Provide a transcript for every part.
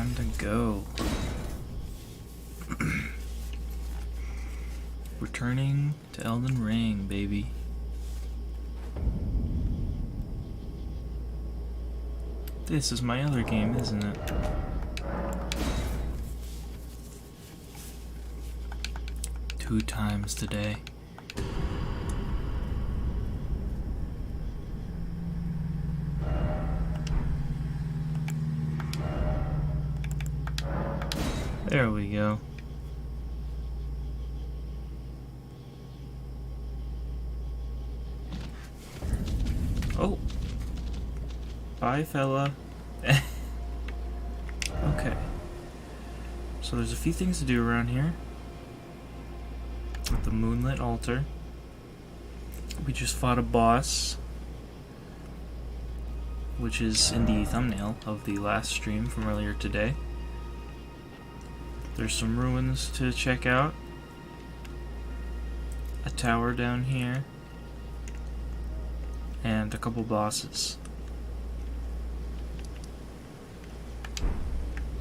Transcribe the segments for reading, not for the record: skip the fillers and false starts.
Time to go. Returning to Elden Ring, baby. This is my other game, isn't it? Two times today. There we go. Oh. Bye, fella. Okay. So there's a few things to do around here. With the moonlit altar. We just fought a boss, which is in the thumbnail of the last stream from earlier today. There's some ruins to check out. A tower down here. And a couple bosses.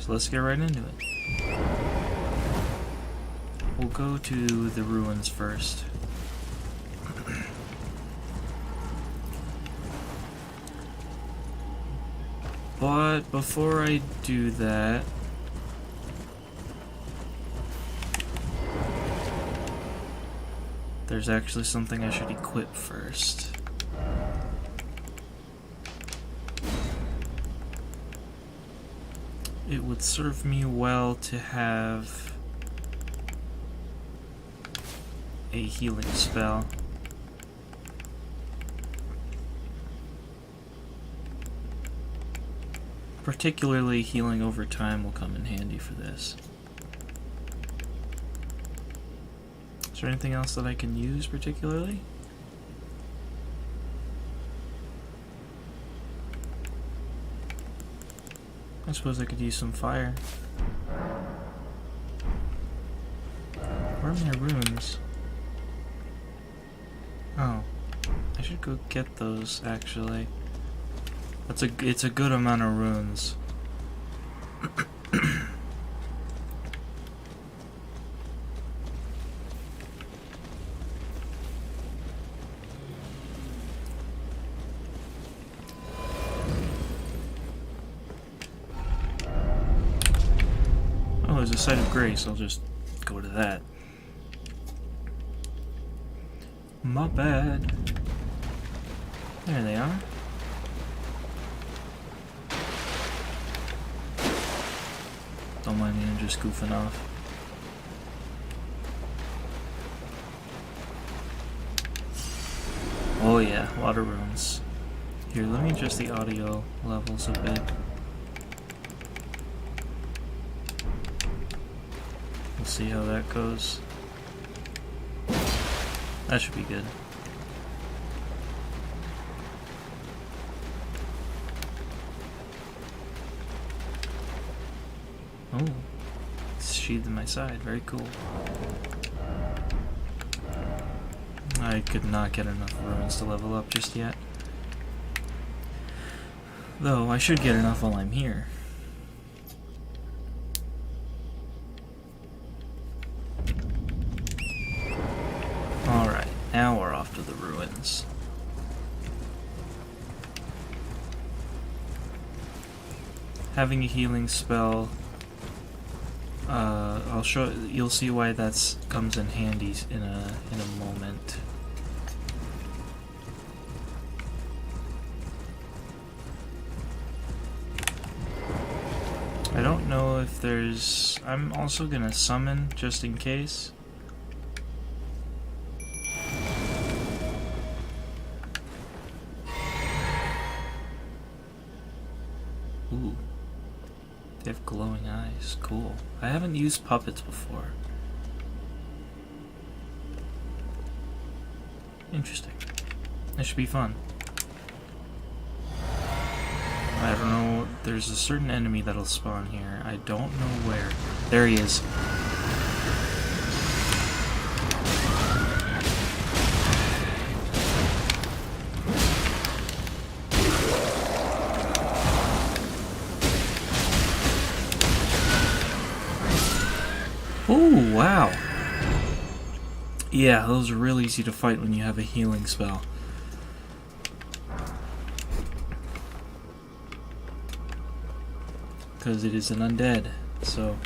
So let's get right into it. We'll go to the ruins first. But before I do that, there's actually something I should equip first. It would serve me well to have a healing spell. Particularly healing over time will come in handy for this. Is there anything else that I can use particularly? I suppose I could use some fire. Where are my runes? Oh, I should go get those actually. It's a good amount of runes. Oh, there's a site of grace. I'll just go to that. My bad. There they are. Don't mind me, I'm just goofing off. Oh yeah, a lot of runes. Here, let me adjust the audio levels a bit. We'll see how that goes. That should be good. Oh, it's sheathed in my side. Very cool. I could not get enough runes to level up just yet. Though, I should get enough while I'm here. Alright, now we're off to the ruins. Having a healing spell, I'll show. You'll see why that's comes in handy in a moment. I don't know if there's. I'm also gonna summon just in case. Ooh. They have glowing eyes. Cool. I haven't used puppets before. Interesting. That should be fun. I don't know. There's a certain enemy that'll spawn here. I don't know where. There he is. wow. Yeah, those are real easy to fight when you have a healing spell. Because it is an undead, so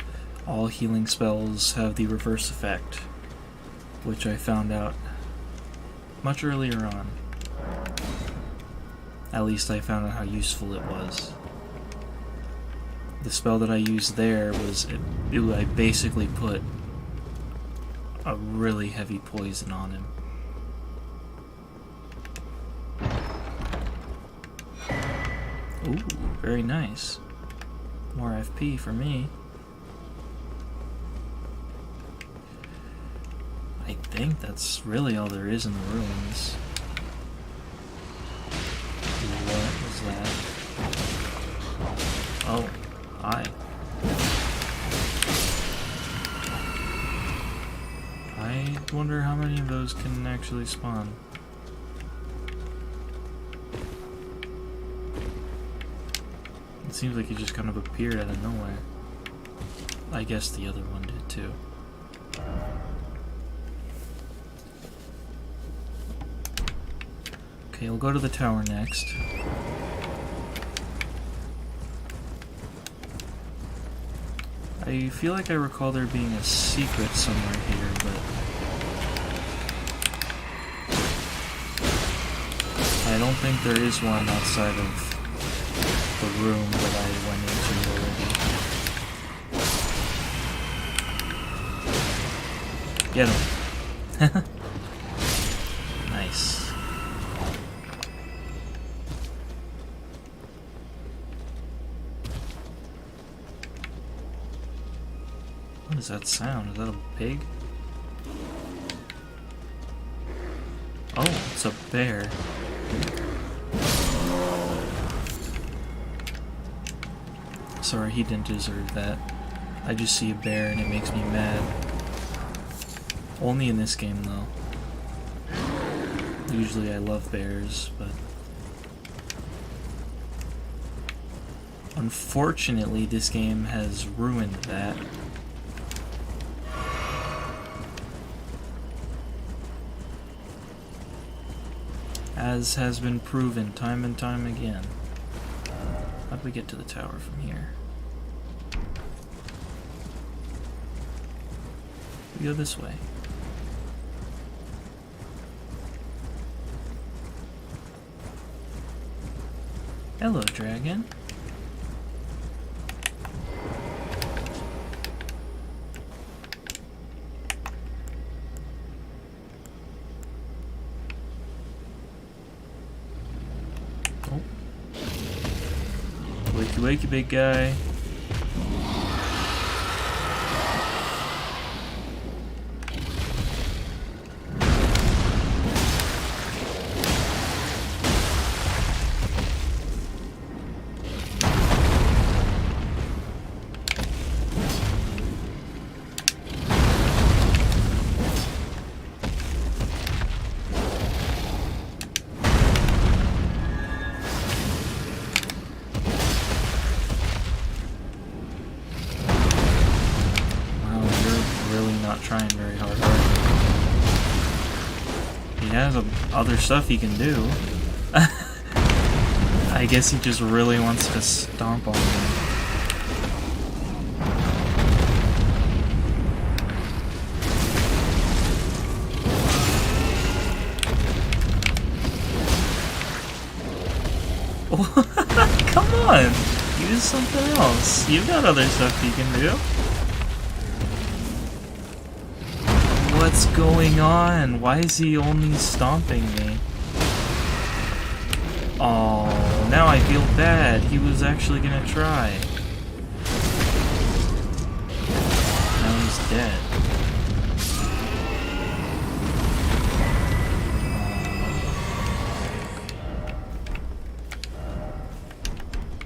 all healing spells have the reverse effect, which I found out much earlier on. At least I found out how useful it was. The spell that I used there was, I basically put a really heavy poison on him. Ooh, very nice. More FP for me. I think that's really all there is in the ruins. What was that? Oh, hi. I wonder how many of those can actually spawn. It seems like he just kind of appeared out of nowhere. I guess the other one did too. Okay, we'll go to the tower next. I feel like I recall there being a secret somewhere here, but I don't think there is one outside of the room that I went into already. Get him. Nice. What is that sound? Is that a pig? Oh, it's a bear. Sorry, he didn't deserve that. I just see a bear and it makes me mad. Only in this game, though. Usually I love bears, but unfortunately this game has ruined that. As has been proven time and time again. How'd we get to the tower from here? We go this way. Hello, dragon. Oh. Wakey wakey, big guy. Trying very hard. He has other stuff he can do. I guess he just really wants to stomp on me. Come on! Use something else. You've got other stuff you can do. What's going on? Why is he only stomping me? Oh, now I feel bad. He was actually gonna try. Now he's dead.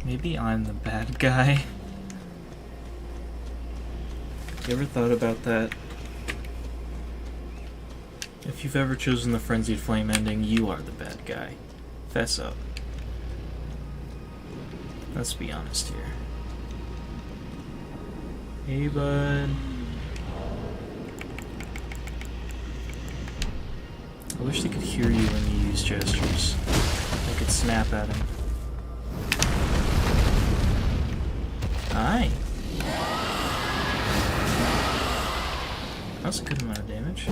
Maybe I'm the bad guy. You ever thought about that? If you've ever chosen the Frenzied Flame ending, you are the bad guy. Fess up. Let's be honest here. Hey, bud. I wish they could hear you when you use gestures. I could snap at him. Hi. That's a good amount of damage.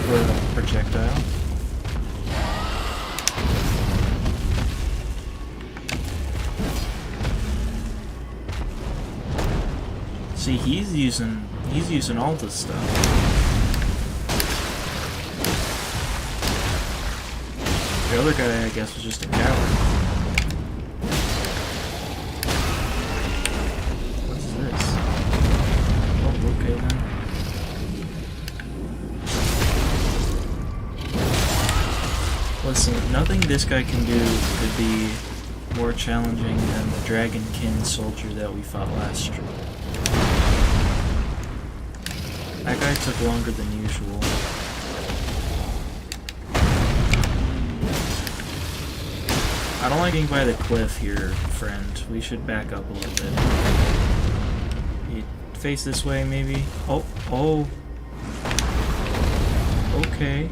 For a projectile. See, he's using all this stuff. The other guy, I guess, was just a coward. What's this? Oh, okay then. Listen, nothing this guy can do could be more challenging than the dragonkin soldier that we fought last stream. That guy took longer than usual. I don't like getting by the cliff here, friend. We should back up a little bit. You face this way, maybe? Oh, oh. Okay.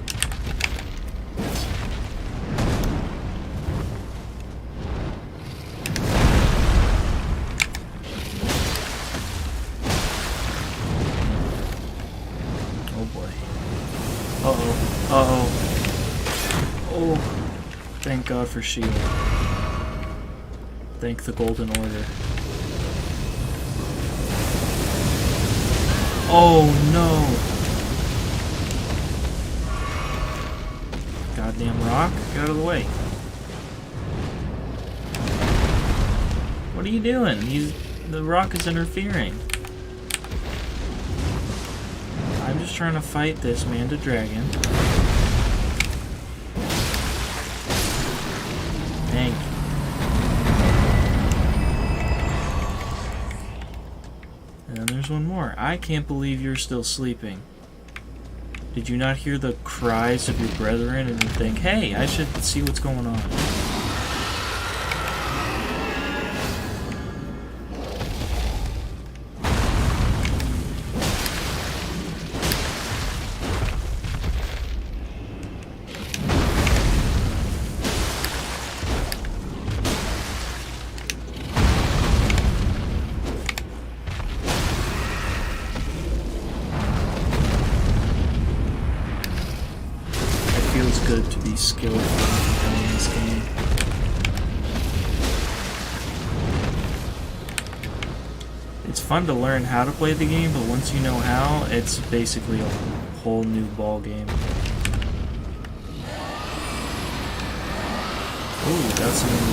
Thank God for shield. Thank the Golden Order. Oh no! Goddamn rock, get out of the way. What are you doing? The rock is interfering. I'm just trying to fight this Manta Dragon. Thank you. And then there's one more. I can't believe you're still sleeping. Did you not hear the cries of your brethren and think, hey, I should see what's going on? Good to be skilled in this game. It's fun to learn how to play the game, but once you know how, it's basically a whole new ball game. Ooh, got some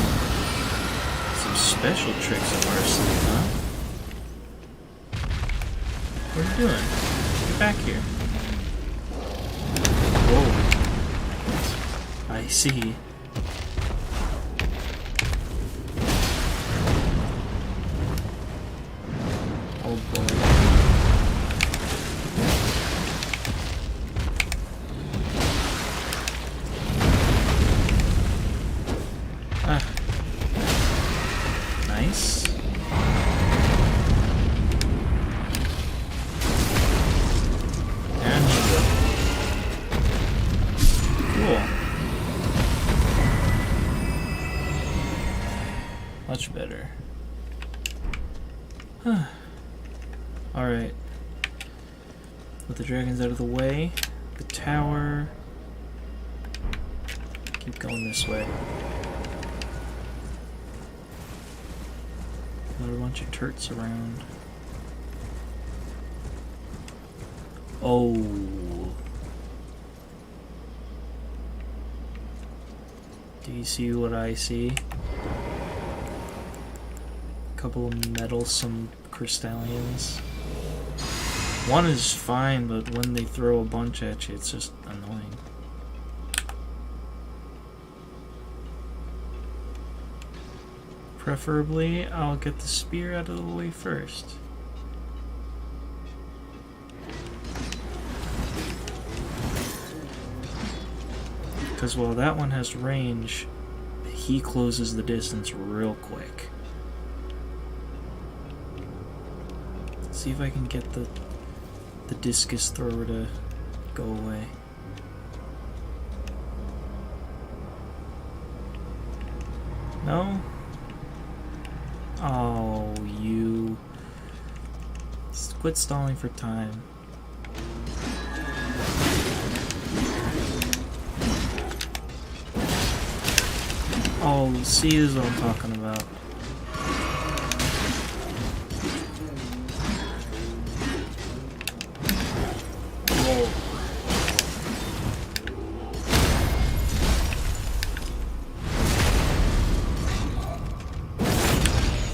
special tricks up our sleeve, huh? What are you doing? Get back here. Whoa. I see. Oh boy. Ah. Nice. And you go. Cool. Much better. Alright. With the dragons out of the way. The tower. Keep going this way. Got a bunch of turrets around. Oh. Do you see what I see? Couple of meddlesome crystallians. One is fine, but when they throw a bunch at you, it's just annoying. Preferably, I'll get the spear out of the way first. Because while that one has range, he closes the distance real quick. See if I can get the discus thrower to go away. No? Oh, you... Quit stalling for time. Oh, see, this is what I'm talking about. Whoa.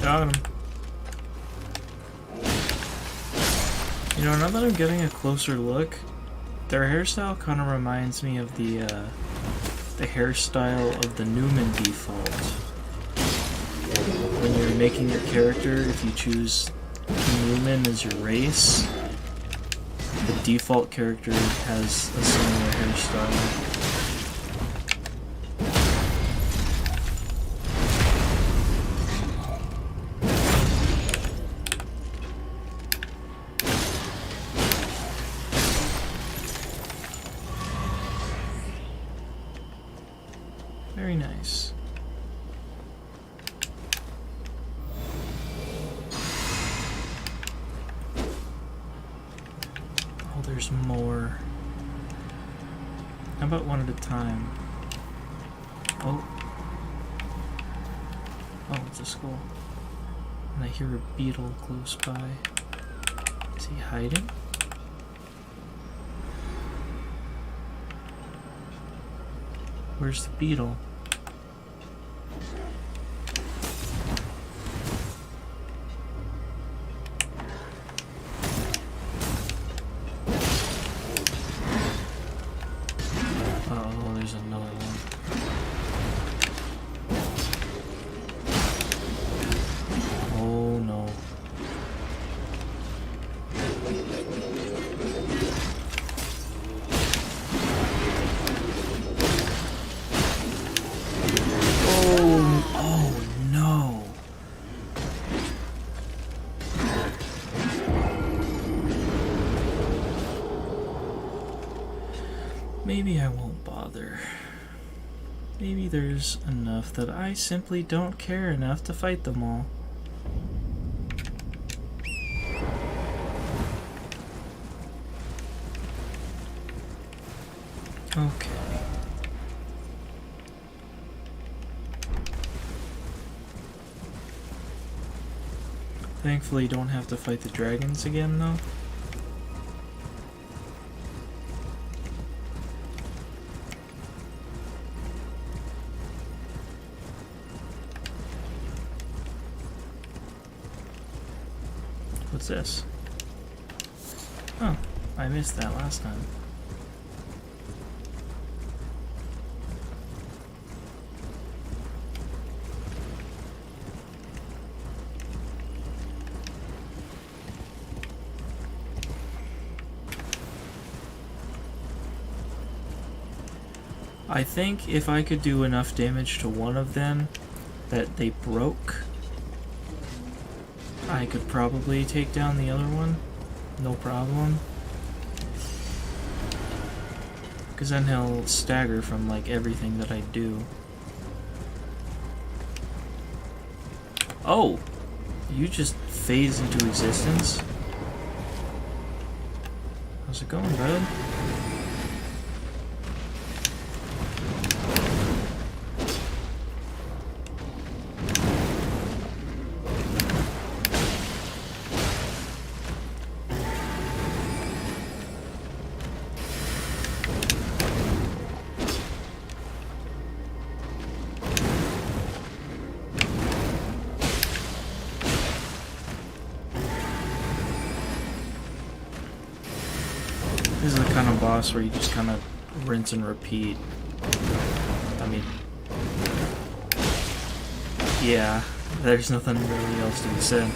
Got him. You know, now that I'm getting a closer look, their hairstyle kind of reminds me of the hairstyle of the Newman default. When you're making your character, if you choose Newman as your race, the default character has a similar hairstyle. Very nice. Oh, there's more. How about one at a time? Oh. Oh, it's a skull. And I hear a beetle close by. Is he hiding? Where's the beetle? Oh, there's another one. Oh no. Oh no. Maybe I won't bother. Maybe there's enough that I simply don't care enough to fight them all. Okay. Thankfully, don't have to fight the dragons again, though. What's this? Oh, I missed that last time. I think if I could do enough damage to one of them that they broke, I could probably take down the other one. No problem. Because then he'll stagger from like everything that I do. Oh! You just phased into existence? How's it going, bud? This is the kind of boss where you just kind of rinse and repeat. I mean, yeah, there's nothing really else to be said.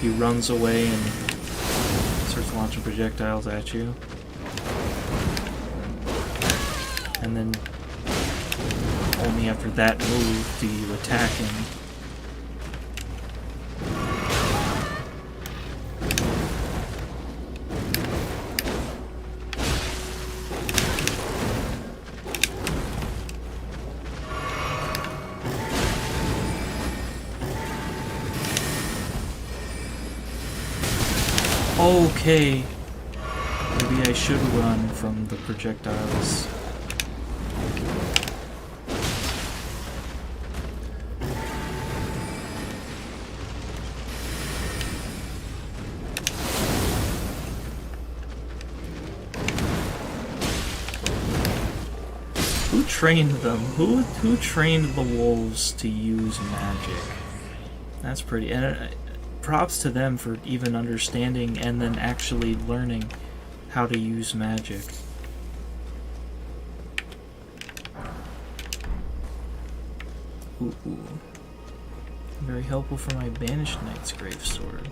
He runs away and starts launching projectiles at you. And then only after that move do you attack him. Okay. Maybe I should run from the projectiles. Who trained them? Who trained the wolves to use magic? That's pretty. And props to them for even understanding and then actually learning how to use magic. Ooh. Very helpful for my Banished Knight's Gravesword.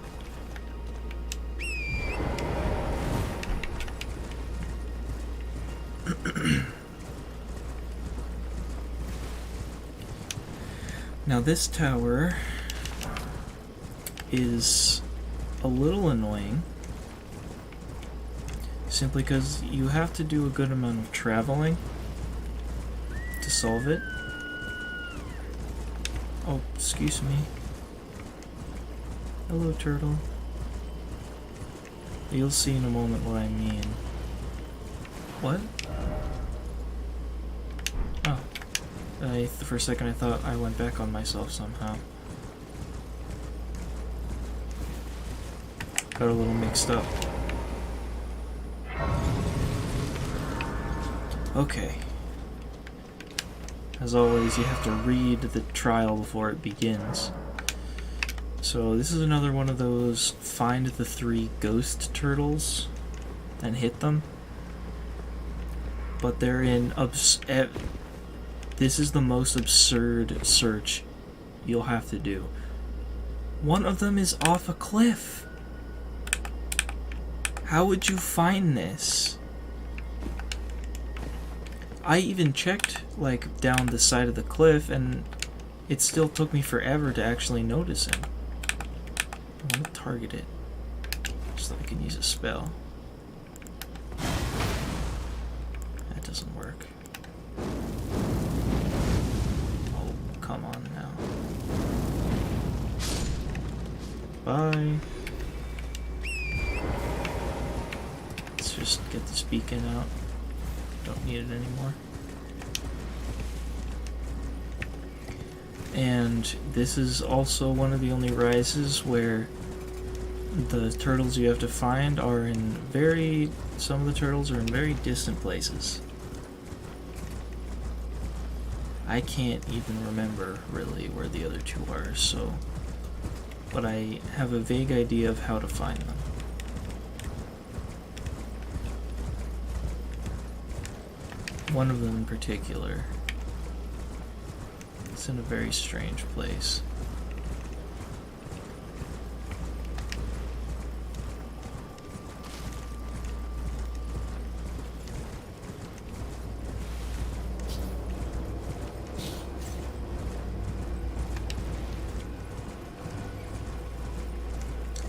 Now this tower is a little annoying, simply because you have to do a good amount of traveling to solve it. Oh, excuse me. Hello, turtle. You'll see in a moment what I mean. What? Oh. For a second I thought I went back on myself somehow. Got a little mixed up. Okay. As always, you have to read the trial before it begins. So this is another one of those find the 3 ghost turtles and hit them. But they're in this is the most absurd search you'll have to do. One of them is off a cliff. How would you find this? I even checked, like, down the side of the cliff, and it still took me forever to actually notice him. I want to target it, so that I can use a spell. That doesn't work. Oh, come on now. Bye. Let's just get this beacon out. Don't need it anymore. And this is also one of the only rises where the turtles you have to find are in some of the turtles are in very distant places. I can't even remember really where the other 2 are, so, but I have a vague idea of how to find them. One of them in particular. It's in a very strange place.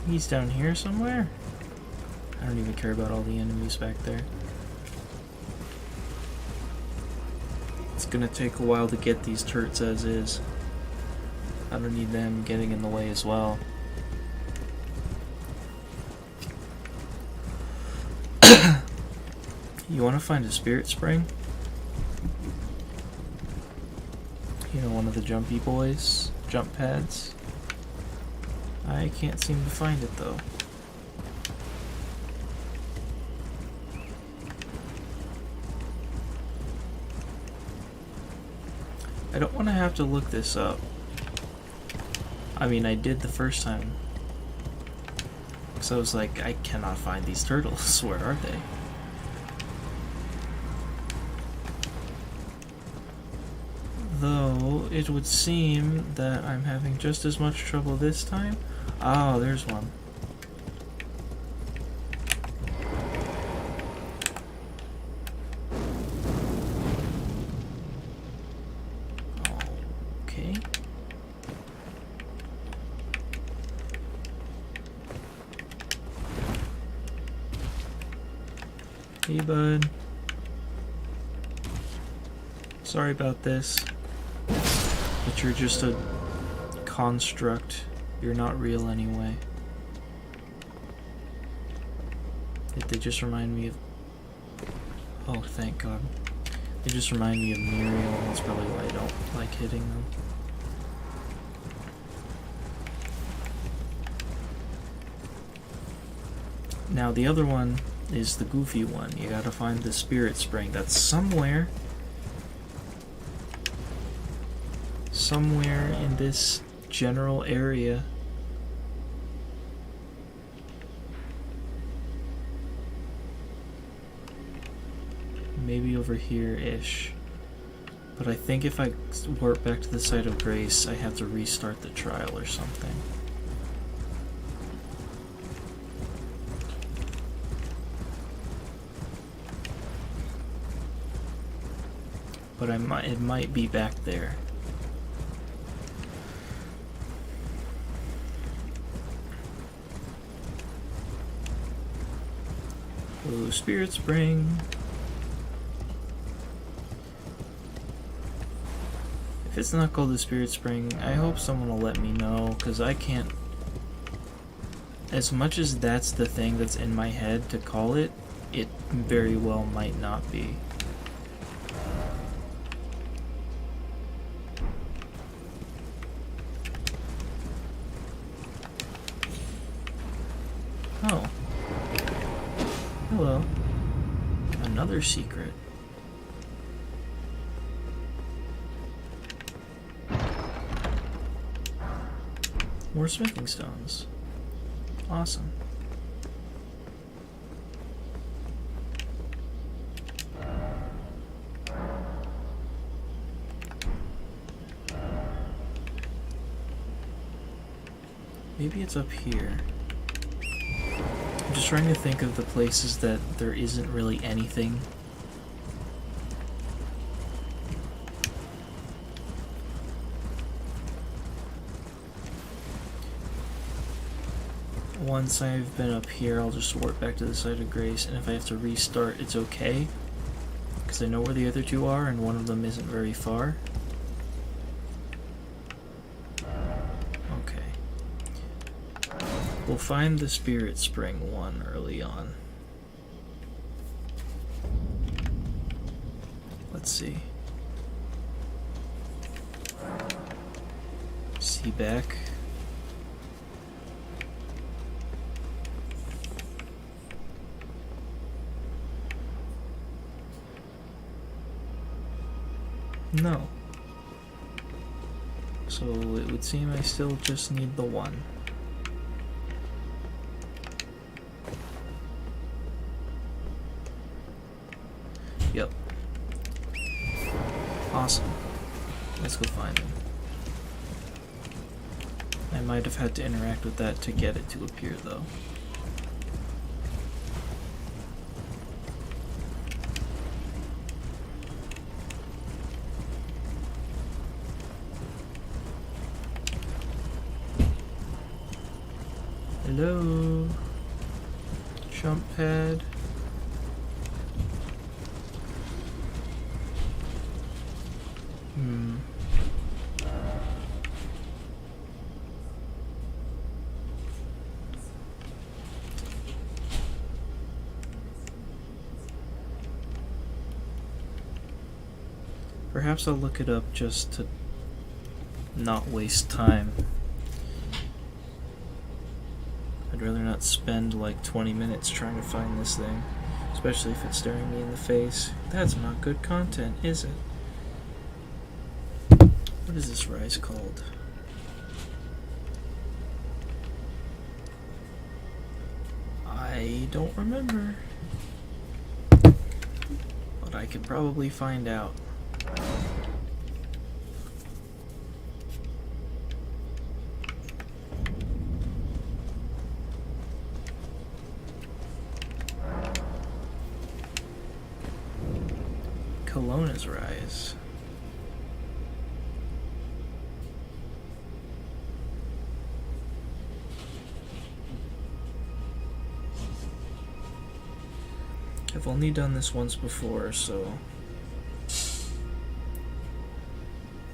He's down here somewhere? I don't even care about all the enemies back there. It's gonna take a while to get these turrets as is. I don't need them getting in the way as well. You want to find a spirit spring? You know, one of the jumpy boys, jump pads. I can't seem to find it though. I don't want to have to look this up. I mean, I did the first time. So I was like, I cannot find these turtles. Where are they? Though, it would seem that I'm having just as much trouble this time. Oh, there's one. Okay. Hey, bud. Sorry about this. But you're just a construct. You're not real anyway. They just remind me of... Oh, thank God. They just remind me of Muriel, and that's probably why I don't like hitting them. Now the other one is the goofy one. You gotta find the spirit spring. That's somewhere in this general area. Maybe over here-ish. But I think if I warp back to the site of grace, I have to restart the trial or something. But it might be back there. Ooh, Spirit Spring. If it's not called the Spirit Spring, I hope someone will let me know, because I can't... As much as that's the thing that's in my head to call it, it very well might not be. Oh. Hello. Another secret. More smithing stones. Awesome. Maybe it's up here. I'm just trying to think of the places that there isn't really anything. Once I've been up here, I'll just warp back to the site of grace, and if I have to restart, it's okay. Because I know where the other two are, and one of them isn't very far. Okay. We'll find the Spirit Spring one early on. Let's see. See back. No. So it would seem I still just need the one. Yep. Awesome. Let's go find him. I might have had to interact with that to get it to appear, though. Hello? Jump pad. Perhaps I'll look it up just to not waste time. I'd rather not spend like 20 minutes trying to find this thing, especially if it's staring me in the face. That's not good content, is it? What is this rice called? I don't remember, but I could probably find out. Kelowna's Rise. I've only done this once before, so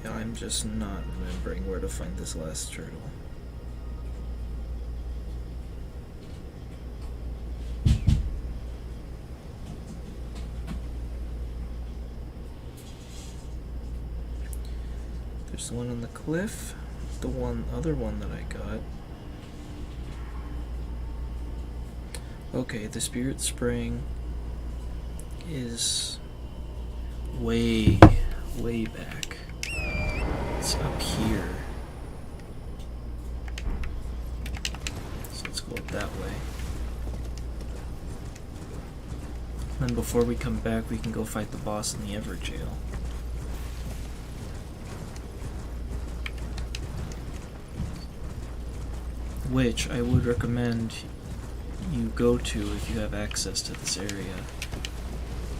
I'm just not remembering where to find this last turtle. There's the one on the cliff. The other one that I got. Okay, the Spirit Spring is way back. It's up here. So let's go up that way. Then before we come back, we can go fight the boss in the Everjail. Which I would recommend you go to if you have access to this area,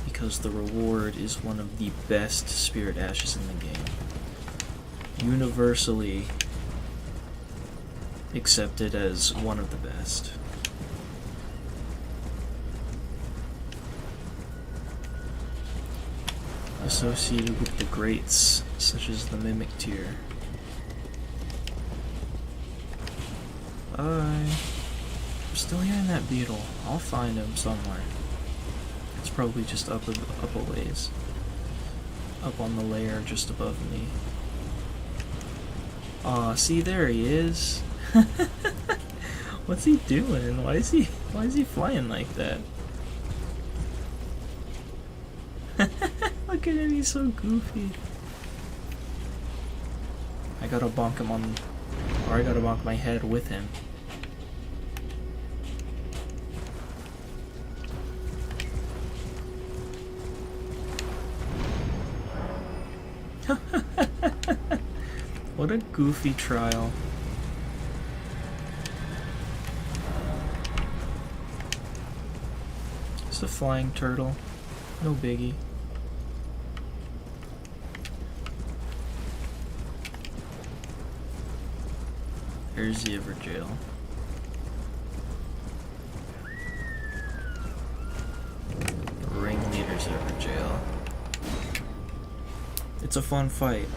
because the reward is one of the best spirit ashes in the game. Universally accepted as one of the best. Associated with the greats, such as the Mimic Tier. I'm still hearing that beetle. I'll find him somewhere. It's probably just up a ways. Up on the layer just above me. Aw, see, there he is. What's he doing? Why is he flying like that? Look at him, he's so goofy. I gotta bonk him on, or I gotta bonk my head with him. What a goofy trial. Just a flying turtle. No biggie. There's the Everjail. Ringleader's Everjail. It's a fun fight.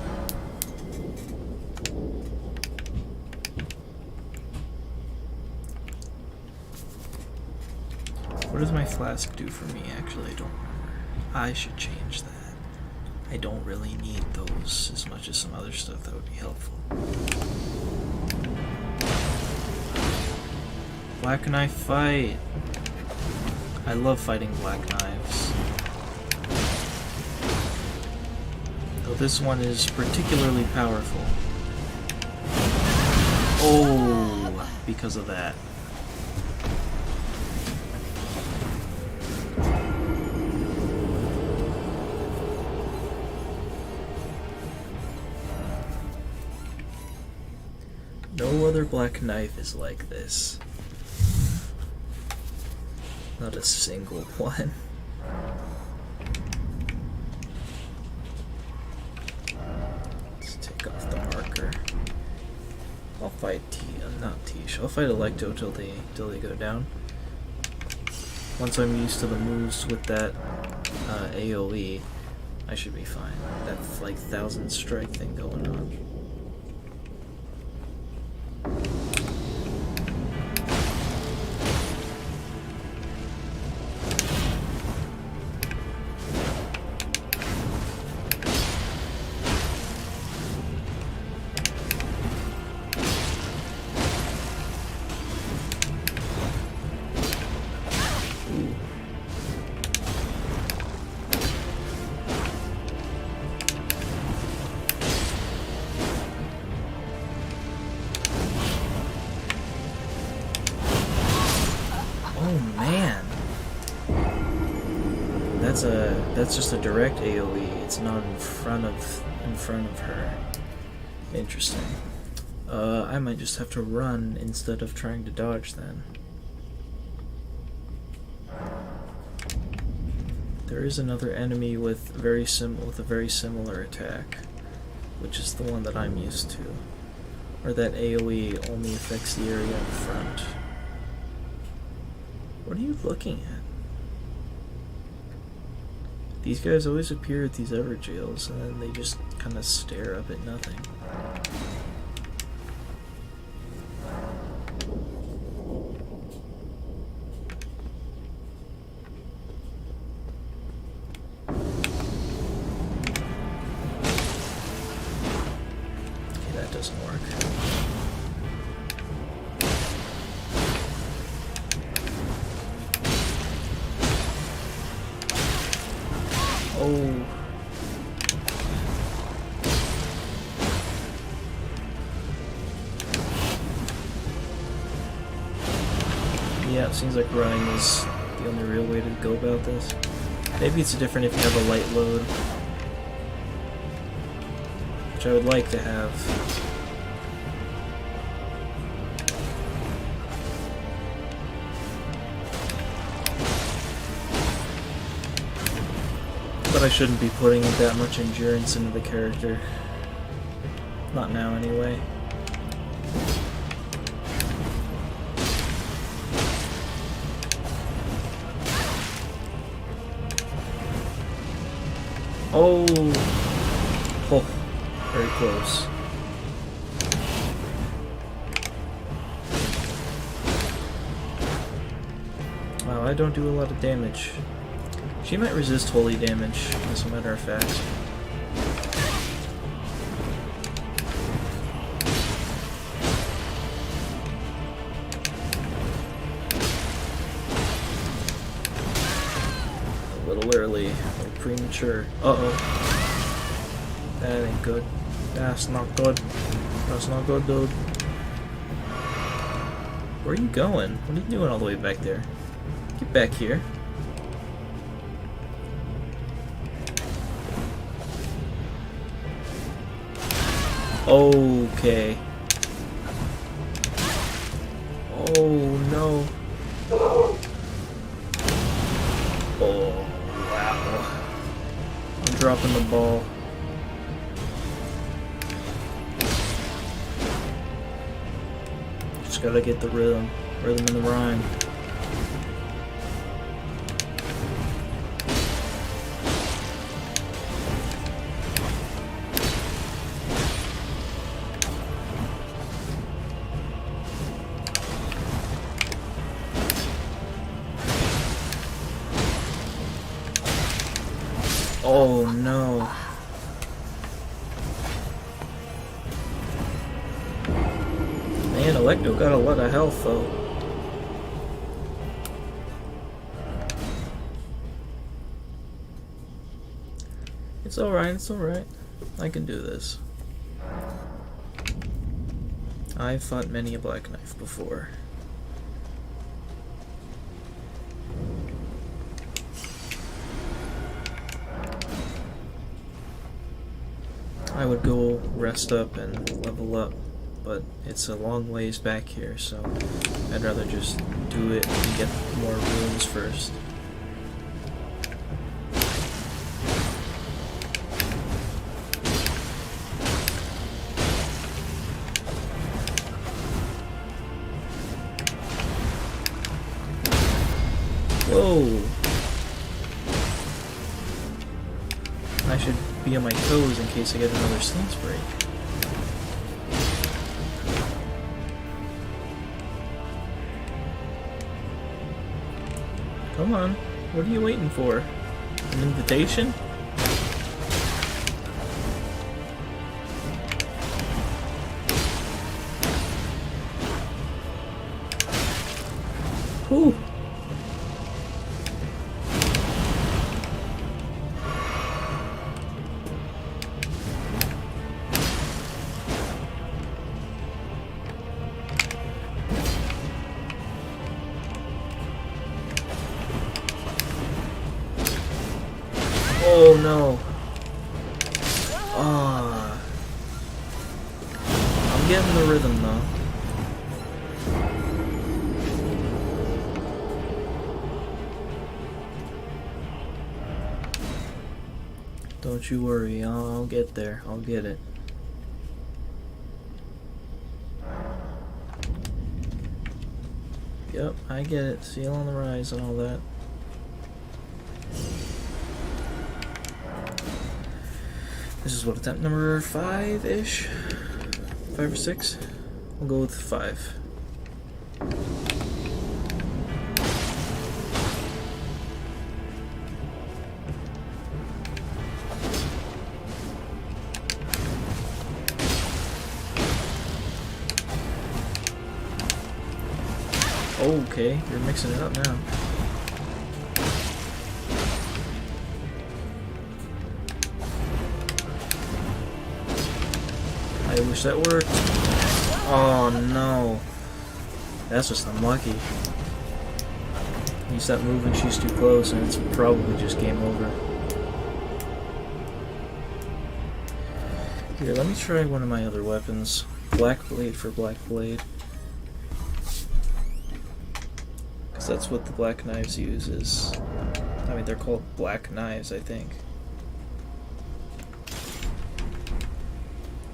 What does my flask do for me? Actually, I don't remember. I should change that. I don't really need those as much as some other stuff that would be helpful. Black knife fight! I love fighting black knives. Though this one is particularly powerful. Oh, because of that. No other black knife is like this. Not a single one. Let's take off the marker. I'll fight not Tish. I'll fight Electo till they go down. Once I'm used to the moves with that AoE, I should be fine. That like 1,000 strike thing going on. That's just a direct AoE. It's not in front of her. Interesting. I might just have to run instead of trying to dodge then. There is another enemy with a very similar attack, which is the one that I'm used to. Or that AoE only affects the area in front. What are you looking at? These guys always appear at these Everjails, and then they just kind of stare up at nothing. doesn't work. Oh. Yeah, it seems like running is the only real way to go about this. Maybe it's different if you have a light load, which I would like to have. But I shouldn't be putting that much endurance into the character. Not now, anyway. Oh! Oh, very close. Wow, I don't do a lot of damage. She might resist holy damage, as a matter of fact. A little early, a little premature. Uh-oh. That ain't good. That's not good. That's not good, dude. Where are you going? What are you doing all the way back there? Get back here. Okay. Oh no. Oh wow. I'm dropping the ball. Just gotta get the rhythm in the rhyme. Oh no. Man, Electo got a lot of health though. It's alright, it's alright. I can do this. I've fought many a Black Knife before. I would go rest up and level up, but it's a long ways back here, so I'd rather just do it and get more runes first. Whoa! I should be on my toes in case I get another stance break. Come on, what are you waiting for? An invitation? Whew! Oh no. Ah. I'm getting the rhythm though. Don't you worry, I'll get there. I'll get it. Yep, I get it. Seal on the rise and all that. This is what, attempt number 5-ish? 5 or 6? We'll go with 5. Okay, you're mixing it up now. I wish that worked. Oh no. That's just unlucky. You stop moving, she's too close, and it's probably just game over. Here, let me try one of my other weapons. Black Blade for Black Blade. Because that's what the black knives use. I mean, they're called black knives, I think.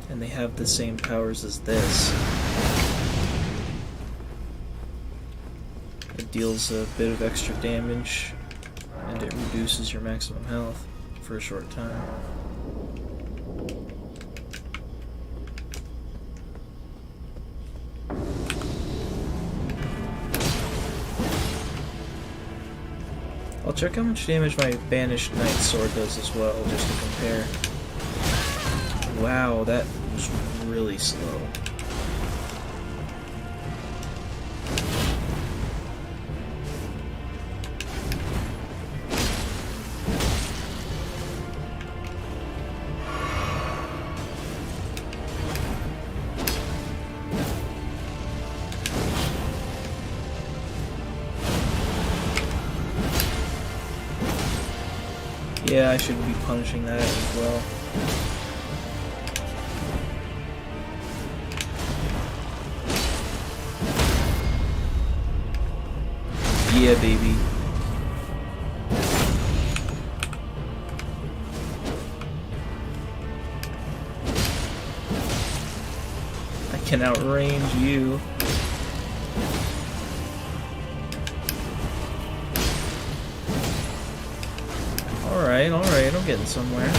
And they have the same powers as this. It deals a bit of extra damage, and it reduces your maximum health for a short time. I'll check how much damage my Banished Knight sword does as well, just to compare. Wow, that was really slow. Yeah, I should be punishing that as well. Yeah, baby. I can outrange you. Alright, I'm getting somewhere.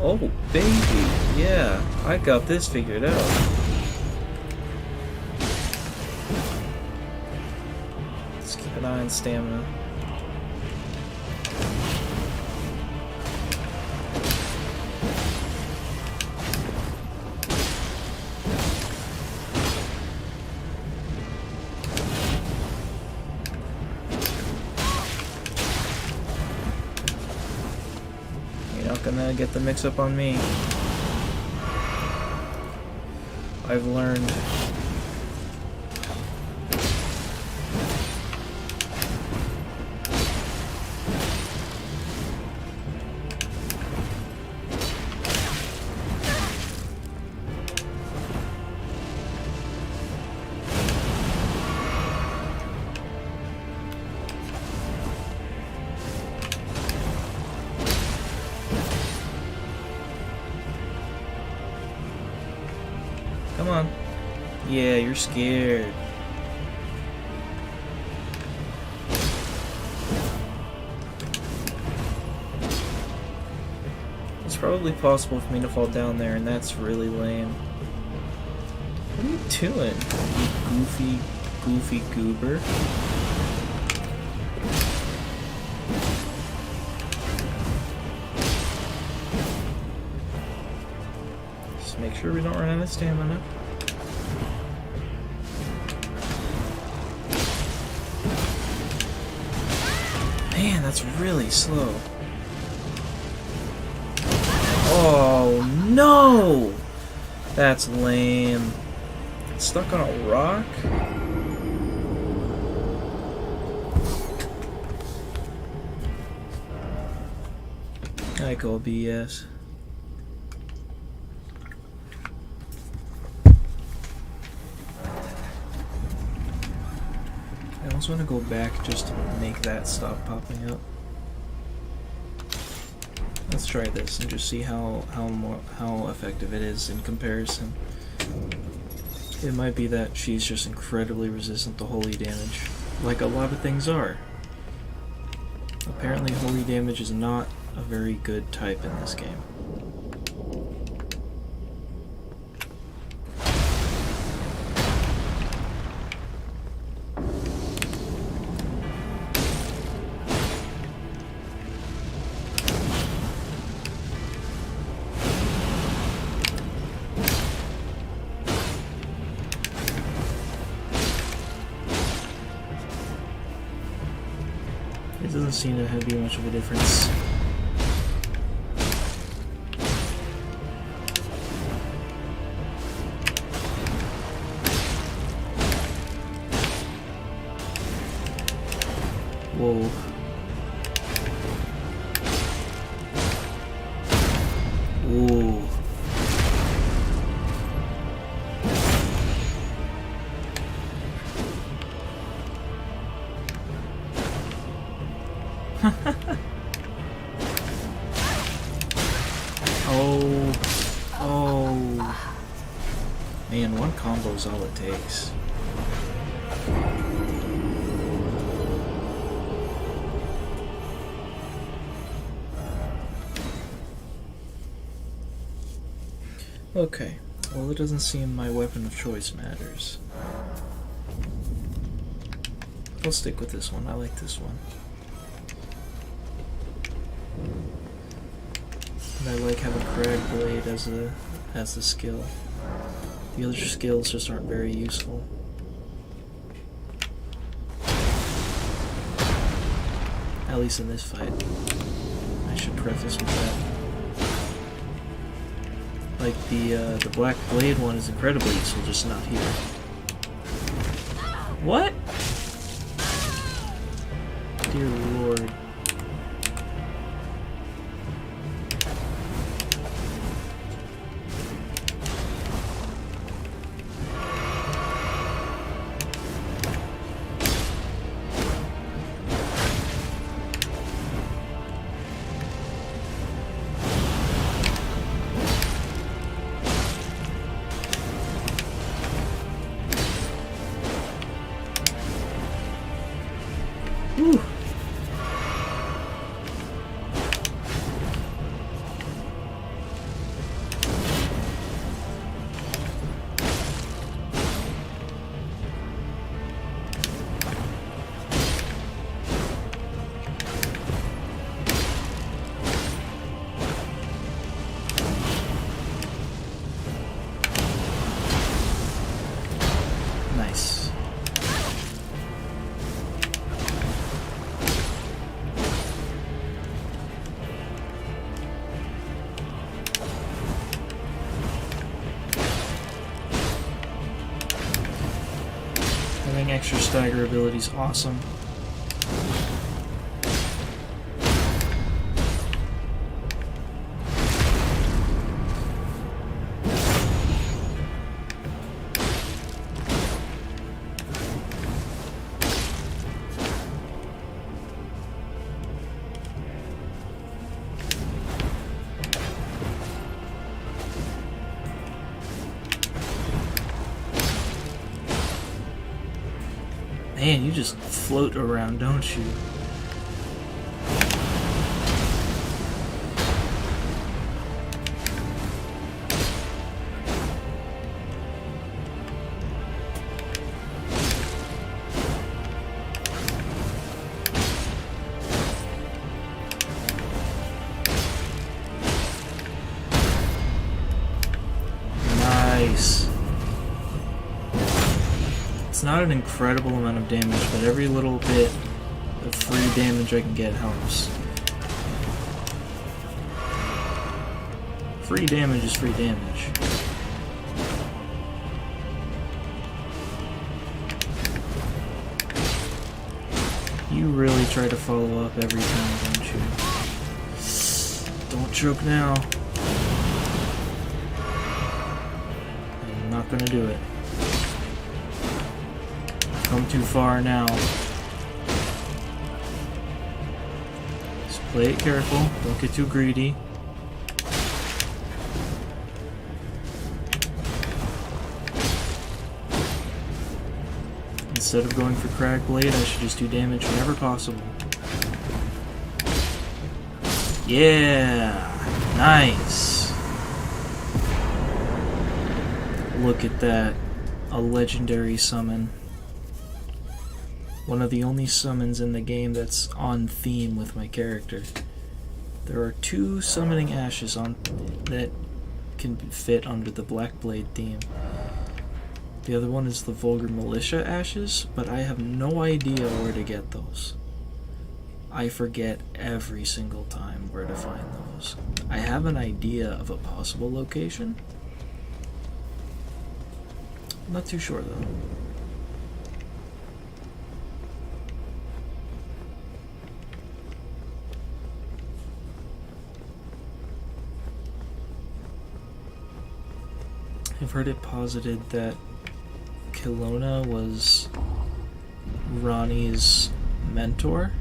Oh, baby. Yeah, I got this figured out. Let's keep an eye on stamina. Gonna get the mix-up on me. I've learned. Come on. Yeah, you're scared. It's probably possible for me to fall down there, and that's really lame. What are you doing, you goofy goober? Make sure we don't run out of stamina. Man, that's really slow. Oh no! That's lame. It's stuck on a rock? I call BS. I also want to go back just to make that stop popping up. Let's try this and just see how effective it is in comparison. It might be that she's just incredibly resistant to holy damage, like a lot of things are. Apparently holy damage is not a very good type in this game. doesn't seem to be much of a difference. Whoa. Ooh. Oh. Oh. Man, one combo is all it takes. Okay, well it doesn't seem my weapon of choice matters. I'll stick with this one, I like this one. And I like having Crag Blade as the skill. The other skills just aren't very useful. At least in this fight. I should preface with that. Like the Black Blade one is incredibly useful, just not here. What? Dear Lord. Whew. Nice. Having extra stagger ability is awesome. Man, you just float around, don't you? Nice. It's not an incredible amount of damage, but every little bit of free damage I can get helps. Free damage is free damage. You really try to follow up every time, don't you? Don't choke now. I'm not gonna do it. Come too far now. Just play it careful. Don't get too greedy. Instead of going for Crag Blade, I should just do damage whenever possible. Yeah! Nice! Look at that. A legendary summon. One of the only summons in the game that's on theme with my character. There are 2 summoning ashes on that can fit under the Black Blade theme. The other one is the Vulgar Militia ashes, but I have no idea where to get those. I forget every single time where to find those. I have an idea of a possible location. I'm not too sure though. I've heard it posited that Kelowna was Ronnie's mentor.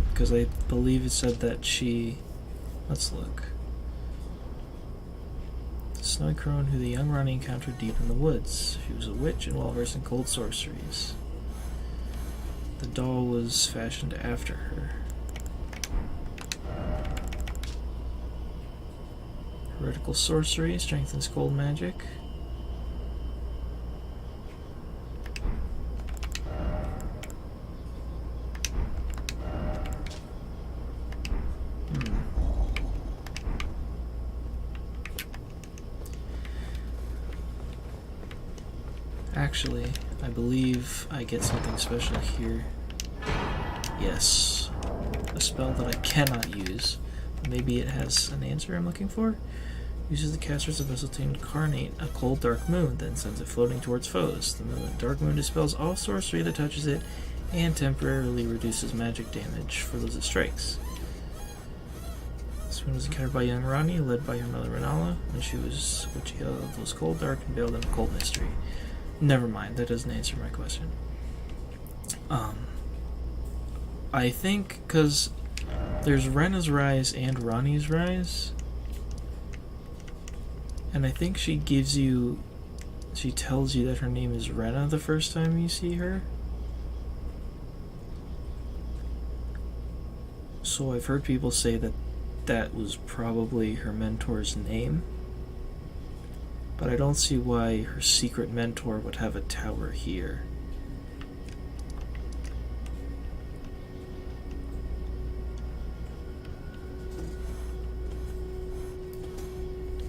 Because I believe it said that she... Let's look. The snowy crone who the young Ronnie encountered deep in the woods. She was a witch and well-versed in cold sorceries. The doll was fashioned after her. Heretical sorcery strengthens cold magic. Actually, I believe I get something special here. Yes. A spell that I cannot use. Maybe it has an answer I'm looking for? Uses the caster's vessel to incarnate a cold dark moon, then sends it floating towards foes. The dark moon dispels all sorcery that touches it and temporarily reduces magic damage for those it strikes. This moon was encountered by young Ronnie, led by her mother Renala, when she was cold, dark, and veiled in a cold mystery. Never mind, that doesn't answer my question. I think, because there's Rena's Rise and Ronnie's Rise, and I think she tells you that her name is Rena the first time you see her. So I've heard people say that that was probably her mentor's name. But I don't see why her secret mentor would have a tower here.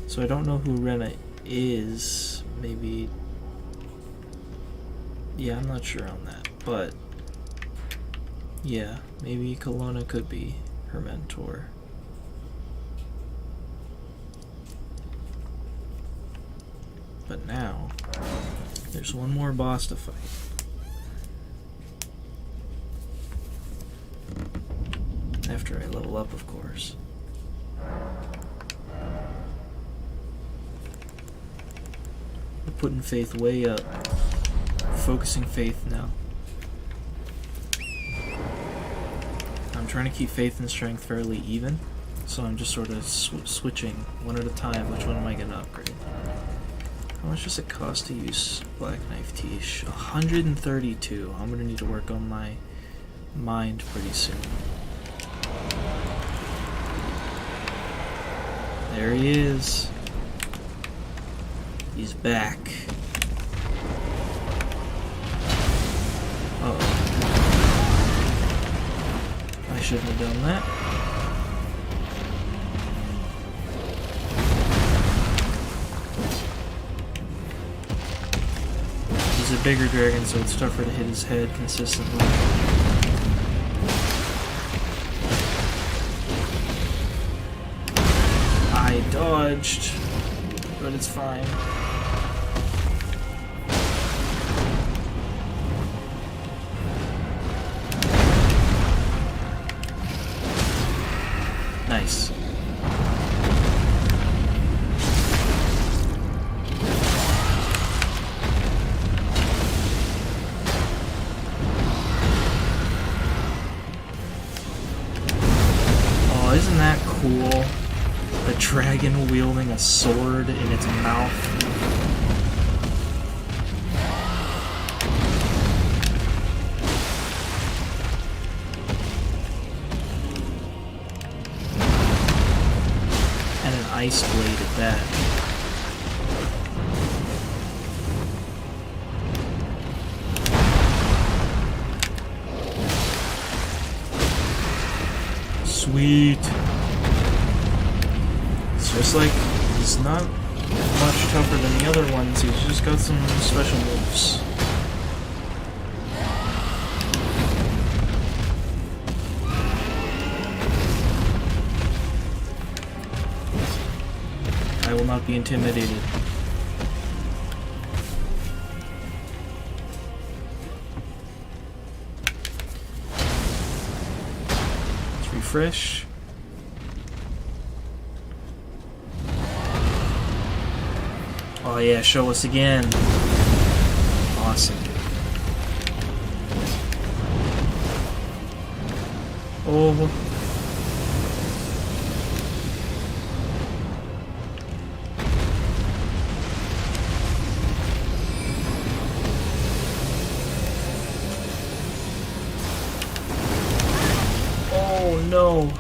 So I don't know who Rena is. Maybe... Yeah, I'm not sure on that. But... yeah, maybe Kelowna could be her mentor. But now, there's one more boss to fight. After I level up, of course. We're putting Faith way up. Focusing Faith now. I'm trying to keep Faith and Strength fairly even, so I'm just sort of switching one at a time. Which one am I going to upgrade? How much does it cost to use Black Knife Tiche? 132. I'm going to need to work on my mind pretty soon. There he is. He's back. Uh-oh. I shouldn't have done that. He's a bigger dragon, so it's tougher to hit his head consistently. I dodged, but it's fine. Nice. Oh, isn't that cool? The dragon wielding a sword in its mouth. And an ice blade at that. Sweet. It's just like, he's not much tougher than the other ones. He's just got some special moves. I will not be intimidated. Let's refresh. Oh yeah, show us again. Awesome. Oh. Oh no.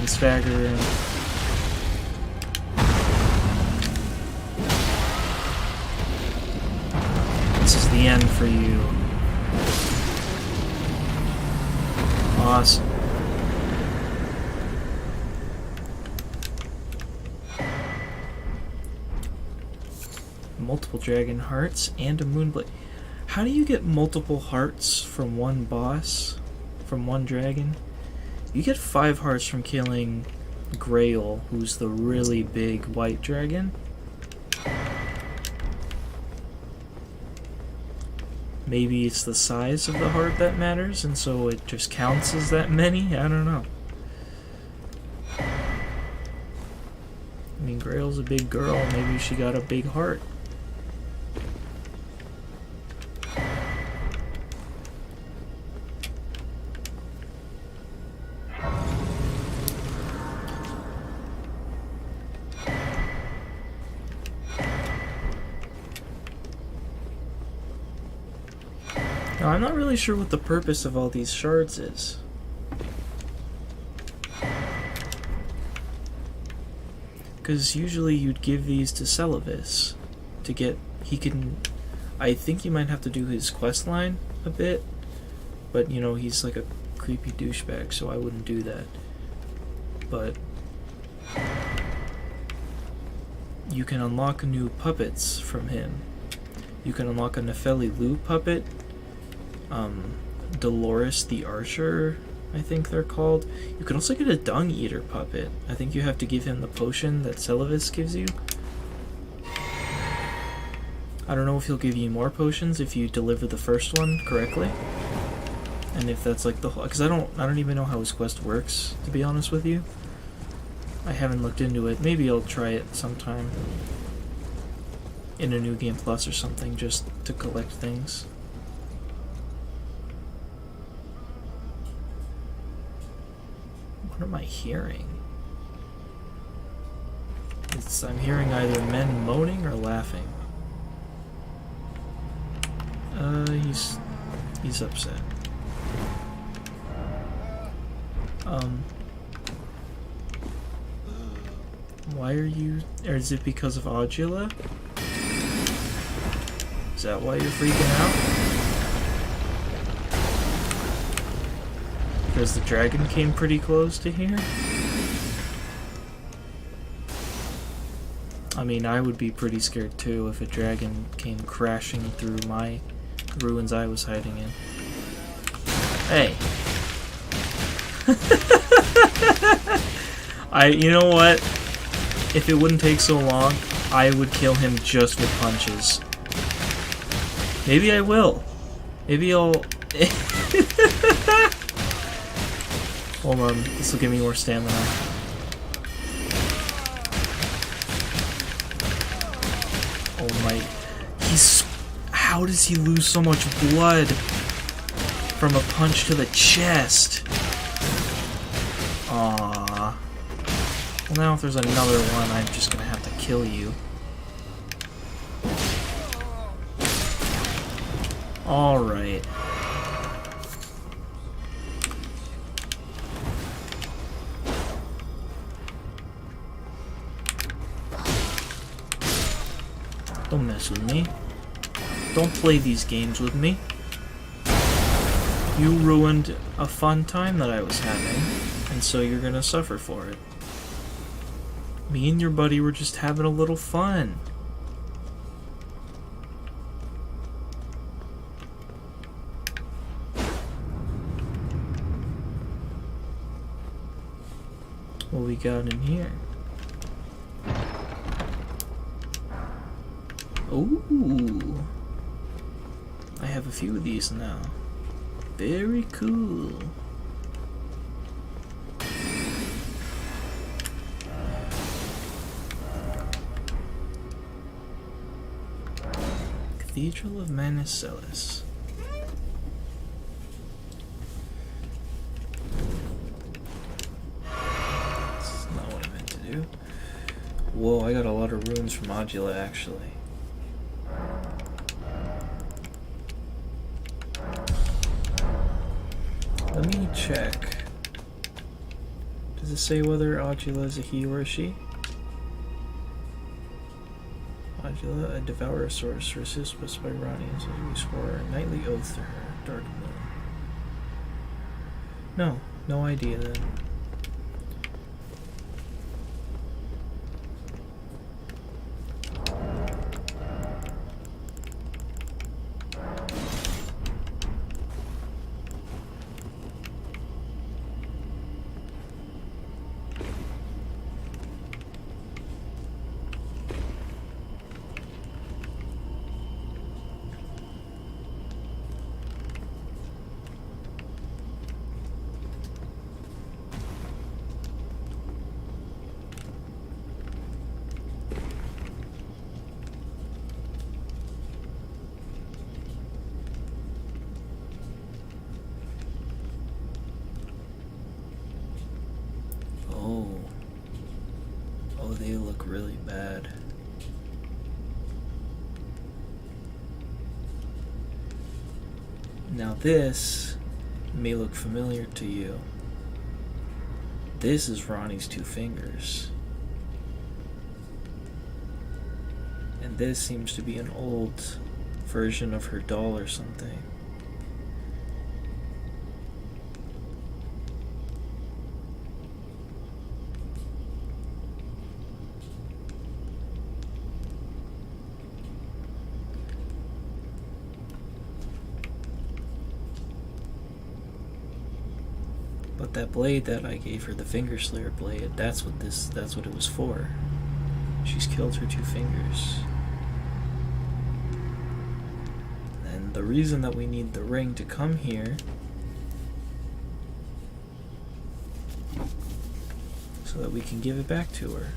Stagger him. This is the end for you. Awesome. Multiple dragon hearts and a moonblade. How do you get multiple hearts from one boss? From one dragon? You get 5 hearts from killing Grail, who's the really big white dragon. Maybe it's the size of the heart that matters, and so it just counts as that many? I don't know. I mean, Grail's a big girl, maybe she got a big heart. Now, I'm not really sure what the purpose of all these shards is. Because usually you'd give these to Celavis to get... he can... I think you might have to do his quest line a bit, but you know, he's like a creepy douchebag, so I wouldn't do that. But you can unlock new puppets from him. You can unlock a Nefeli Lu puppet. Dolores the Archer, I think they're called. You can also get a Dung Eater puppet. I think you have to give him the potion that Celavis gives you. I don't know if he'll give you more potions if you deliver the first one correctly. And if that's like the whole... because I don't even know how his quest works, to be honest with you. I haven't looked into it. Maybe I'll try it sometime. In a New Game Plus or something, just to collect things. What am I hearing? I'm hearing either men moaning or laughing. He's upset. Why are you... or is it because of Audula? Is that why you're freaking out? Because the dragon came pretty close to here? I mean, I would be pretty scared too if a dragon came crashing through my ruins I was hiding in. Hey! You know what? If it wouldn't take so long, I would kill him just with punches. Maybe I will. Maybe I'll... Hold on, this will give me more stamina. Oh my... How does he lose so much blood from a punch to the chest? Aww. Well, now if there's another one, I'm just gonna have to kill you. Alright. Don't mess with me. Don't play these games with me. You ruined a fun time that I was having, and so you're gonna suffer for it. Me and your buddy were just having a little fun. What we got in here? Ooh. I have a few of these now. Very cool. Cathedral of Maidenless. That's not what I meant to do. Whoa, I got a lot of runes from Modula actually. Let me check. Does it say whether Audula is a he or a she? Audula, a devourer sorceress, specified by Ronnie, so we swore a knightly oath to her. Dark moon. No idea then. Oh, they look really bad. Now this may look familiar to you. This is Ronnie's two fingers. And this seems to be an old version of her doll or something. But that blade that I gave her, the Finger Slayer blade, that's what it was for. She's killed her two fingers. And the reason that we need the ring to come here, so that we can give it back to her.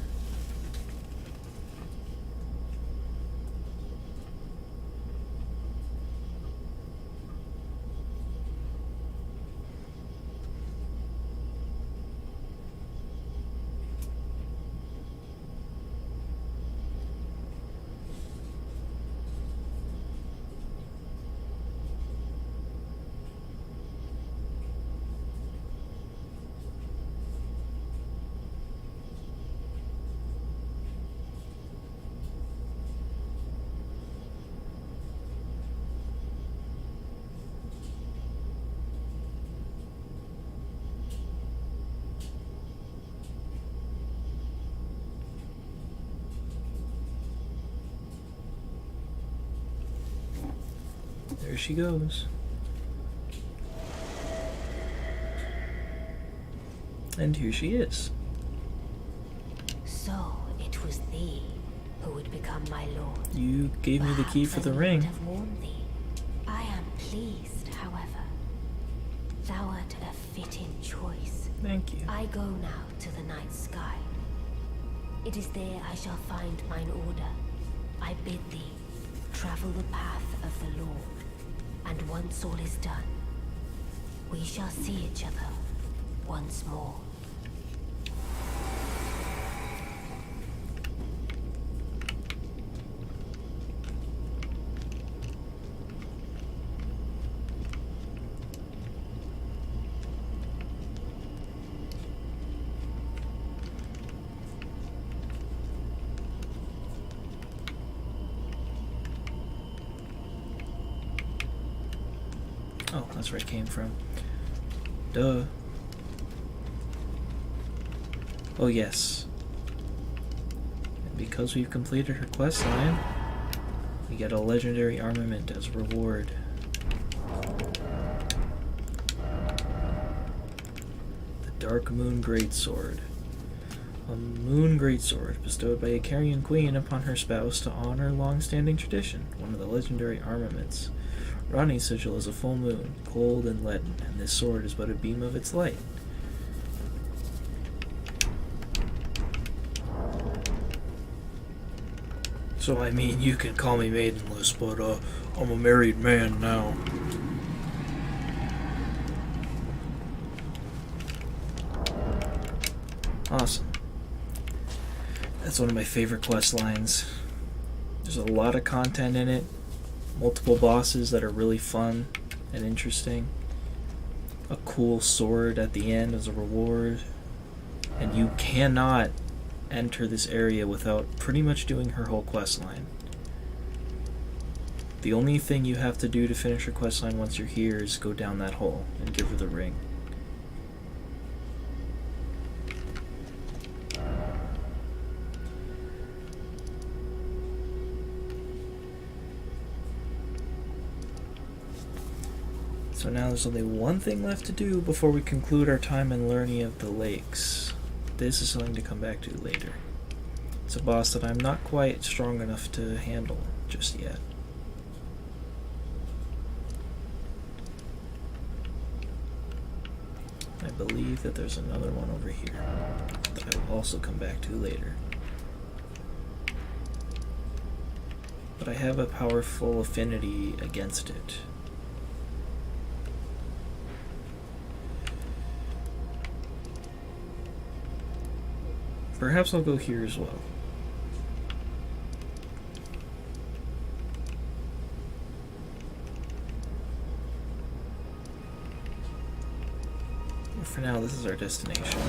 There she goes. And here she is. So it was thee who would become my lord. You gave me the key for the ring. Have warned thee. I am pleased, however. Thou art a fitting choice. Thank you. I go now to the night sky. It is there I shall find mine order. I bid thee travel the path of the Lord. And once all is done, we shall see each other once more. That's where it came from. Duh. Oh yes. And because we've completed her quest line, we get a legendary armament as reward. The Dark Moon Greatsword. A moon greatsword bestowed by a Carian queen upon her spouse to honor long-standing tradition. One of the legendary armaments. Ronnie's sigil is a full moon, cold and leaden, and this sword is but a beam of its light. So I mean, you can call me Maidenless, but I'm a married man now. Awesome. That's one of my favorite quest lines. There's a lot of content in it. Multiple bosses that are really fun and interesting. A cool sword at the end as a reward. And you cannot enter this area without pretty much doing her whole quest line. The only thing you have to do to finish her quest line once you're here is go down that hole and give her the ring. So now there's only one thing left to do before we conclude our time in Learning of the Lakes. This is something to come back to later. It's a boss that I'm not quite strong enough to handle just yet. I believe that there's another one over here that I will also come back to later. But I have a powerful affinity against it. Perhaps I'll go here as well. But for now, this is our destination.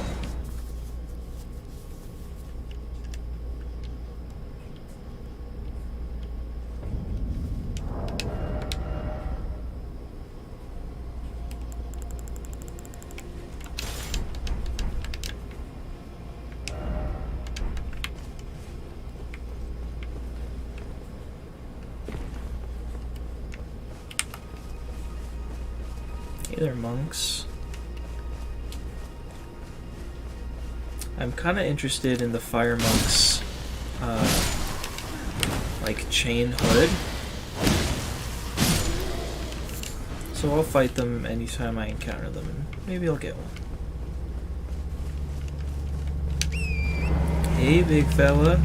Hey there, monks. I'm kind of interested in the fire monks, like chain hood. So I'll fight them anytime I encounter them, and maybe I'll get one. Hey, big fella.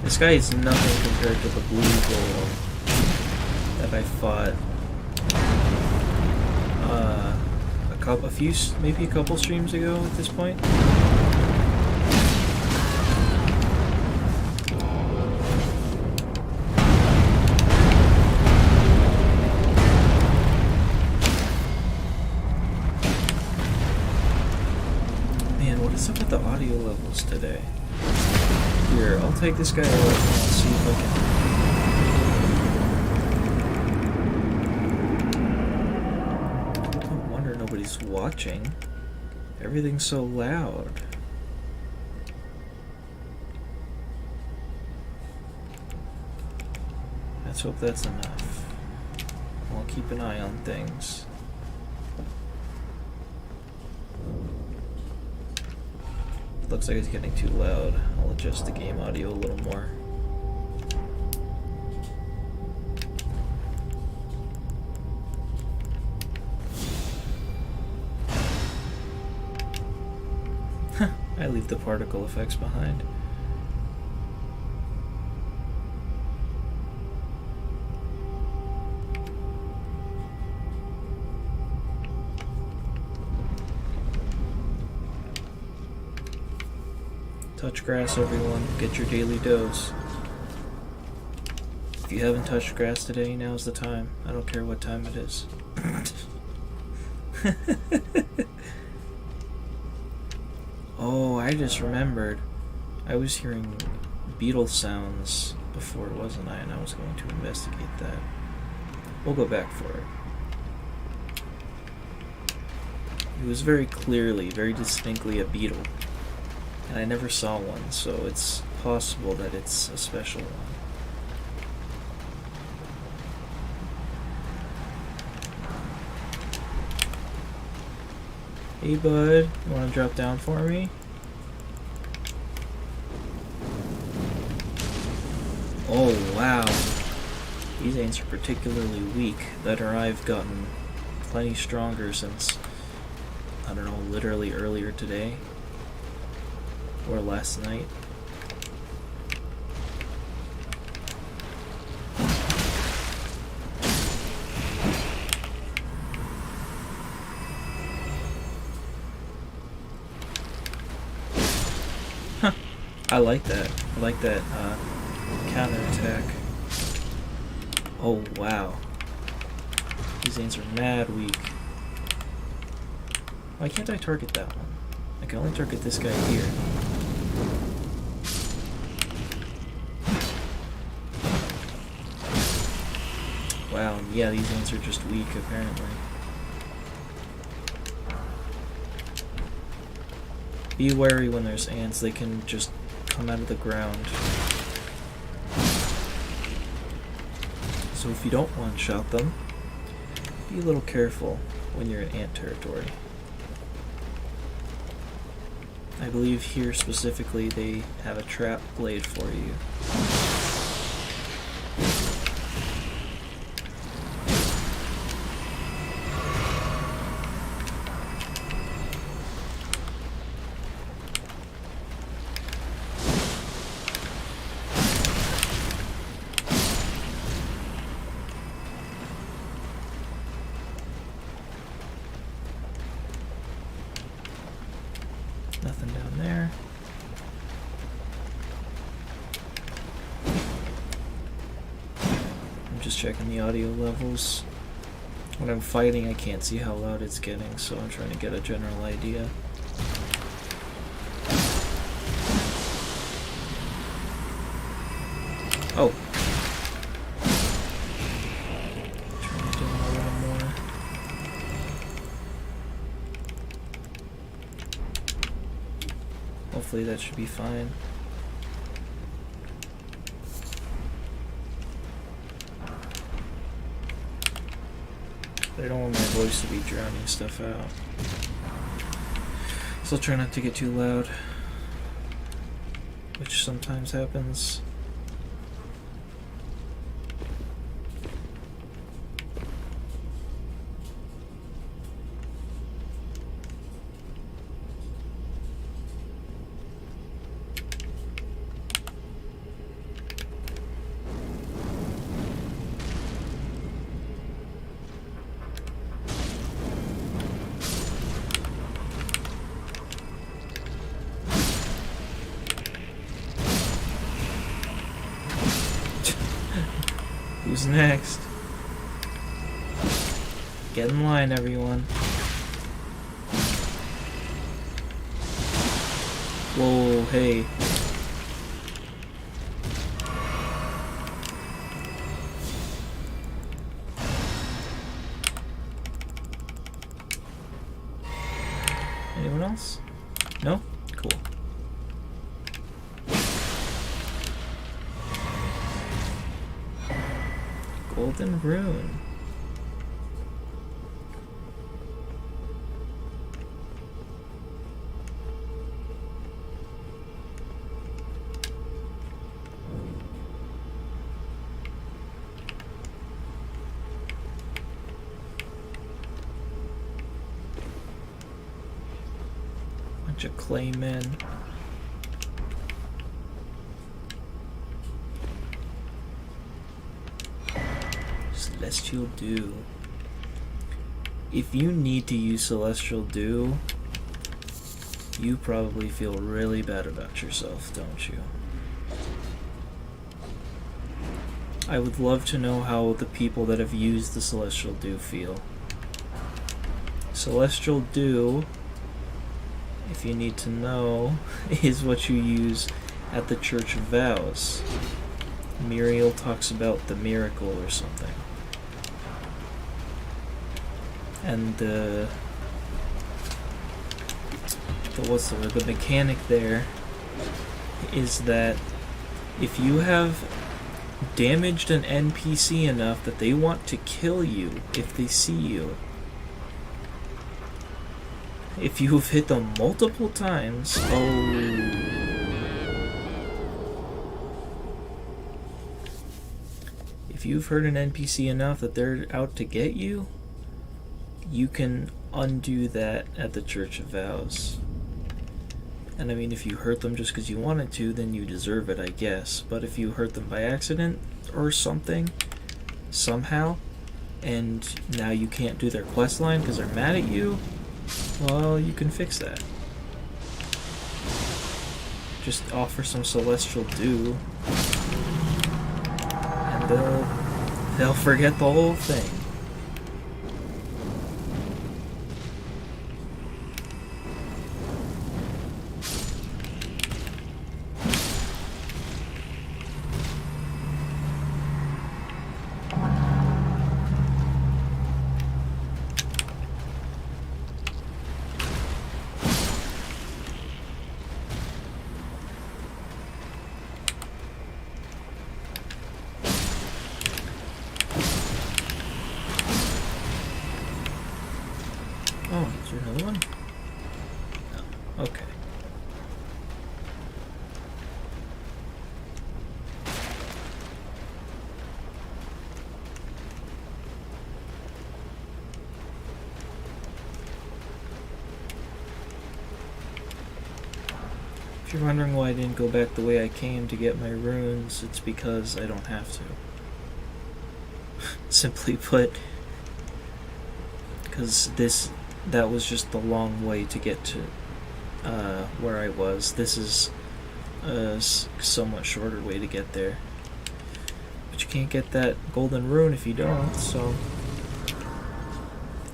This guy is nothing compared to the blue golem that I fought maybe a couple streams ago at this point. Man, what is up with the audio levels today? Here, I'll take this guy away and I'll see if I can. No wonder nobody's watching. Everything's so loud. Let's hope that's enough. I'll keep an eye on things. Looks like it's getting too loud. I'll adjust the game audio a little more. I leave the particle effects behind. Touch grass, everyone. Get your daily dose. If you haven't touched grass today, now's the time. I don't care what time it is. Oh, I just remembered. I was hearing beetle sounds before, wasn't I? And I was going to investigate that. We'll go back for it. It was very clearly, very distinctly a beetle. And I never saw one, so it's possible that it's a special one. Hey bud, you want to drop down for me? Oh wow, these ants are particularly weak. That or I've gotten plenty stronger since, I don't know, literally earlier today. Or last night. Huh. I like that. I like that counterattack. Oh wow. These ants are mad weak. Why can't I target that one? I can only target this guy here. Wow, yeah, these ants are just weak, apparently. Be wary when there's ants, they can just come out of the ground. So if you don't one-shot them, be a little careful when you're in ant territory. I believe here specifically they have a trap blade for you. Nothing down there. I'm just checking the audio levels. When I'm fighting, I can't see how loud it's getting, so I'm trying to get a general idea. Oh. Trying to do a little more. Hopefully that should be fine. But I don't want my voice to be drowning stuff out. So I'll try not to get too loud, which sometimes happens. Who's next? Get in line, everyone. Whoa, hey. Anyone else? No? Cool. Golden Rune. Bunch of clay men. Celestial Dew. If you need to use Celestial Dew, you probably feel really bad about yourself, don't you? I would love to know how the people that have used the Celestial Dew feel. Celestial Dew, if you need to know, is what you use at the Church of Vows. Muriel talks about the miracle or something. And the mechanic there is that if you have damaged an NPC enough that they want to kill you if they see you, if you've hit them multiple times, if you've hurt an NPC enough that they're out to get you, you can undo that at the Church of Vows. And I mean, if you hurt them just because you wanted to, then you deserve it, I guess. But if you hurt them by accident or something, somehow, and now you can't do their quest line because they're mad at you, well, you can fix that. Just offer some Celestial Dew, and they'll forget the whole thing. Oh, is there another one? No. Okay. If you're wondering why I didn't go back the way I came to get my runes, it's because I don't have to. Simply put, because that was just the long way to get to where I was. This is a somewhat shorter way to get there. But you can't get that golden rune if you don't, so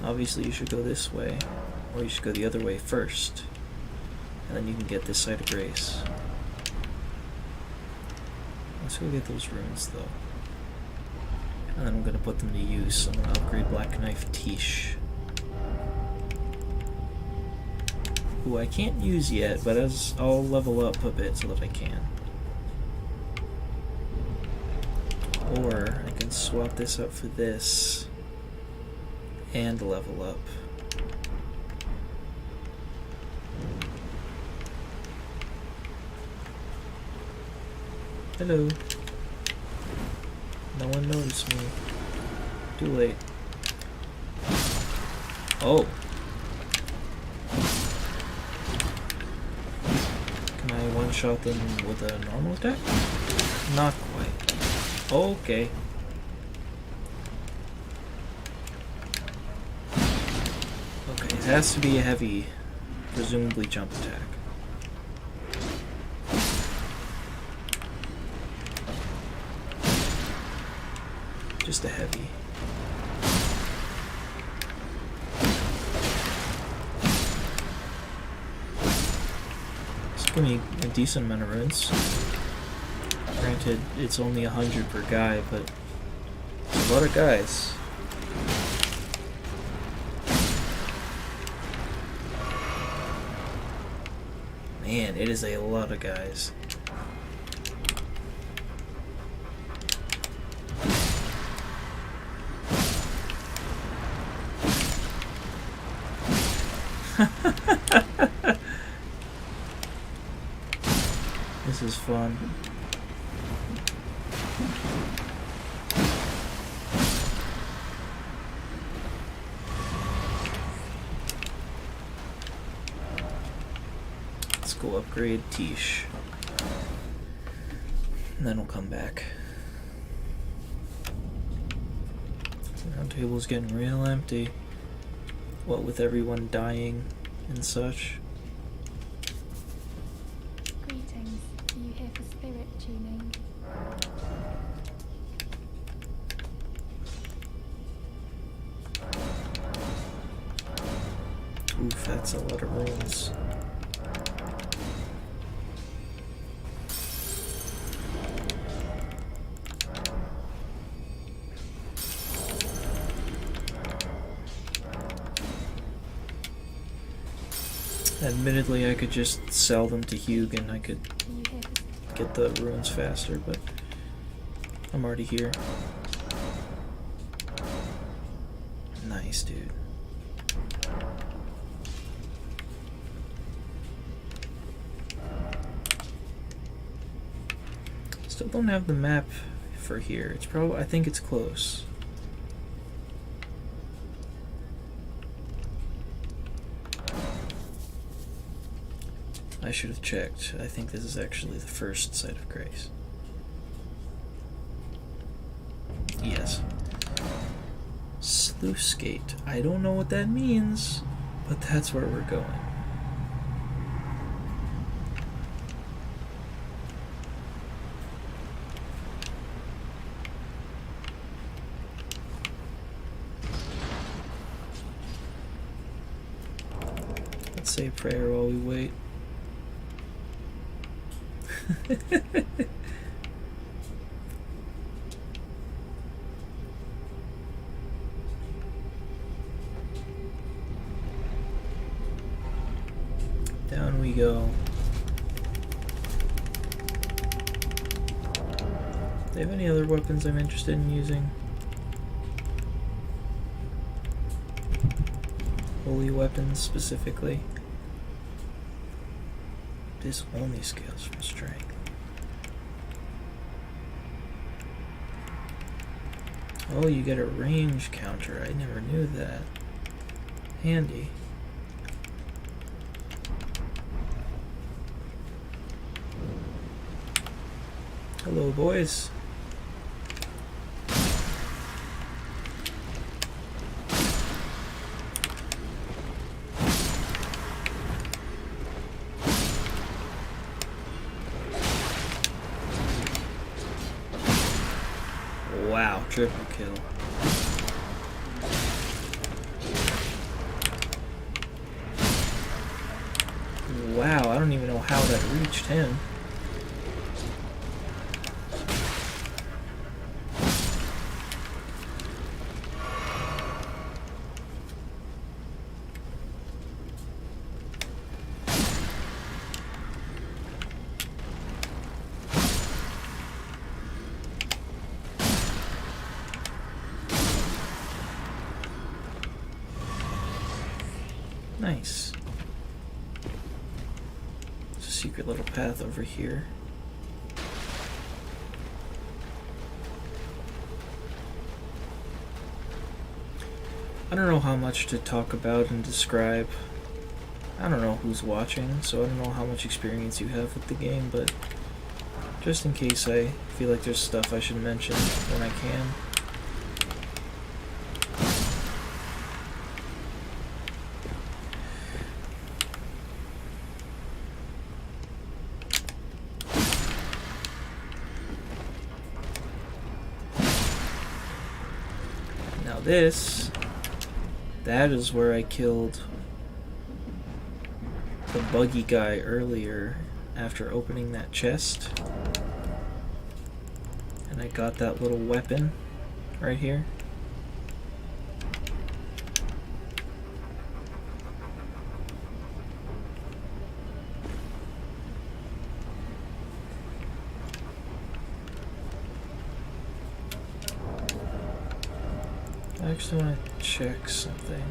obviously you should go this way, or you should go the other way first, and then you can get this side of grace. Let's go get those runes though. And then I'm going to put them to use. I'm going to upgrade Black Knife Tiche, who I can't use yet, but as I'll level up a bit so that I can. Or I can swap this up for this and level up. Hello. No one noticed me. Too late. Oh. Can I one-shot them with a normal attack? Not quite. Okay. Okay, it has to be a heavy, presumably jump attack. Just a heavy. It's gonna be a decent amount of runes. Granted, it's only 100 per guy, but it's a lot of guys. Man, it is a lot of guys. This is fun. Let's go upgrade Tiche. And then we'll come back. The round table's getting real empty. What with everyone dying and such. Greetings. Are you here for spirit tuning? Oof, that's a lot of runes. Admittedly, I could just sell them to Hugh and I could get the runes faster, but I'm already here. Nice, dude. Still don't have the map for here. It's probably, I think it's close. I should have checked. I think this is actually the first site of grace. Yes. Sluice gate. I don't know what that means, but that's where we're going. Let's say a prayer while we wait. Down we go. Do they have any other weapons I'm interested in using? Holy weapons specifically. This only scales from strength. Oh, you get a range counter. I never knew that. Handy. Hello, boys. Wow, triple kill. Wow, I don't even know how that reached him. Nice. There's a secret little path over here. I don't know how much to talk about and describe. I don't know who's watching, so I don't know how much experience you have with the game, but just in case I feel like there's stuff I should mention when I can. That is where I killed the buggy guy earlier after opening that chest. And I got that little weapon right here. I actually want to check something.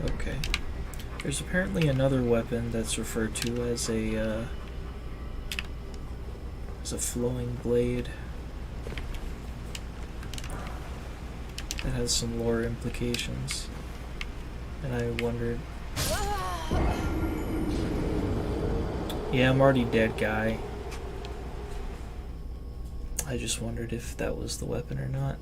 Okay. There's apparently another weapon that's referred to as a flowing blade. That has some lore implications. And I wondered... Yeah, I'm already dead, guy. I just wondered if that was the weapon or not.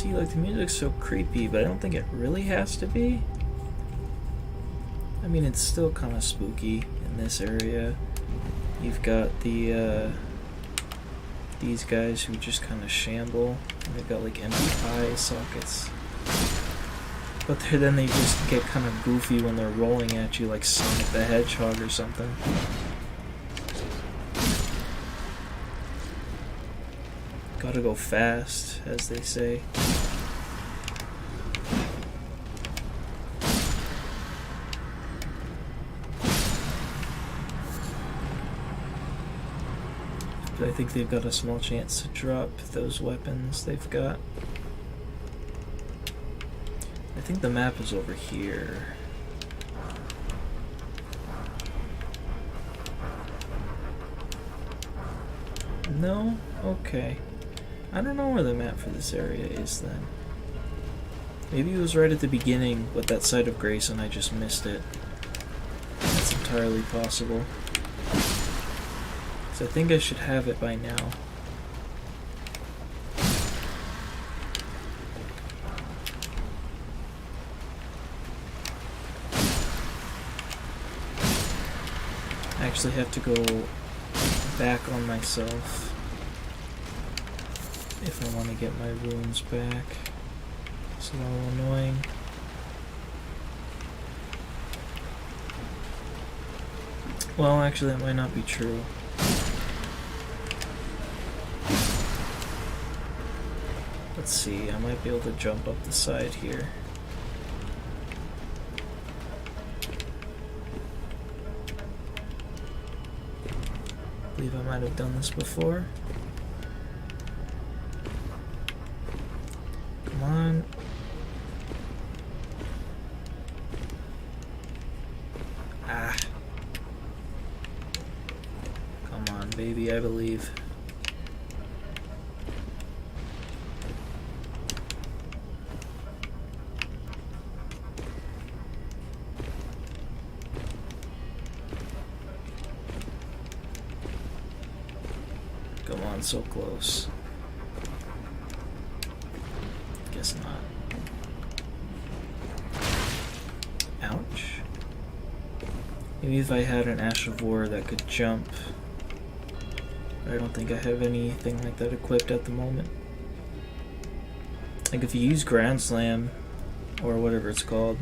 See, like, the music's so creepy, but I don't think it really has to be. I mean, it's still kind of spooky in this area. You've got the, these guys who just kind of shamble, and they've got, like, empty eye sockets. But then they just get kind of goofy when they're rolling at you like Sonic the Hedgehog or something. Gotta go fast, as they say. But I think they've got a small chance to drop those weapons they've got. I think the map is over here. No? Okay. I don't know where the map for this area is then. Maybe it was right at the beginning with that side of Grace and I just missed it. That's entirely possible. So I think I should have it by now. I actually have to go back on myself if I want to get my runes back. It's a little annoying. Well, actually that might not be true. Let's see, I might be able to jump up the side here. I believe I might have done this before. Come on. Ah. Come on, baby, I believe. Come on, so close. Guess not. Ouch. Maybe if I had an Ash of War that could jump. But I don't think I have anything like that equipped at the moment. Like if you use Grand Slam, or whatever it's called,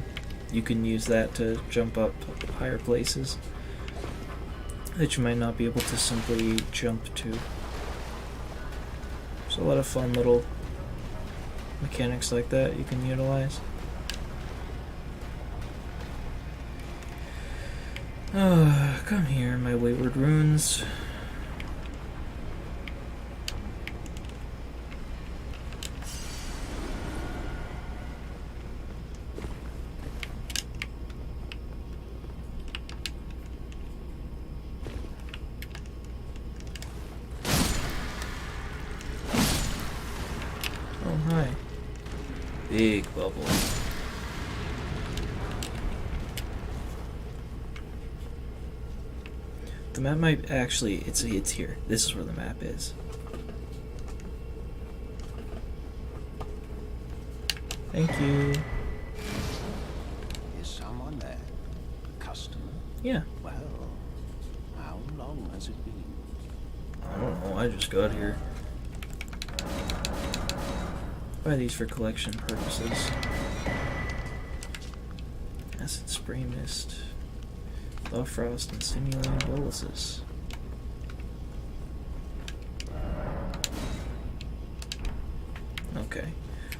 you can use that to jump up higher places that you might not be able to simply jump to. There's a lot of fun little mechanics like that you can utilize. Come here, my wayward runes. Oh, hi. Big bubble. The map might actually, it's here. This is where the map is. Thank you. Is someone there? A customer? Yeah. Well, how long has it been? I don't know, I just got here. Buy these for collection purposes. Acid spray mist. Thaw frost and stimulating boluses. Okay.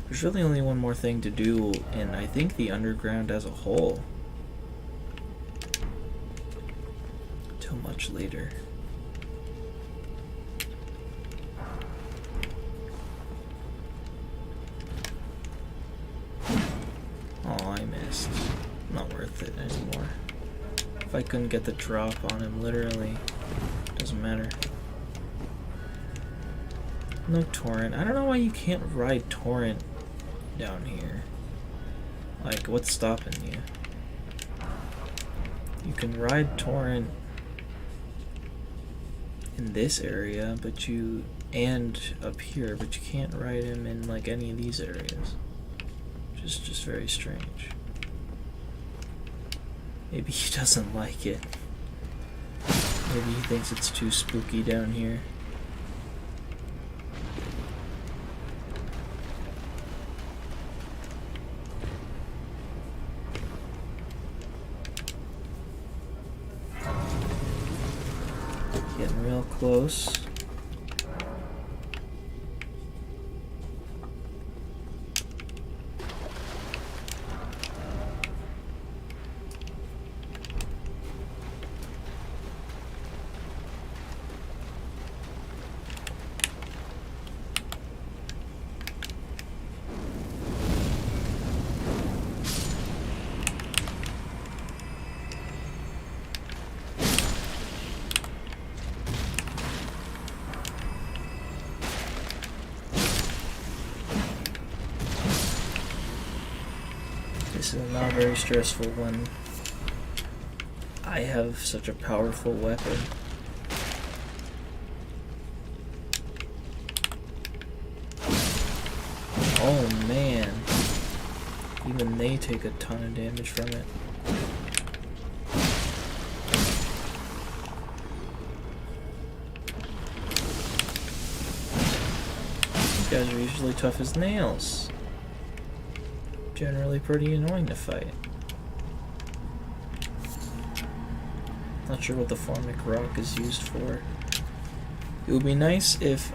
There's really only one more thing to do in, I think, the underground as a whole. Till much later. Oh, I missed. Not worth it anymore. If I couldn't get the drop on him, literally, doesn't matter. No torrent. I don't know why you can't ride torrent down here. Like, what's stopping you? You can ride torrent in this area, but you and up here, but you can't ride him in like any of these areas. Just very strange. Maybe he doesn't like it. Maybe he thinks it's too spooky down here. Getting real close. This is not very stressful when I have such a powerful weapon. Oh man, even they take a ton of damage from it. These guys are usually tough as nails. Generally pretty annoying to fight. Not sure what the formic rock is used for. It would be nice if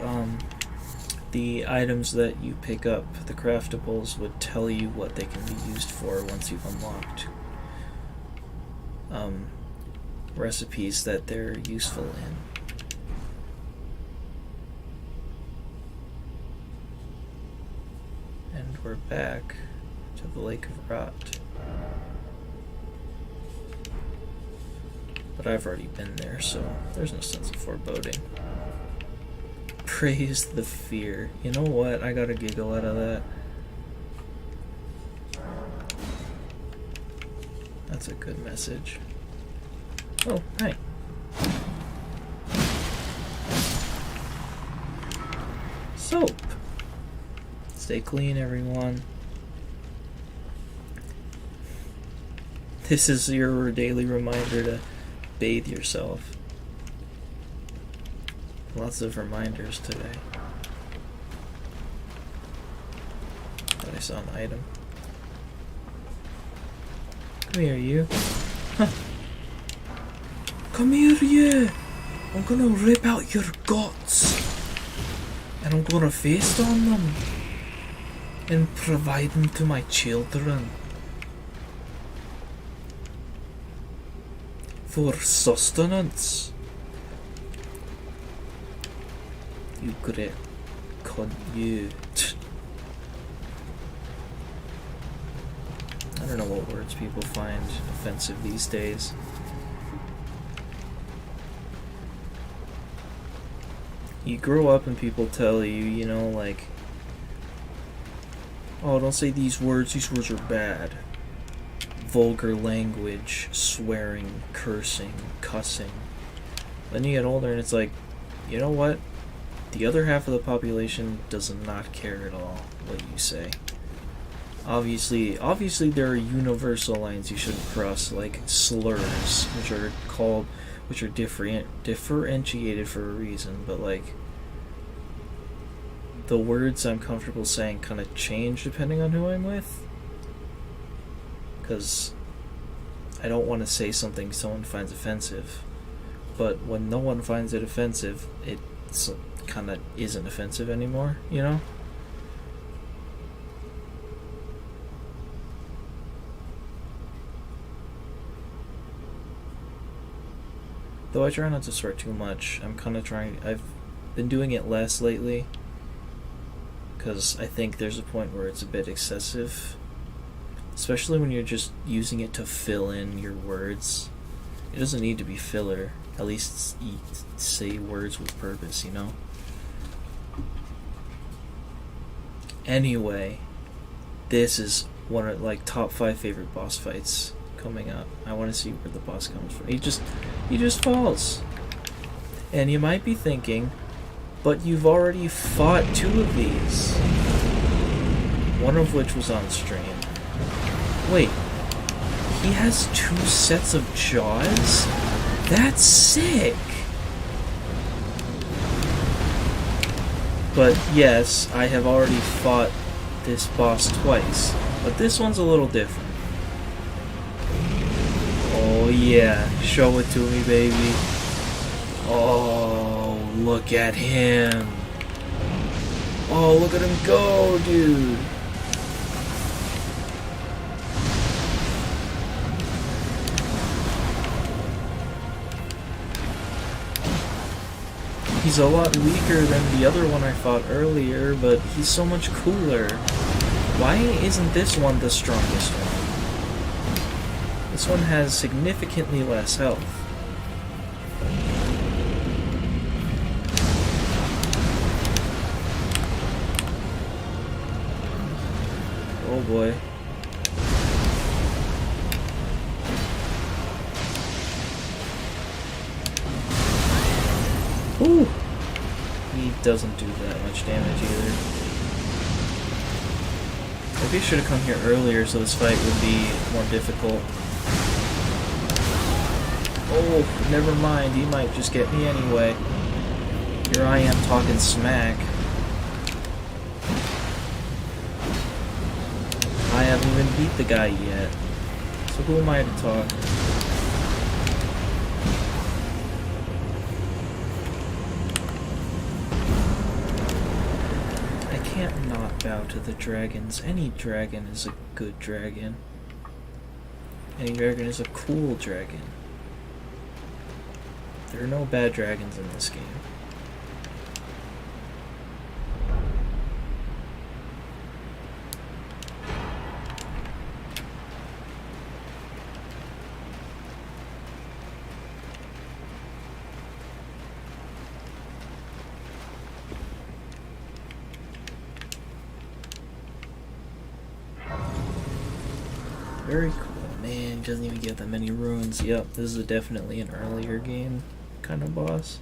the items that you pick up, the craftables, would tell you what they can be used for once you've unlocked recipes that they're useful in. And we're back to the Lake of Rot. But I've already been there, so there's no sense of foreboding. Praise the fear. You know what? I got a giggle out of that. That's a good message. Oh, hi. Soap. Stay clean, everyone. This is your daily reminder to bathe yourself. Lots of reminders today. Thought I saw an item. Come here, you. Huh. Come here, you. I'm gonna rip out your guts. And I'm gonna feast on them. And provide them to my children. For sustenance. You great cunt, you. I don't know what words people find offensive these days. You grow up and people tell you, you know, like, oh, don't say these words are bad. Vulgar language, swearing, cursing, cussing. Then you get older and it's like, you know what? The other half of the population does not care at all what you say. Obviously there are universal lines you shouldn't cross, like slurs, which are differentiated for a reason, but like the words I'm comfortable saying kind of change depending on who I'm with. Because I don't want to say something someone finds offensive, but when no one finds it offensive, it kind of isn't offensive anymore, you know? Though I try not to swear too much, I've been doing it less lately, because I think there's a point where it's a bit excessive. Especially when you're just using it to fill in your words. It doesn't need to be filler. At least you say words with purpose, you know? Anyway, this is one of like top 5 favorite boss fights coming up. I want to see where the boss comes from. He just falls. And you might be thinking, But you've already fought 2 of these. One of which was on stream. Wait. He has 2 sets of jaws? That's sick! But yes, I have already fought this boss twice. But this one's a little different. Oh yeah, show it to me, baby. Oh, look at him. Oh, look at him go, dude. He's a lot weaker than the other one I fought earlier, but he's so much cooler. Why isn't this one the strongest one? This one has significantly less health. Oh boy. Ooh! He doesn't do that much damage either. Maybe I should have come here earlier so this fight would be more difficult. Oh, never mind. He might just get me anyway. Here I am talking smack. I haven't even beat the guy yet. So who am I to talk? I can't not bow to the dragons. Any dragon is a good dragon. Any dragon is a cool dragon. There are no bad dragons in this game. Very cool. Man, doesn't even get that many runes. Yep, this is definitely an earlier game kind of boss.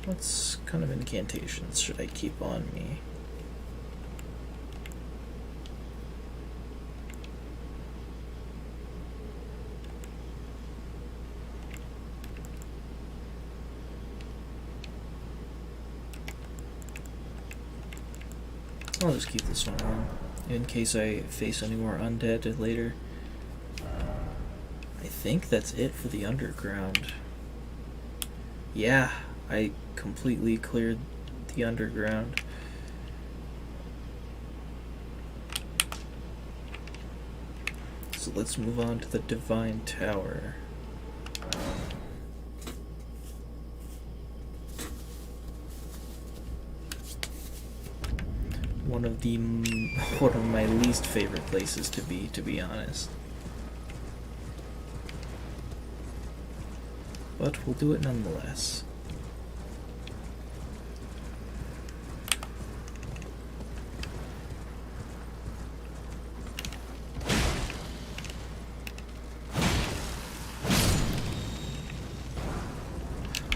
What kind of incantations should I keep on me? I'll just keep this one on, in case I face any more undead later. I think that's it for the underground. Yeah, I completely cleared the underground. So let's move on to the Divine Tower. One of my least favorite places to be honest. But we'll do it nonetheless.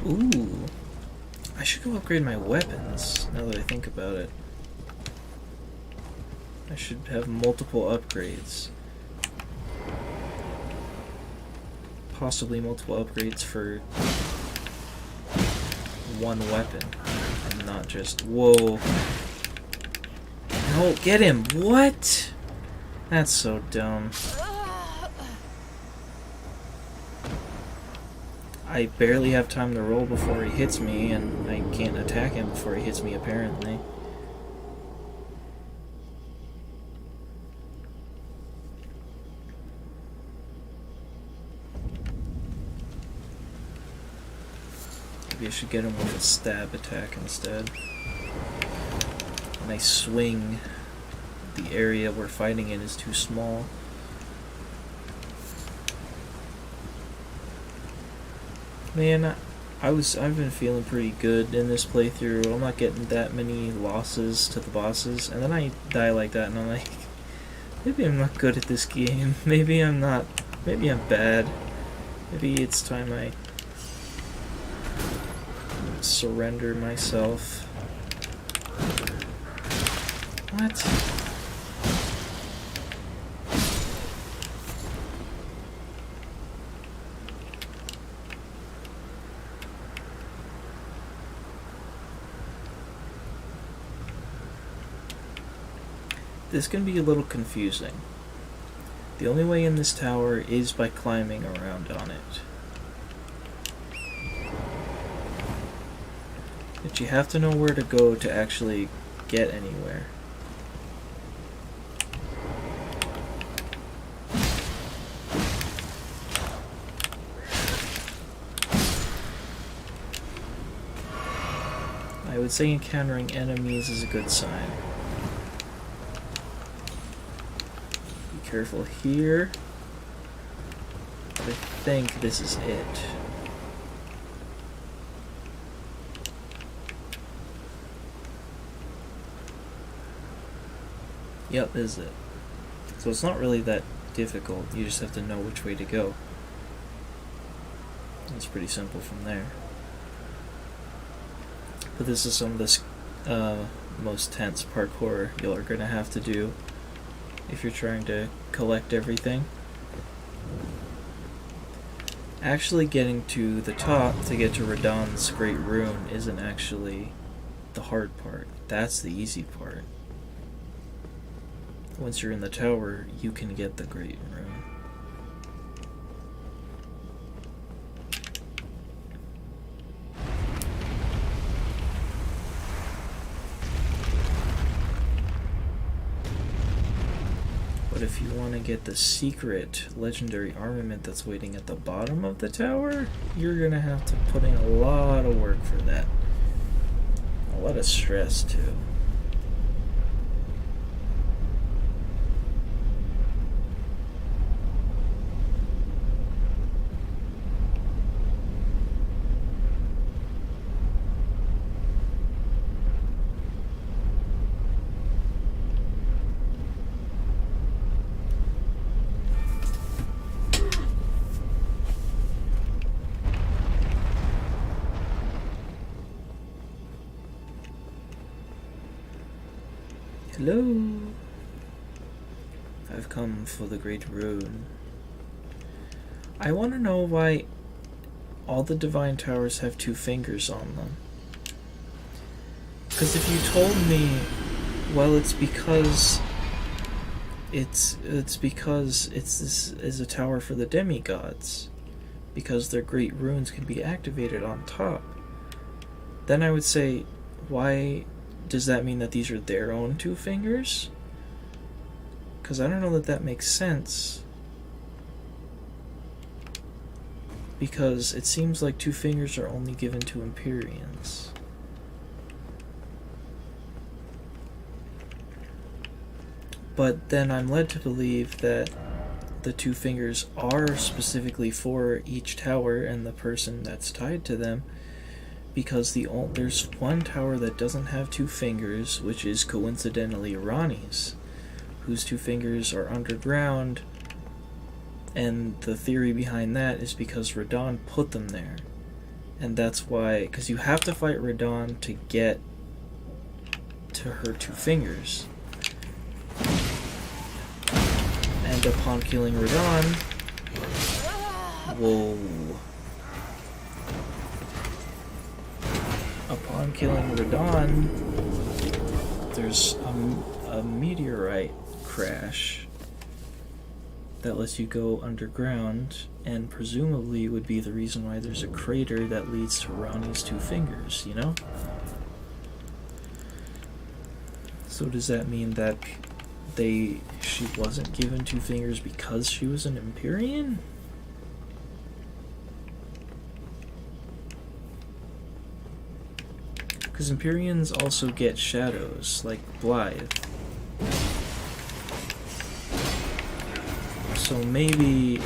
Ooh, I should go upgrade my weapons now that I think about it. I should have multiple upgrades. Possibly multiple upgrades for one weapon. And not just... Whoa. No, get him! What? That's so dumb. I barely have time to roll before he hits me, and I can't attack him before he hits me, apparently. Maybe I should get him with a stab attack instead. When I swing, the area we're fighting in is too small. Man, I've been feeling pretty good in this playthrough. I'm not getting that many losses to the bosses, and then I die like that, and I'm like, maybe I'm not good at this game. Maybe I'm not. Maybe I'm bad. Maybe it's time I surrender myself. What? This can be a little confusing. The only way in this tower is by climbing around on it. But you have to know where to go to actually get anywhere. I would say encountering enemies is a good sign. Be careful here. But I think this is it. Yep, this is it. So it's not really that difficult, you just have to know which way to go. It's pretty simple from there. But this is some of the most tense parkour you're going to have to do if you're trying to collect everything. Actually getting to the top to get to Radahn's Great Rune isn't actually the hard part. That's the easy part. Once you're in the tower, you can get the Great Rune. But if you want to get the secret legendary armament that's waiting at the bottom of the tower, you're going to have to put in a lot of work for that. A lot of stress, too. Hello. I've come for the Great Rune. I want to know why all the Divine Towers have 2 fingers on them. Because if you told me, well, it's because this is a tower for the demigods, because their great runes can be activated on top, then I would say, why does that mean that these are their own 2 fingers? Because I don't know that that makes sense. Because it seems like 2 fingers are only given to Empyreans. But then I'm led to believe that the 2 fingers are specifically for each tower and the person that's tied to them, because there's one tower that doesn't have 2 fingers, which is coincidentally Ranni's, whose 2 fingers are underground, and the theory behind that is because Radahn put them there. And that's why, because you have to fight Radahn to get to her 2 fingers. And upon killing Radahn, whoa. Upon killing Radahn, there's a meteorite crash that lets you go underground, and presumably would be the reason why there's a crater that leads to Ranni's 2 fingers, you know? So does that mean that she wasn't given 2 fingers because she was an Empyrean? Because Empyreans also get shadows, like Blythe. So maybe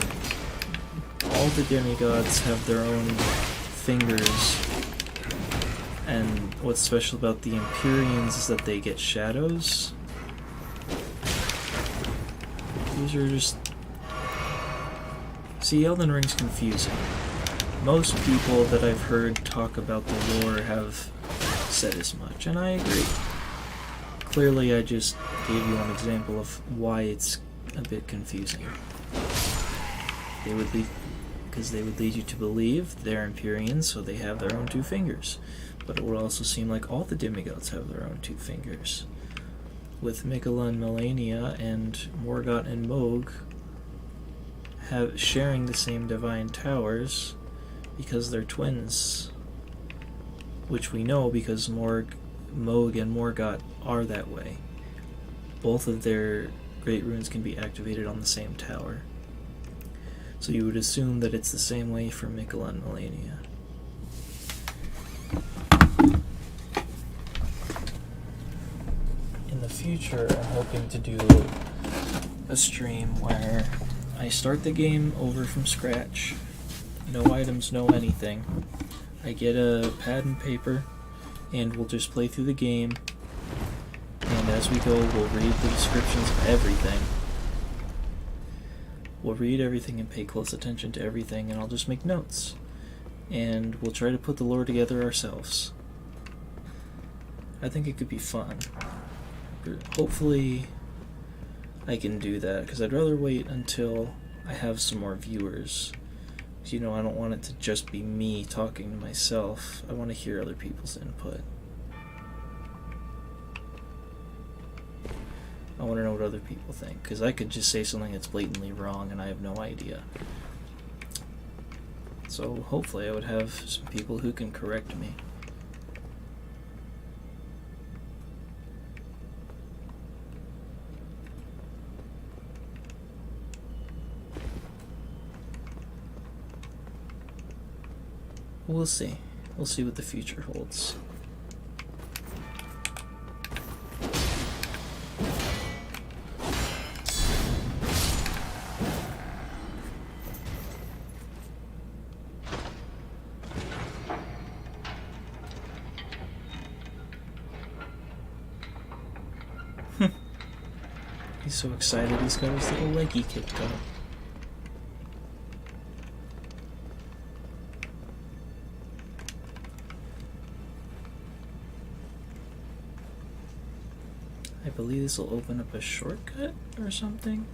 all the demigods have their own fingers, and what's special about the Empyreans is that they get shadows. These are just... See, Elden Ring's confusing. Most people that I've heard talk about the lore have said as much, and I agree. Clearly, I just gave you an example of why it's a bit confusing. Because they would lead you to believe they're Empyreans, so they have their own two fingers. But it would also seem like all the demigods have their own two fingers. With Miquella and Melania and Morgott and Mohg sharing the same divine towers because they're twins. Which we know because Mohg and Morgott are that way. Both of their great runes can be activated on the same tower. So you would assume that it's the same way for Miquella and Melania. In the future, I'm hoping to do a stream where I start the game over from scratch. No items, no anything. I get a pad and paper, and we'll just play through the game. And as we go, we'll read the descriptions of everything. We'll read everything and pay close attention to everything, and I'll just make notes. And we'll try to put the lore together ourselves. I think it could be fun. Hopefully I can do that, because I'd rather wait until I have some more viewers. You know, I don't want it to just be me talking to myself. I want to hear other people's input. I want to know what other people think, because I could just say something that's blatantly wrong and I have no idea. So hopefully I would have some people who can correct me. We'll see. We'll see what the future holds. He's so excited he's got his little leggy kicked up. I believe this will open up a shortcut or something.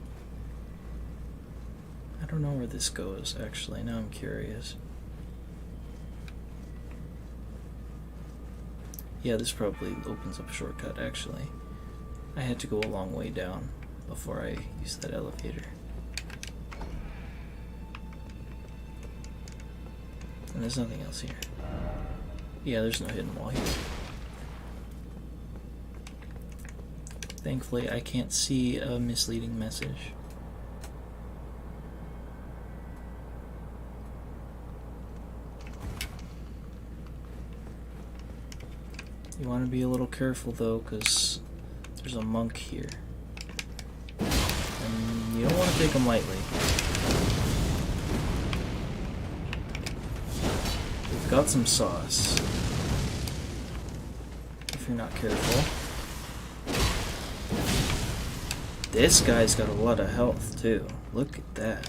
I don't know where this goes, actually. Now I'm curious. Yeah, this probably opens up a shortcut, actually. I had to go a long way down before I used that elevator. And there's nothing else here. Yeah, there's no hidden wall here. Thankfully, I can't see a misleading message. You want to be a little careful though, because there's a monk here. And you don't want to take him lightly. We've got some sauce. If you're not careful. This guy's got a lot of health too. Look at that.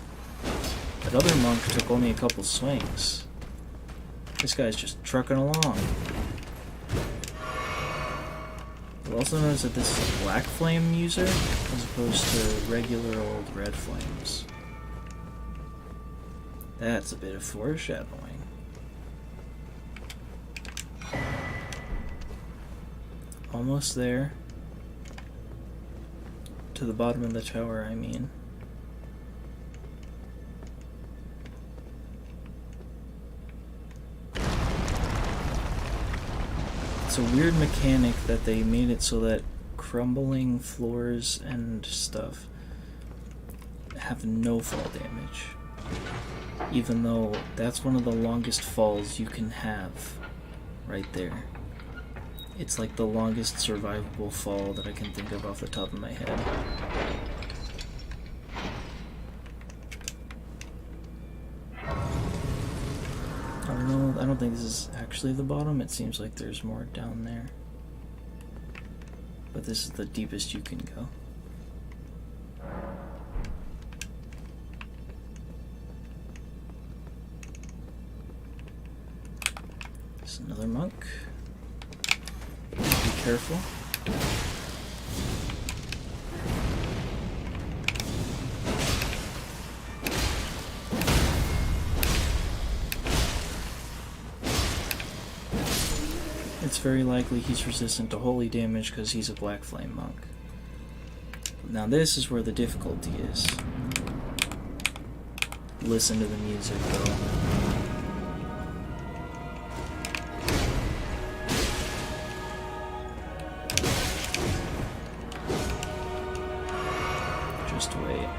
That other monk took only a couple swings. This guy's just trucking along. You'll also notice that this is a black flame user as opposed to regular old red flames. That's a bit of foreshadowing. Almost there. To the bottom of the tower, I mean. It's a weird mechanic that they made it so that crumbling floors and stuff have no fall damage. Even though that's one of the longest falls you can have right there. It's like the longest survivable fall that I can think of off the top of my head. I don't think this is actually the bottom. It seems like there's more down there. But this is the deepest you can go. There's another monk. Be careful. It's very likely he's resistant to holy damage because he's a black flame monk. Now this is where the difficulty is. Listen to the music though. Just wait.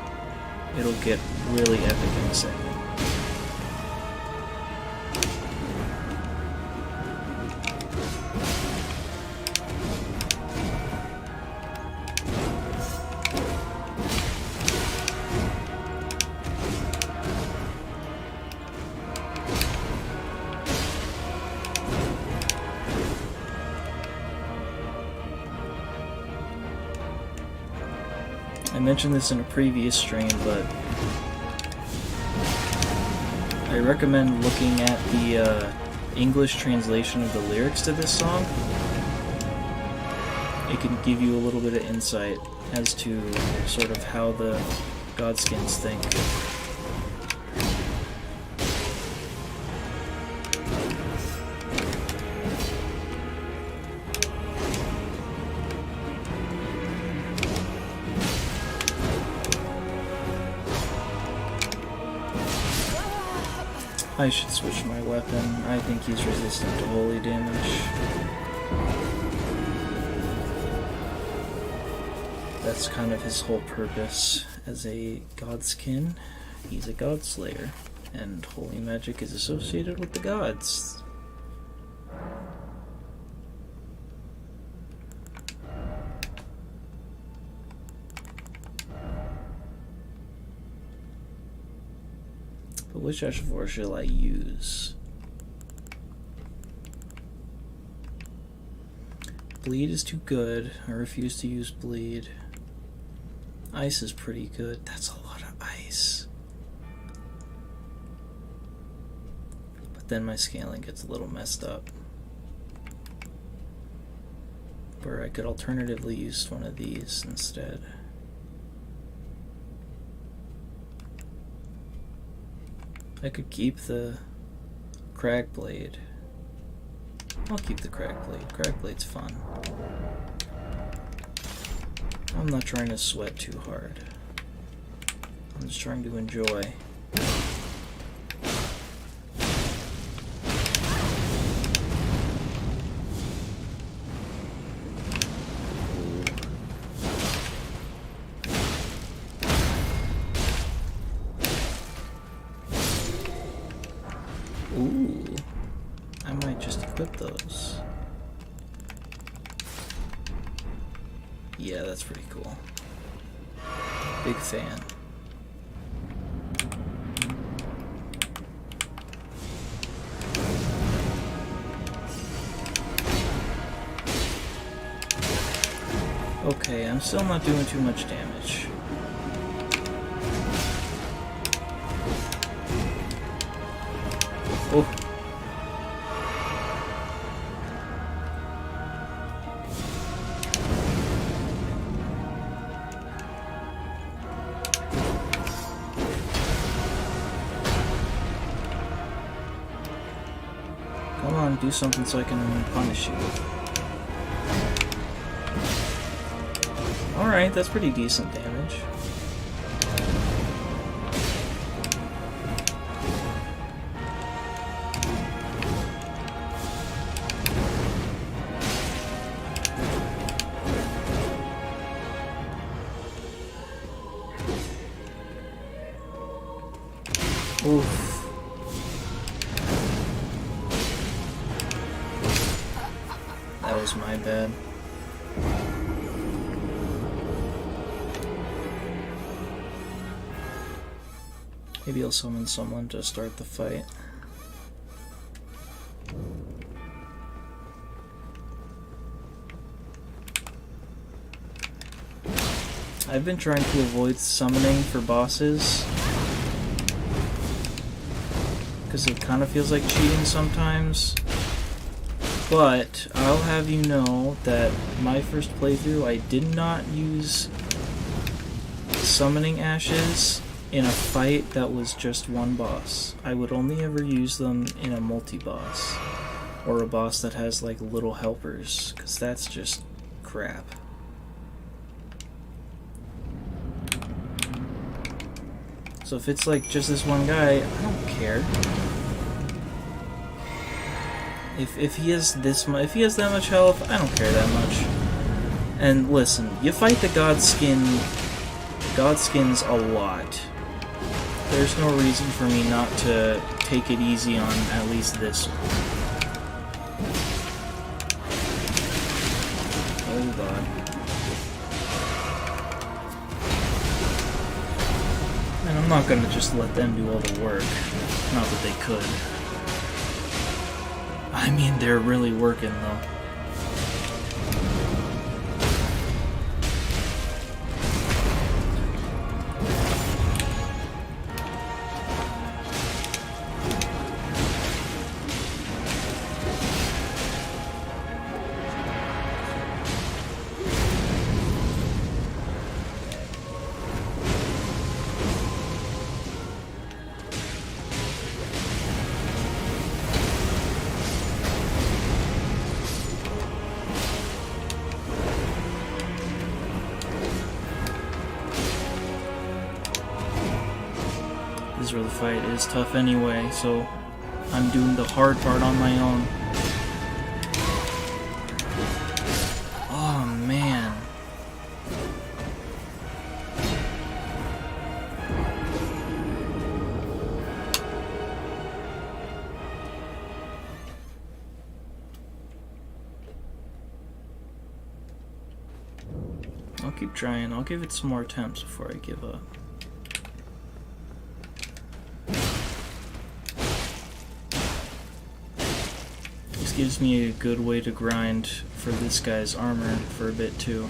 It'll get really epic in a second. I mentioned this in a previous stream, but I recommend looking at the English translation of the lyrics to this song. It can give you a little bit of insight as to sort of how the Godskins think. I should switch my weapon. I think he's resistant to holy damage. That's kind of his whole purpose as a godskin. He's a godslayer, and holy magic is associated with the gods. But which Ashvor shall I use? Bleed is too good. I refuse to use bleed. Ice is pretty good. That's a lot of ice. But then my scaling gets a little messed up. Where I could alternatively use one of these instead. I could keep the crag blade. I'll keep the crag blade. Crag blade's fun. I'm not trying to sweat too hard. I'm just trying to enjoy. Ooh, I might just equip those. Yeah, that's pretty cool. Big fan. Okay, I'm still not doing too much damage. Oh. Come on, do something so I can punish you. Alright, that's pretty decent damage. Oof. That was my bad. Maybe I'll summon someone to start the fight. I've been trying to avoid summoning for bosses because it kind of feels like cheating sometimes. But I'll have you know that my first playthrough, I did not use summoning ashes in a fight that was just one boss. I would only ever use them in a multi-boss, or a boss that has like little helpers, because that's just crap. So if it's like just this one guy, I don't care. If he has this much, if he has that much health, I don't care that much. And listen, you fight the Godskins a lot. There's no reason for me not to take it easy on at least this one. Oh god. And I'm not gonna just let them do all the work. Not that they could. I mean, they're really working though. This is where the fight is tough anyway, so I'm doing the hard part on my own. Oh man. I'll keep trying. I'll give it some more attempts before I give up. This gives me a good way to grind for this guy's armor for a bit too.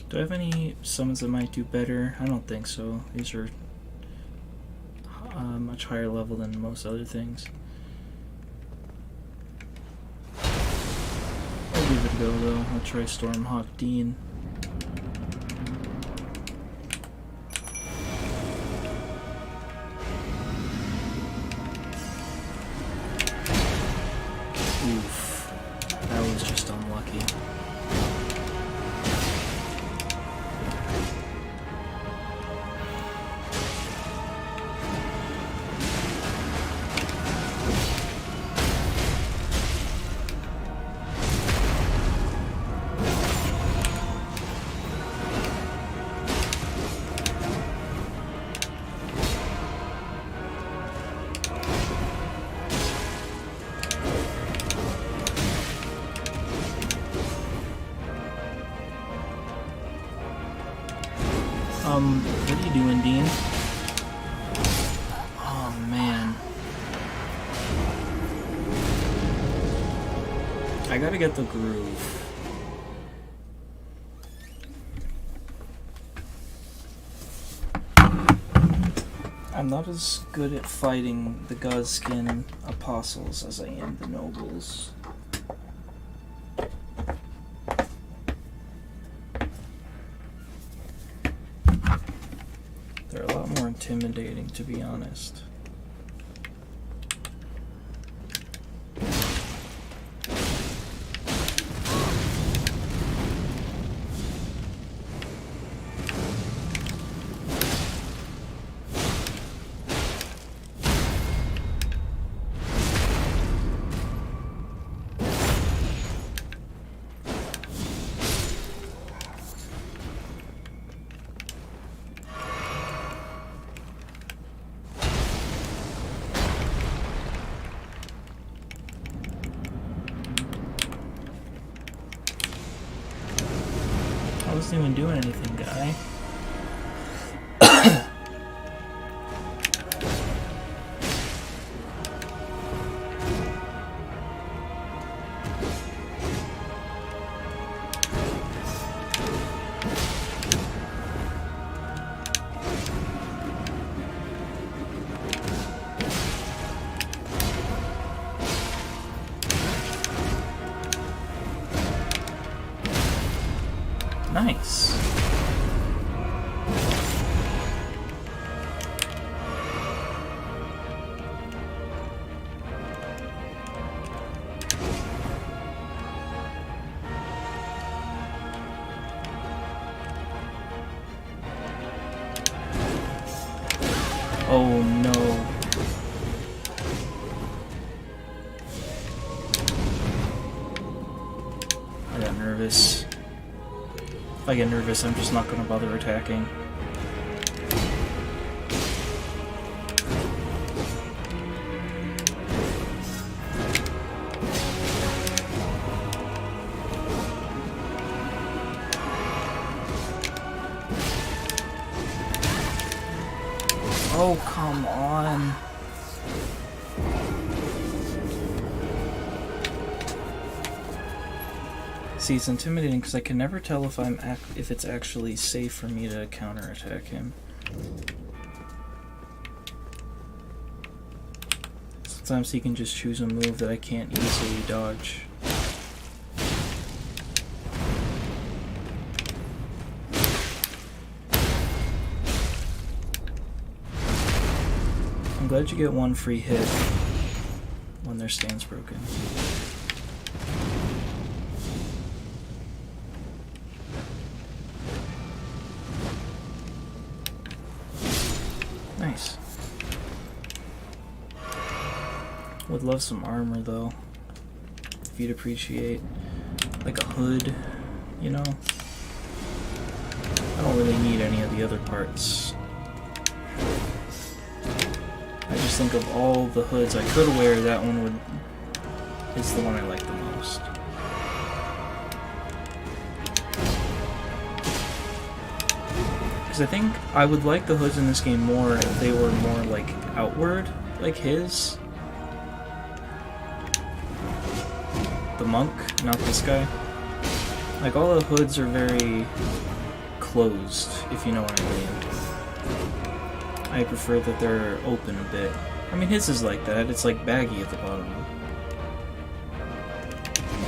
Do I have any summons that might do better? I don't think so. These are much higher level than most other things. I'll give it a go though. I'll try Stormhawk Dean. Oof. That was just unlucky. What are you doing, Dean? Oh, man. I gotta get the groove. I'm not as good at fighting the Godskin apostles as I am the nobles. They're a lot more intimidating, to be honest. even doing anything, guy. Nice. Oh no. I got nervous. If I get nervous, I'm just not going to bother attacking. Oh, come on. See, it's intimidating because I can never tell if if it's actually safe for me to counterattack him. Sometimes he can just choose a move that I can't easily dodge. I'm glad you get one free hit when their stand's broken. Nice. Would love some armor though, if you'd appreciate, like a hood, you know? I don't really need any of the other parts. I just think of all the hoods I could wear, that one is the one I like the most. Because I think I would like the hoods in this game more if they were more like outward, like his. The monk, not this guy. Like all the hoods are very closed, if you know what I mean. I prefer that they're open a bit. I mean his is like that, it's like baggy at the bottom.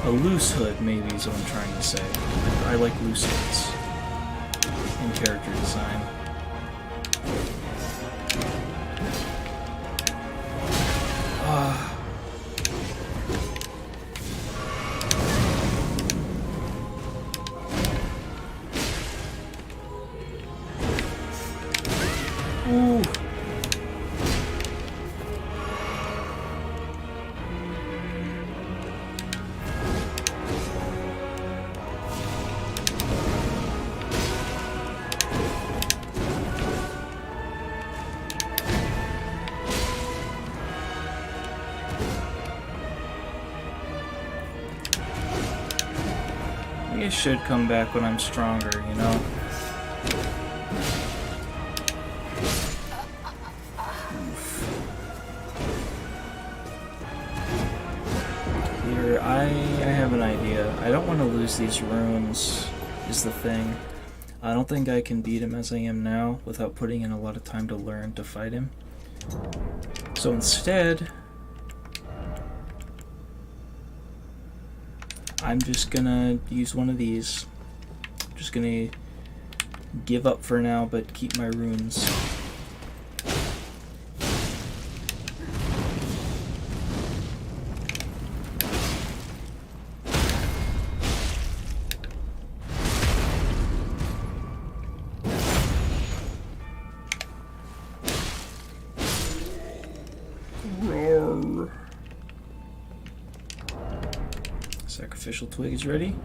A loose hood maybe is what I'm trying to say. I like loose hoods in character design. Ooh. I should come back when I'm stronger, you know? Here, I have an idea. I don't want to lose these runes, is the thing. I don't think I can beat him as I am now without putting in a lot of time to learn to fight him. So instead, I'm just gonna use one of these. I'm just gonna give up for now, but keep my runes. Roar. Sacrificial twig is ready.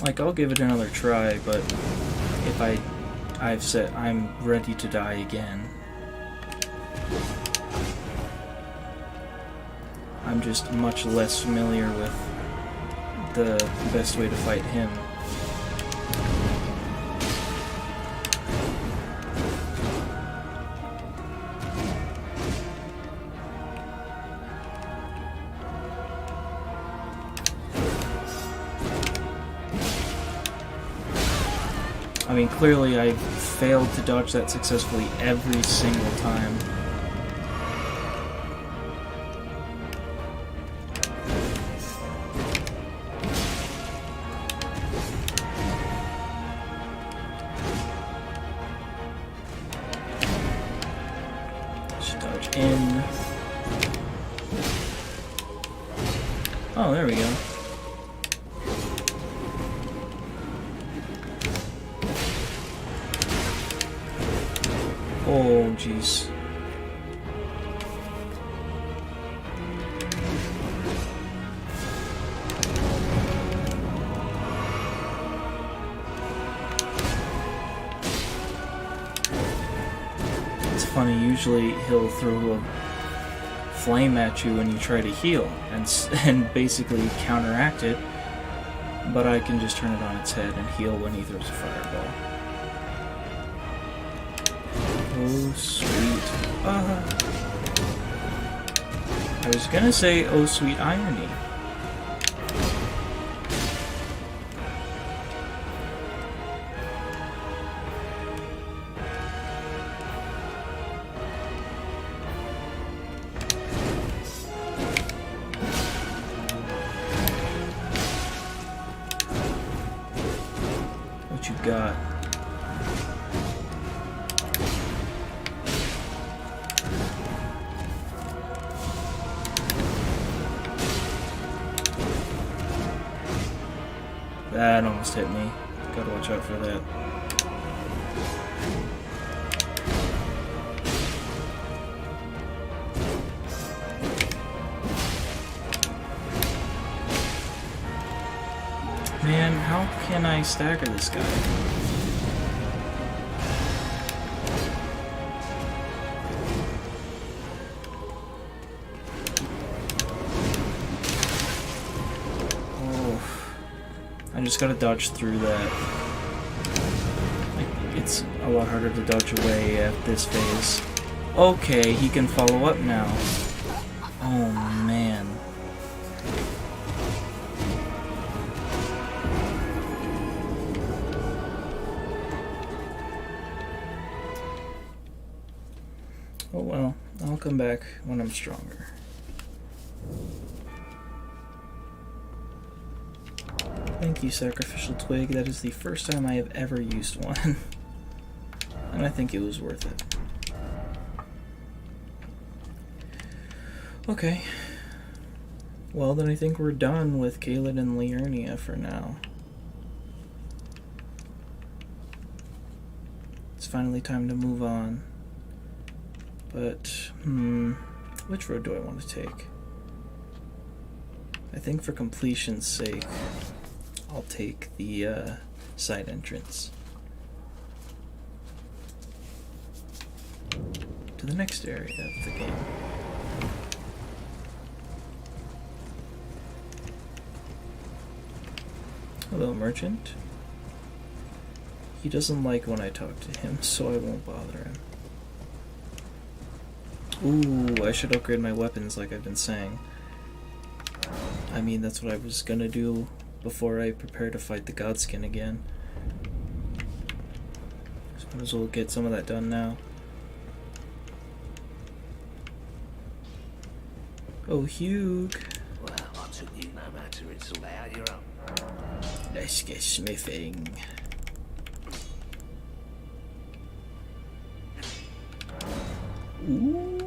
Like, I'll give it another try, but if I've said I'm ready to die again. I'm just much less familiar with the best way to fight him. I mean, clearly I failed to dodge that successfully every single time. Just dodge in. Oh, there we go. Oh, jeez. It's funny, usually he'll throw a flame at you when you try to heal, and basically counteract it, but I can just turn it on its head and heal when he throws a fireball. Oh, sweet. I was gonna say, oh, sweet irony. What you got? That almost hit me. Gotta watch out for that. Man, how can I stagger this guy? I just gotta dodge through that. It's a lot harder to dodge away at this phase. Okay, he can follow up now. Oh man. Oh well, I'll come back when I'm stronger. Thank you, Sacrificial Twig. That is the first time I have ever used one. And I think it was worth it. Okay. Well, then I think we're done with Caelid and Liurnia for now. It's finally time to move on. But, which road do I want to take? I think for completion's sake, I'll take the side entrance to the next area of the game. Hello, merchant. He doesn't like when I talk to him, so I won't bother him. Ooh, I should upgrade my weapons like I've been saying. I mean, that's what I was gonna do before I prepare to fight the Godskin again. So might as well get some of that done now. Oh, Hugh. Well, I took you no matter, it's all out, you're up. Let's get smithing. Ooh.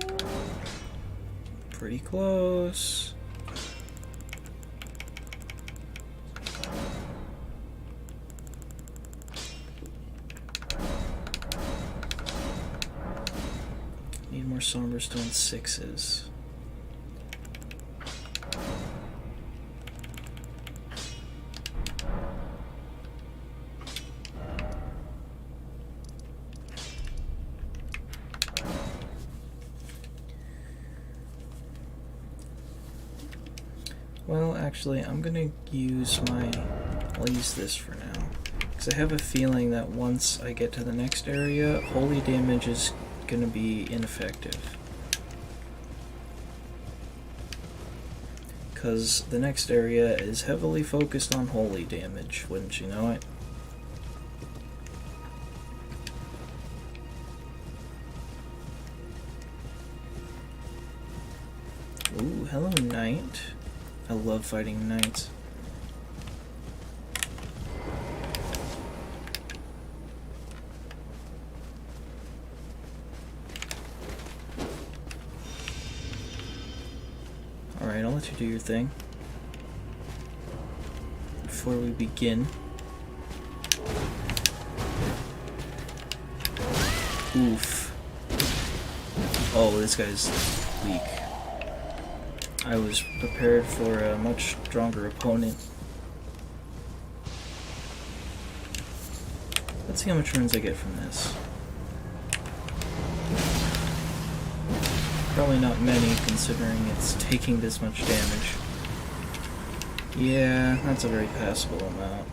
Pretty close. Need more Somberstone 6s. Well, actually, I'm gonna use I'll use this for now. Because I have a feeling that once I get to the next area, holy damage is gonna be ineffective. Because the next area is heavily focused on holy damage, wouldn't you know it? hello, knight. I love fighting knights. Alright, I'll let you do your thing. Before we begin. Oof. Oh, this guy's weak. I was prepared for a much stronger opponent. Let's see how much runes I get from this. Probably not many, considering it's taking this much damage. Yeah, that's a very passable amount.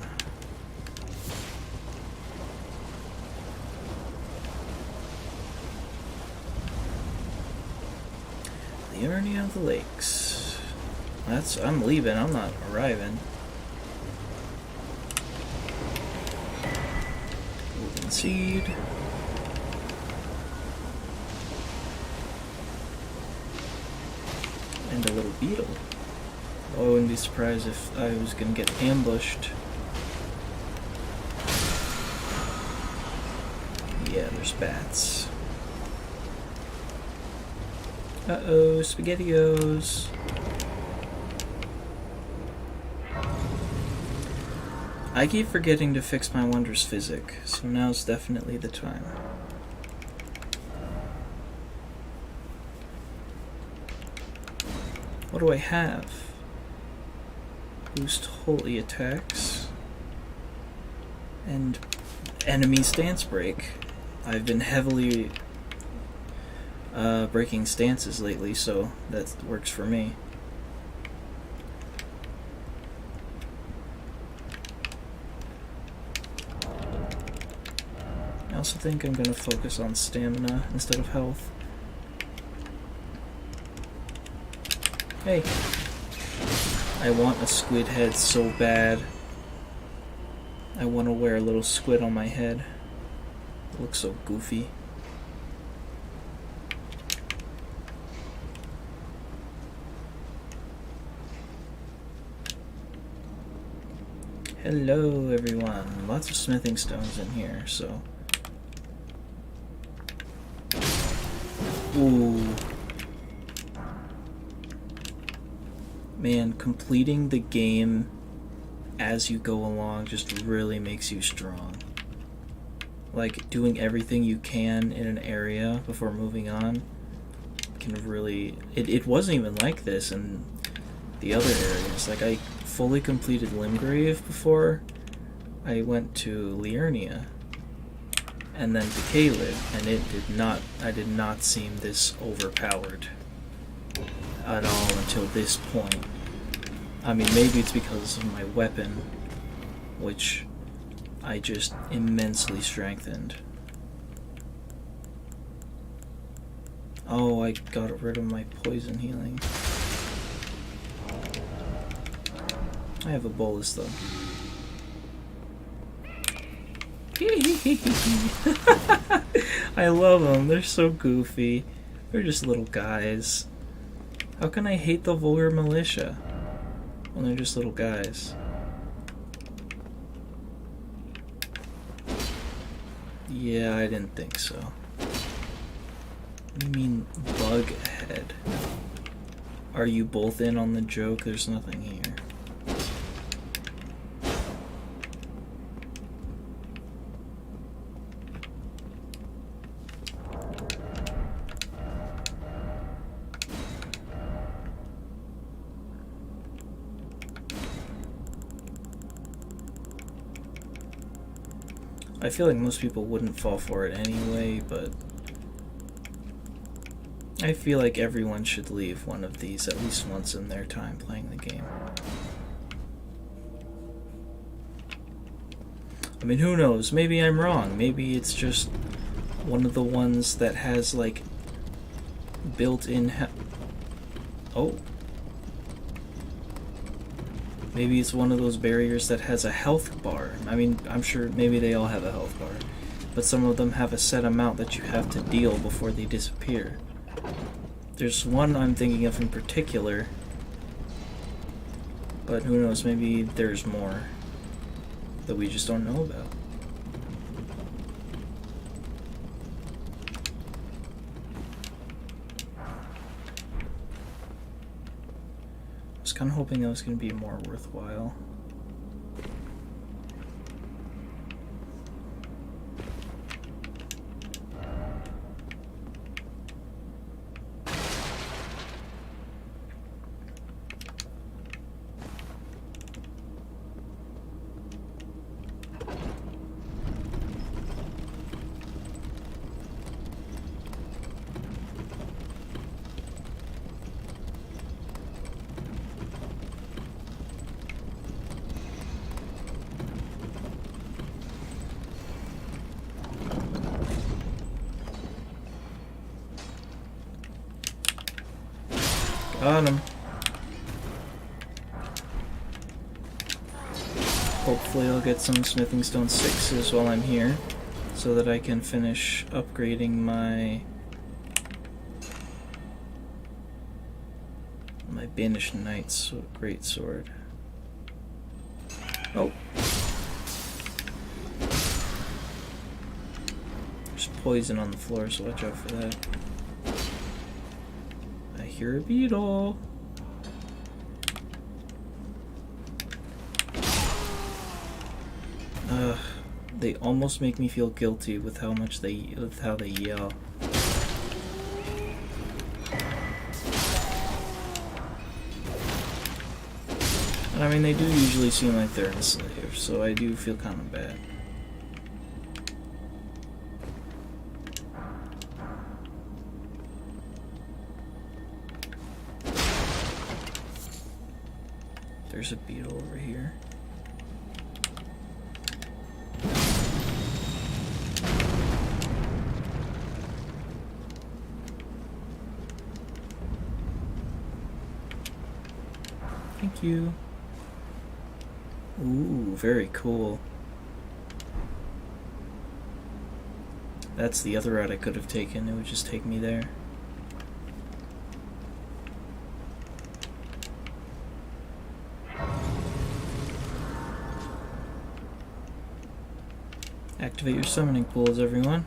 The Irony of the Lakes. I'm leaving, I'm not arriving. Golden Seed. And a little beetle. Oh, I wouldn't be surprised if I was gonna get ambushed. Yeah, there's bats. Uh-oh, SpaghettiOs. I keep forgetting to fix my Wondrous Physic, so now's definitely the time. What do I have? Boost holy attacks. And enemy stance break. I've been heavily breaking stances lately, so that works for me. I also think I'm going to focus on stamina instead of health. Hey, I want a squid head so bad. I want to wear a little squid on my head. It looks so goofy. Hello everyone. Lots of smithing stones in here, so... Ooh. Man, completing the game as you go along just really makes you strong. Like, doing everything you can in an area before moving on can really... It wasn't even like this in the other areas. Like, I fully completed Limgrave before I went to Liurnia. And then to Caleb, and I did not seem this overpowered at all until this point. I mean, maybe it's because of my weapon, which I just immensely strengthened. Oh, I got rid of my poison healing. I have a bolus though. I love them, they're so goofy. They're just little guys. How can I hate the vulgar militia when they're just little guys? Yeah, I didn't think so. What do you mean, Bughead? Are you both in on the joke? There's nothing here. I feel like most people wouldn't fall for it anyway, but I feel like everyone should leave one of these at least once in their time playing the game. I mean, who knows? Maybe I'm wrong. Maybe it's just one of the ones that has, like, built-in oh. Maybe it's one of those barriers that has a health bar. I mean, I'm sure maybe they all have a health bar, but some of them have a set amount that you have to deal before they disappear. There's one I'm thinking of in particular, but who knows, maybe there's more that we just don't know about. I was kind of hoping that was going to be more worthwhile. Got him. Hopefully I'll get some smithing stone 6s while I'm here, so that I can finish upgrading my Banished Knight's greatsword. Oh. There's poison on the floor, so watch out for that. I hear a beetle. They almost make me feel guilty with how they yell. And I mean, they do usually seem like they're enslaved, so I do feel kind of bad. There's a beetle over here. Thank you. Ooh, very cool. That's the other route I could have taken. It would just take me there. Activate your summoning pools, everyone.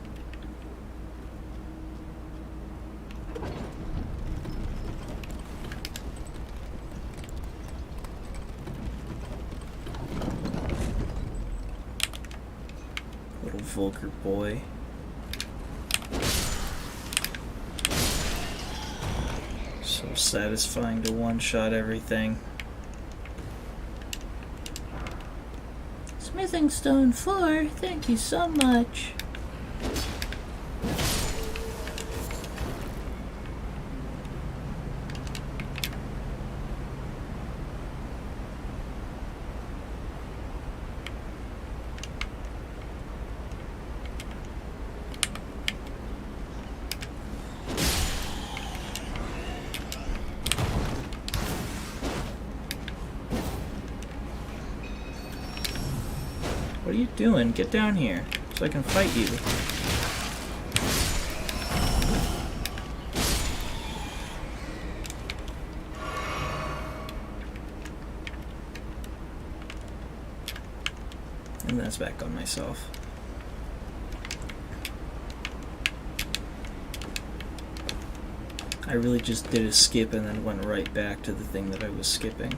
Little vulgar boy. So satisfying to one-shot everything. Smithing Stone 4, thank you so much. What are you doing? Get down here so I can fight you. And that's back on myself. I really just did a skip and then went right back to the thing that I was skipping.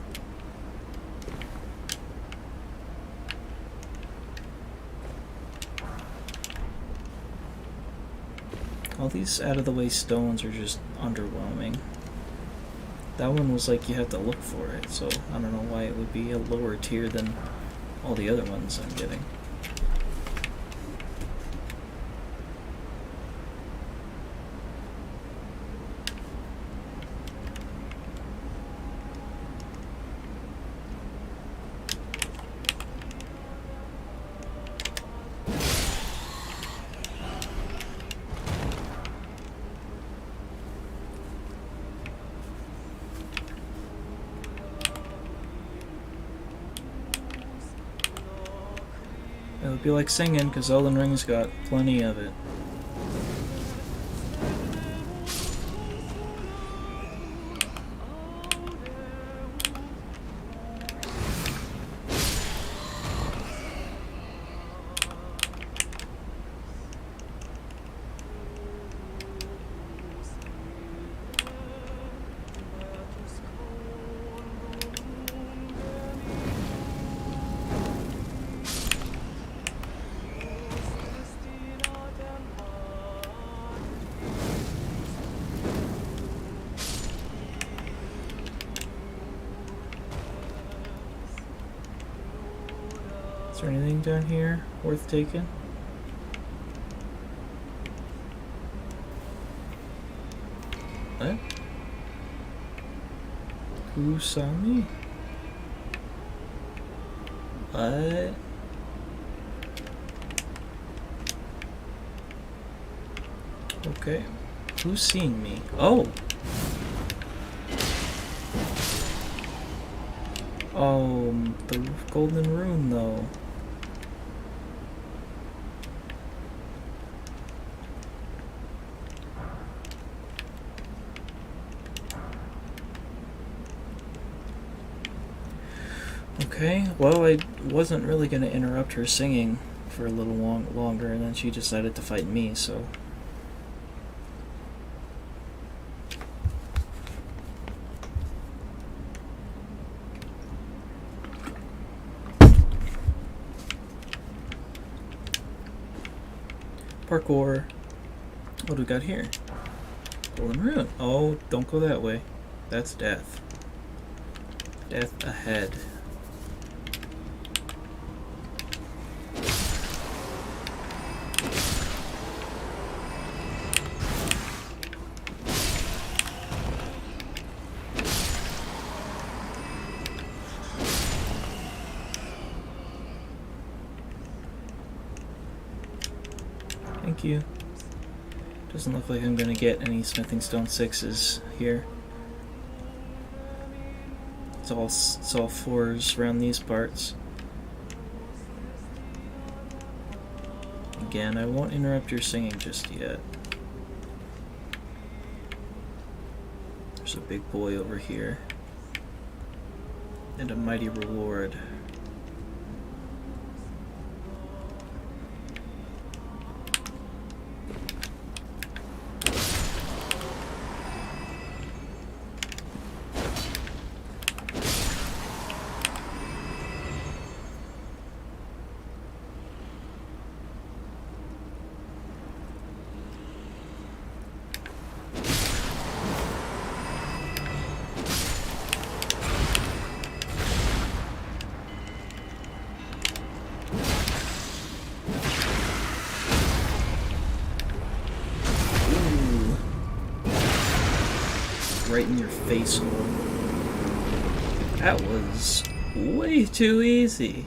All these out-of-the-way stones are just underwhelming. That one was like you had to look for it, so I don't know why it would be a lower tier than all the other ones I'm getting. It would be like singing, because Elden Ring's got plenty of it. Is there anything down here worth taking? What? Who saw me? What? Okay. Who's seen me? Oh! Oh, the golden rune though. Okay, well, I wasn't really going to interrupt her singing for a little longer, and then she decided to fight me, so... Parkour. What do we got here? Golden rune. Oh, don't go that way. That's death. Death ahead. Thank you. Doesn't look like I'm gonna get any smithing stone 6s here. It's all 4s around these parts. Again, I won't interrupt your singing just yet. There's a big boy over here. And a mighty reward. Right in your face hole. That was way too easy.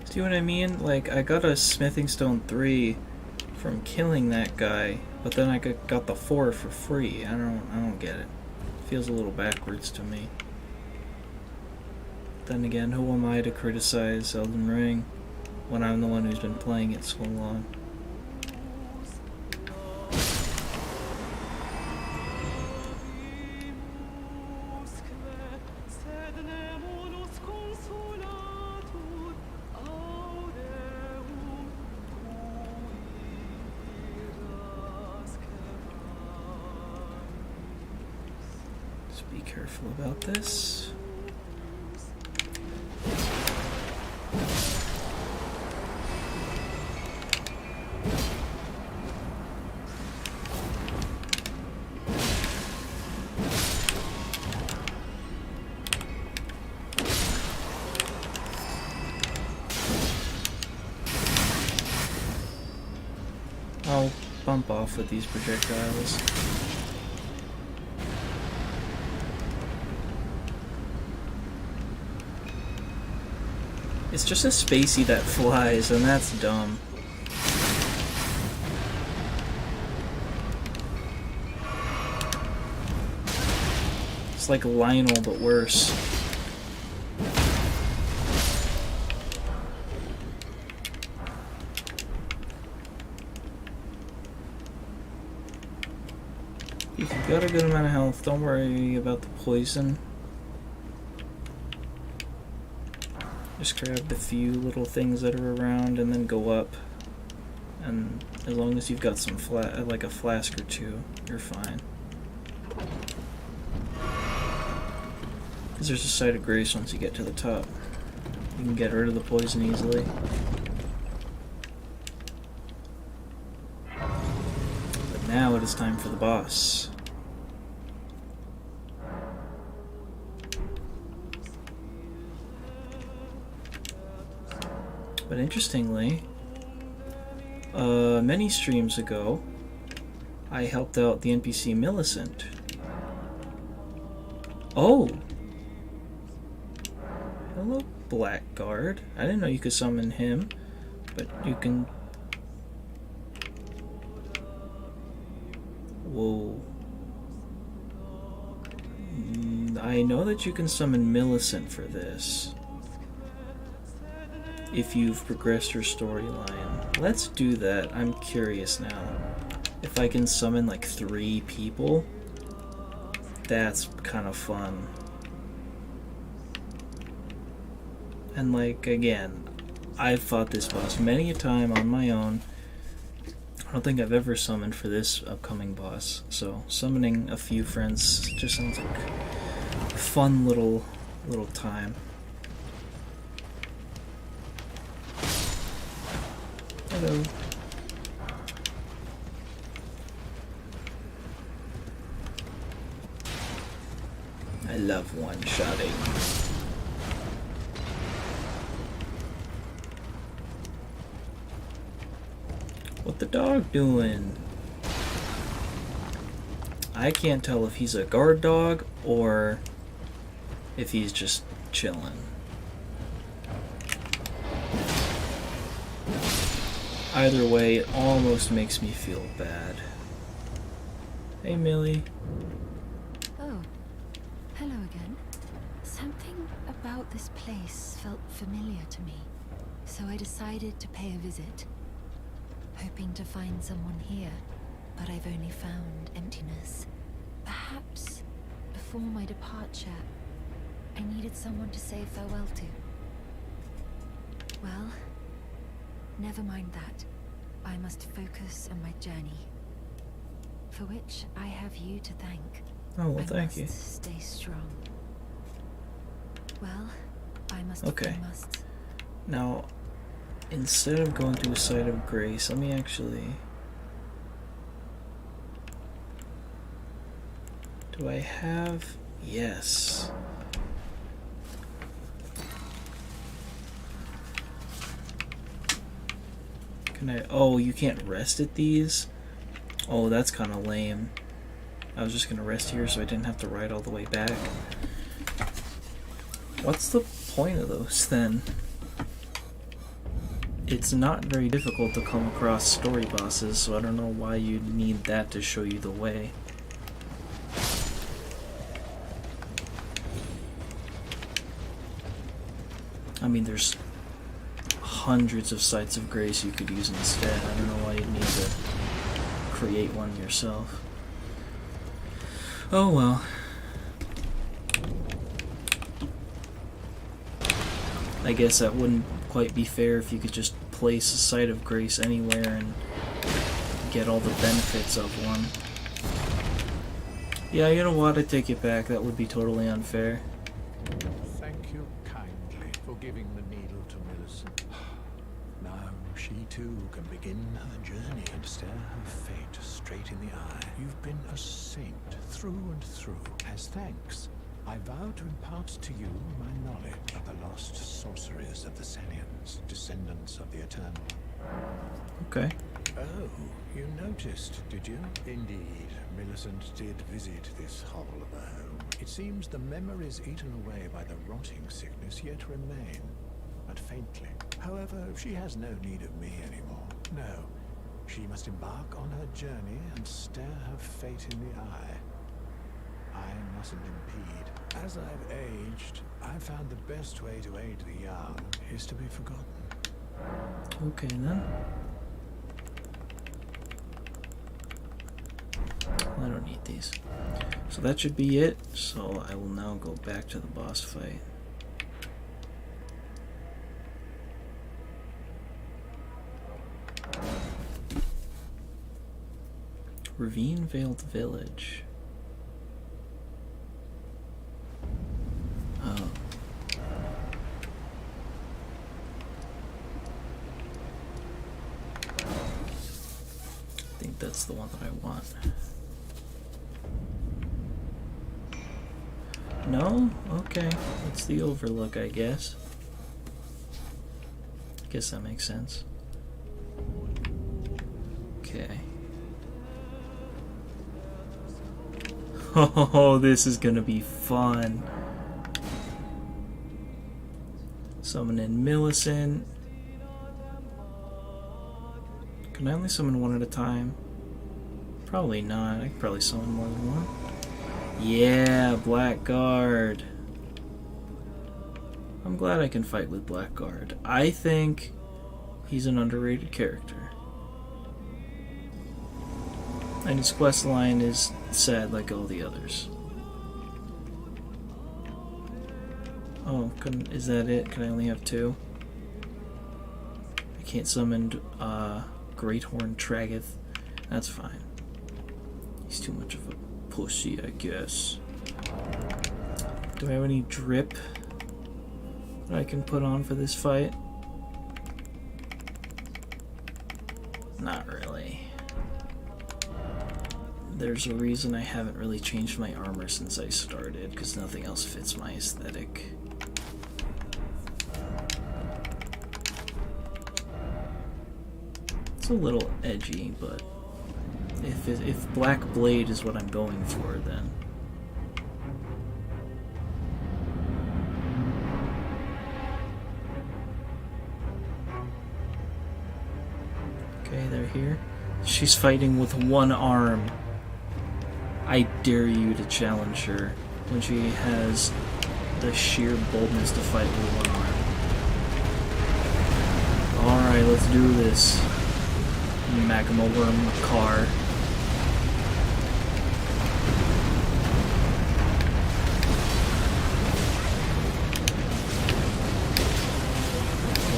See what I mean? Like, I got a smithing stone 3 from killing that guy, but then I got the 4 for free. I don't get it. Feels a little backwards to me. Then again, who am I to criticize Elden Ring when I'm the one who's been playing it so long? Just be careful about this. I'll bump off with these projectiles. It's just a spacey that flies, and that's dumb. It's like Lionel, but worse. If you've got a good amount of health, don't worry about the poison. Just grab the few little things that are around and then go up. And as long as you've got some like a flask or two, you're fine. Because there's a site of grace once you get to the top. You can get rid of the poison easily. Now it is time for the boss. But interestingly, many streams ago, I helped out the NPC Millicent. Oh! Hello, Blackguard. I didn't know you could summon him, but you can... Whoa. I know that you can summon Millicent for this. If you've progressed your storyline. Let's do that. I'm curious now. If I can summon like 3 people, that's kind of fun. And like, again, I've fought this boss many a time on my own. I don't think I've ever summoned for this upcoming boss, so summoning a few friends just sounds like a fun little time. Hello. I love one-shotting. What the dog doing? I can't tell if he's a guard dog or if he's just chilling. Either way, it almost makes me feel bad. Hey, Millie. Oh, hello again. Something about this place felt familiar to me, so I decided to pay a visit. Hoping to find someone here, but I've only found emptiness. Perhaps before my departure, I needed someone to say farewell to. Well, never mind that. I must focus on my journey, for which I have you to thank. Oh, well, thank you. I must stay strong. Well, I must. Okay. I must. Now, instead of going to a site of grace, let me actually... Do I have... Yes. Can I... Oh, you can't rest at these? Oh, that's kind of lame. I was just going to rest here so I didn't have to ride all the way back. What's the point of those, then? It's not very difficult to come across story bosses, so I don't know why you'd need that to show you the way. I mean, there's hundreds of sites of grace you could use instead. I don't know why you'd need to create one yourself. Oh well. I guess that wouldn't quite be fair if you could just place a site of grace anywhere and get all the benefits of one. Yeah, you know what? I take it back. That would be totally unfair. Thank you kindly for giving the needle to Millicent. Now she too can begin her journey and stare her fate straight in the eye. You've been a saint through and through. As thanks, I vow to impart to you my knowledge of the lost sorceries of the Salians, descendants of the Eternal. Okay. Oh, you noticed, did you? Indeed, Millicent did visit this hovel of a home. It seems the memories eaten away by the rotting sickness yet remain, but faintly. However, she has no need of me anymore. No, she must embark on her journey and stare her fate in the eye. I mustn't impede. As I've aged, I've found the best way to aid the young is to be forgotten. Okay then. I don't need these. So that should be it. So I will now go back to the boss fight. Ravine Veiled Village. Oh. I think that's the one that I want. No? Okay. It's the overlook, I guess. Guess that makes sense. Okay. Oh, this is gonna be fun. Summon in Millicent. Can I only summon one at a time? Probably not. I could probably summon more than one. Yeah, Blackguard. I'm glad I can fight with Blackguard. I think he's an underrated character. And his quest line is sad like all the others. Oh, is that it? Can I only have two? I can't summon Great Horn Traggeth. That's fine. He's too much of a pussy, I guess. Do I have any drip that I can put on for this fight? Not really. There's a reason I haven't really changed my armor since I started, because nothing else fits my aesthetic. It's a little edgy, but if Black Blade is what I'm going for, then okay, they're here. She's fighting with one arm. I dare you to challenge her when she has the sheer boldness to fight with one arm. Alright, let's do this. Magma Worm car.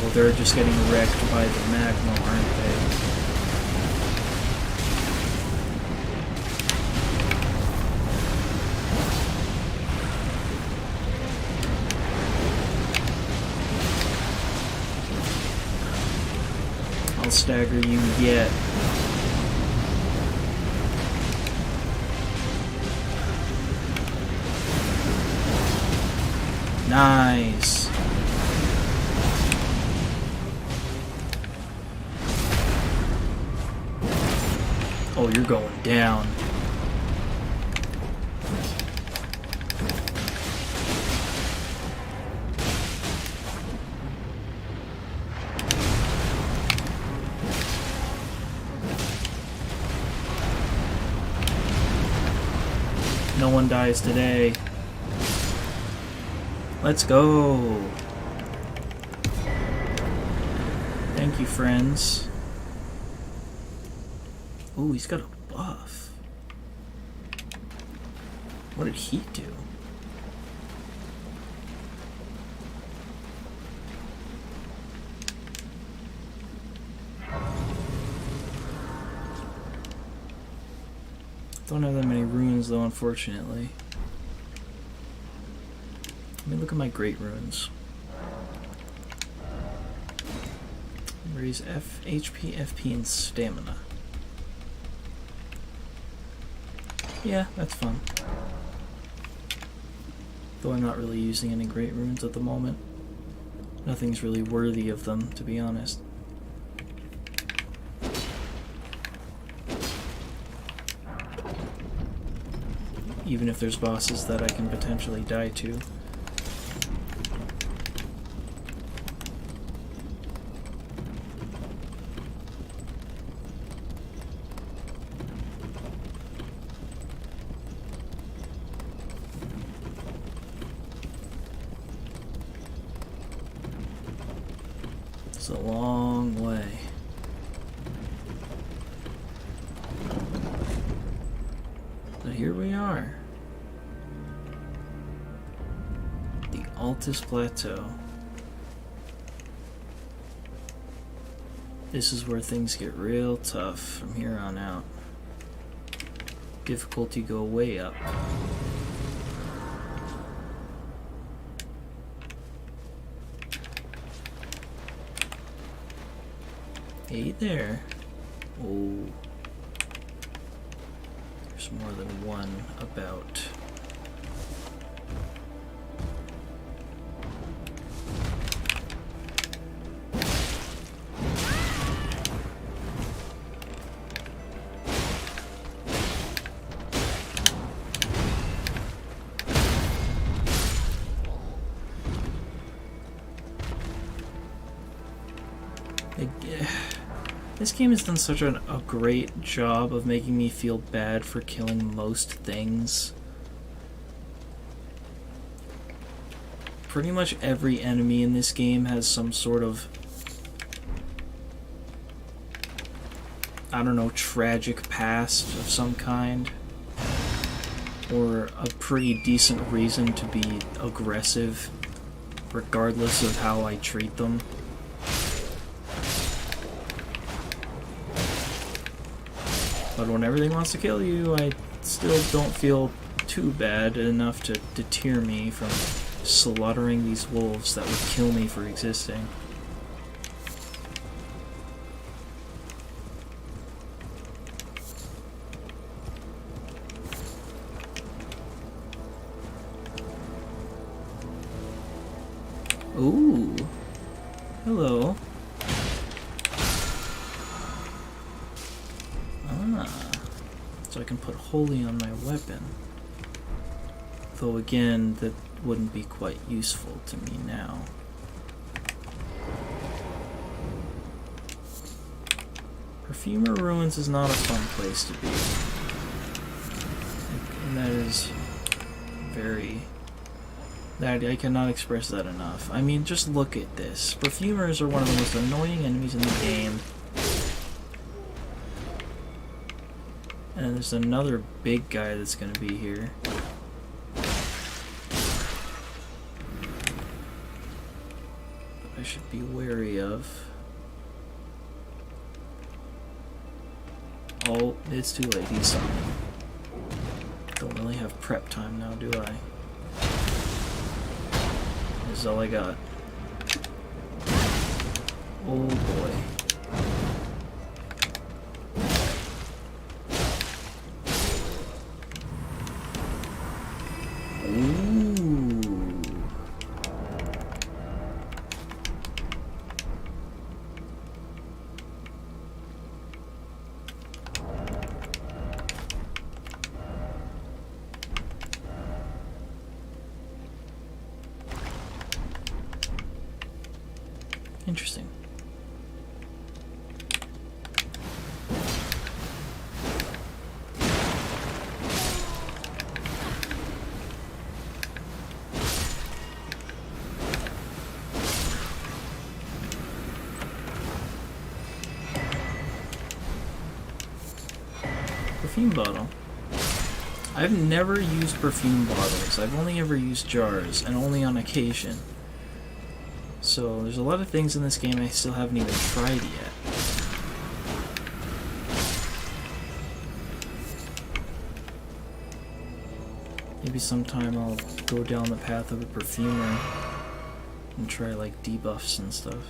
Well, they're just getting wrecked by the magma, aren't they? I'll stagger you yet. Nice. Oh, you're going down. No one dies today. Let's go. Thank you, friends. Ooh, he's got a buff. What did he do? Don't have that many runes though, unfortunately. Let me look at my great runes. Raise HP, FP, and stamina. Yeah, that's fun. Though I'm not really using any great runes at the moment. Nothing's really worthy of them, to be honest. Even if there's bosses that I can potentially die to. It's a long way. But here we are. The Altus Plateau. This is where things get real tough from here on out. Difficulty go way up. Hey there. Oh. There's more than one about. This game has done such a great job of making me feel bad for killing most things. Pretty much every enemy in this game has some sort of, I don't know, tragic past of some kind. Or a pretty decent reason to be aggressive, regardless of how I treat them. But when everything wants to kill you, I still don't feel too bad enough to deter me from slaughtering these wolves that would kill me for existing. Ooh. Hello. So I can put holy on my weapon. Though again, that wouldn't be quite useful to me now. Perfumer Ruins is not a fun place to be. And that is very... that I cannot express that enough. I mean, just look at this. Perfumers are one of the most annoying enemies in the game. And there's another big guy that's going to be here. I should be wary of. Oh, it's too late. He's on me. Don't really have prep time now, do I? This is all I got. Oh boy. Interesting. Perfume bottle. I've never used perfume bottles. I've only ever used jars, and only on occasion. So there's a lot of things in this game I still haven't even tried yet. Maybe sometime I'll go down the path of a perfumer and try like debuffs and stuff.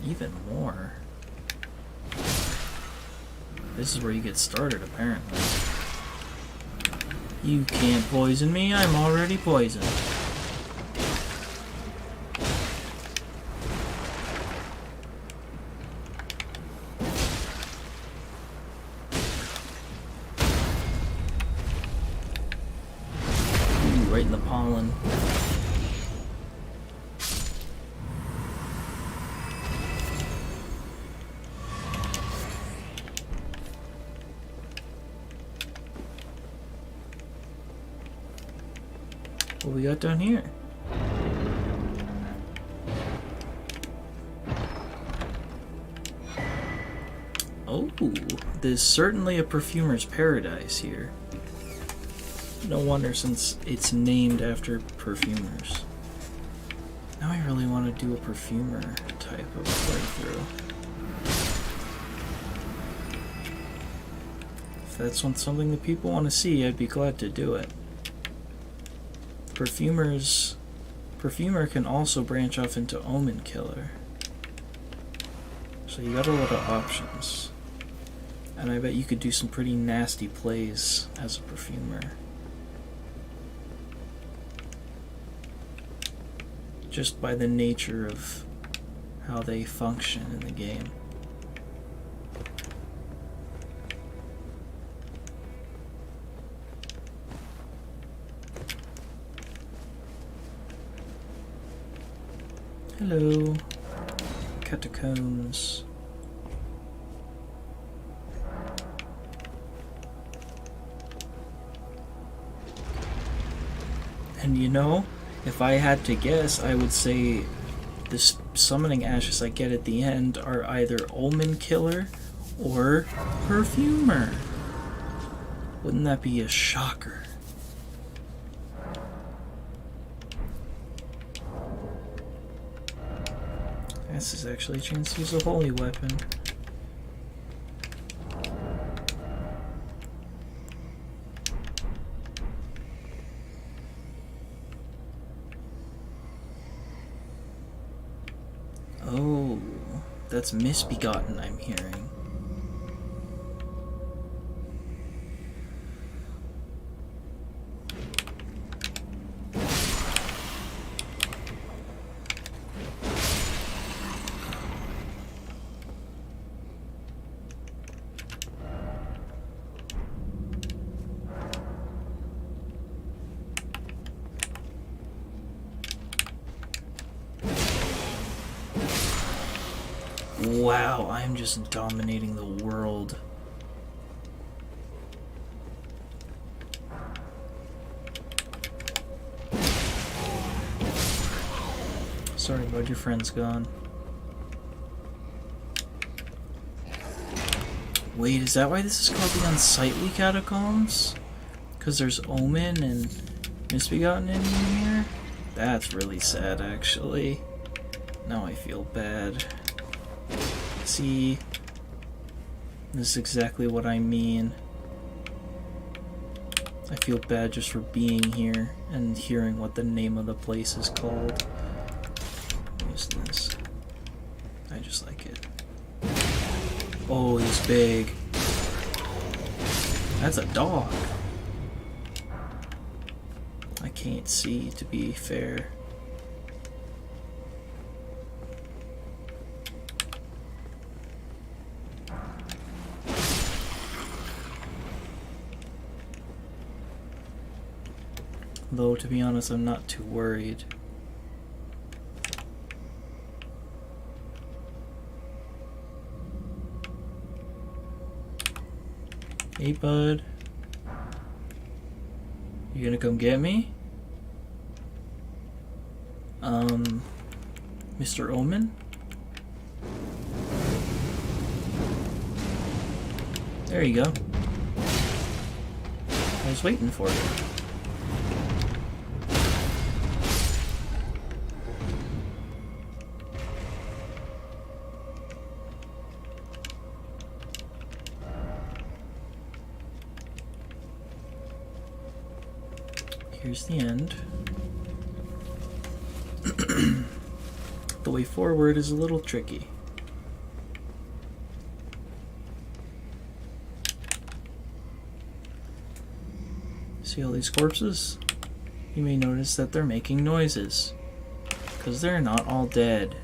Even more. This is where you get started, apparently. You can't poison me, I'm already poisoned. Ooh, right in the pollen. What we got down here? Oh, there's certainly a perfumer's paradise here. No wonder, since it's named after perfumers. Now I really want to do a perfumer type of playthrough. If that's something that people want to see, I'd be glad to do it. Perfumer can also branch off into Omen Killer. So you got a lot of options. And I bet you could do some pretty nasty plays as a perfumer. Just by the nature of how they function in the game. Hello, catacombs. And you know, if I had to guess, I would say the summoning ashes I get at the end are either Omen Killer or Perfumer. Wouldn't that be a shocker? This is actually a chance to use a holy weapon. Oh, that's Misbegotten I'm hearing. Wow, I'm just dominating the world. Sorry, bud, your friend's gone. Wait, is that why this is called the Unsightly Catacombs? Because there's Omen and Misbegotten in here? That's really sad, actually. Now I feel bad. See, this is exactly what I mean. I feel bad just for being here and hearing what the name of the place is called. Use this. I just like it. Oh, he's big. That's a dog. I can't see, to be fair. Though, to be honest, I'm not too worried. Hey, bud. You gonna come get me? Mr. Omen? There you go. I was waiting for you. Here's the end. The way forward is a little tricky. See all these corpses? You may notice that they're making noises, because they're not all dead.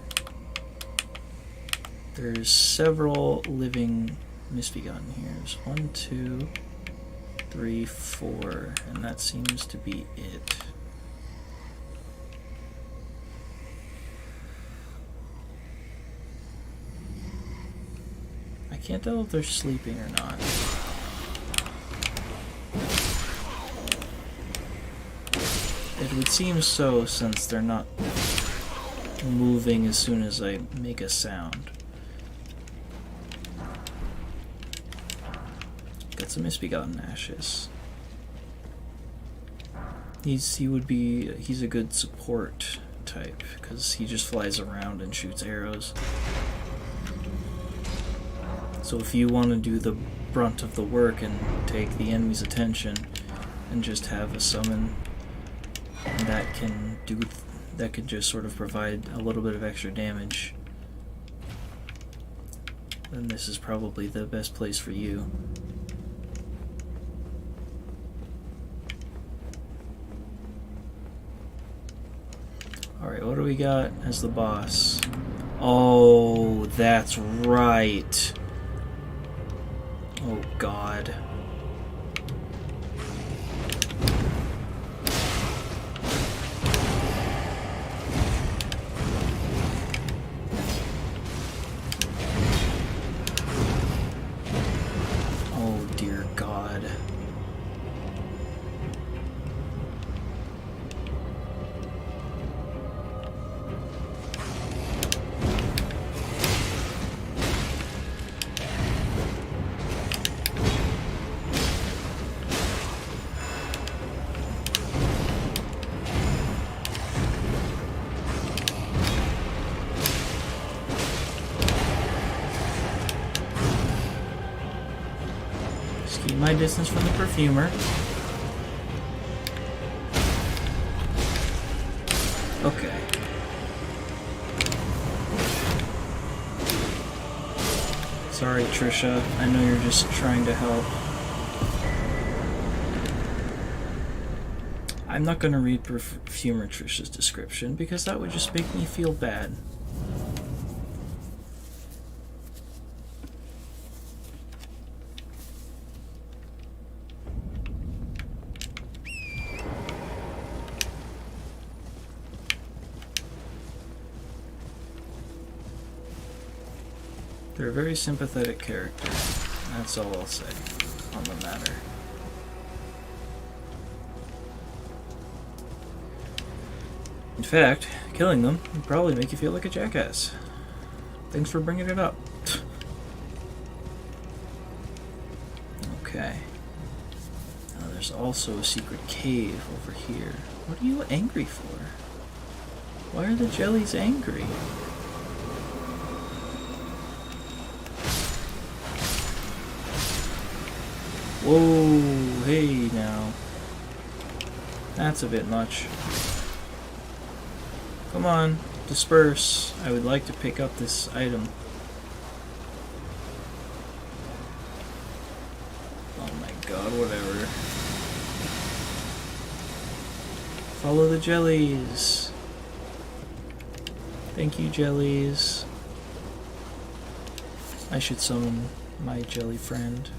There's several living Misbegotten here. There's 1, 2, 3, 4, and that seems to be it. I can't tell if they're sleeping or not. It would seem so, since they're not moving as soon as I make a sound. Got some Misbegotten ashes. He's a good support type, because he just flies around and shoots arrows. So if you want to do the brunt of the work and take the enemy's attention and just have a summon that can just sort of provide a little bit of extra damage, then this is probably the best place for you. Alright, what do we got as the boss? Oh, that's right. Oh, God. Oh, dear God. Just keep my distance from the perfumer. Okay. Sorry, Trisha. I know you're just trying to help. I'm not going to read Perfumer Trisha's description because that would just make me feel bad. They're a very sympathetic character. That's all I'll say on the matter. In fact, killing them would probably make you feel like a jackass. Thanks for bringing it up. Okay. Now there's also a secret cave over here. What are you angry for? Why are the jellies angry? Whoa, hey now. That's a bit much. Come on, disperse. I would like to pick up this item. Oh my god, whatever. Follow the jellies. Thank you, jellies. I should summon my jelly friend.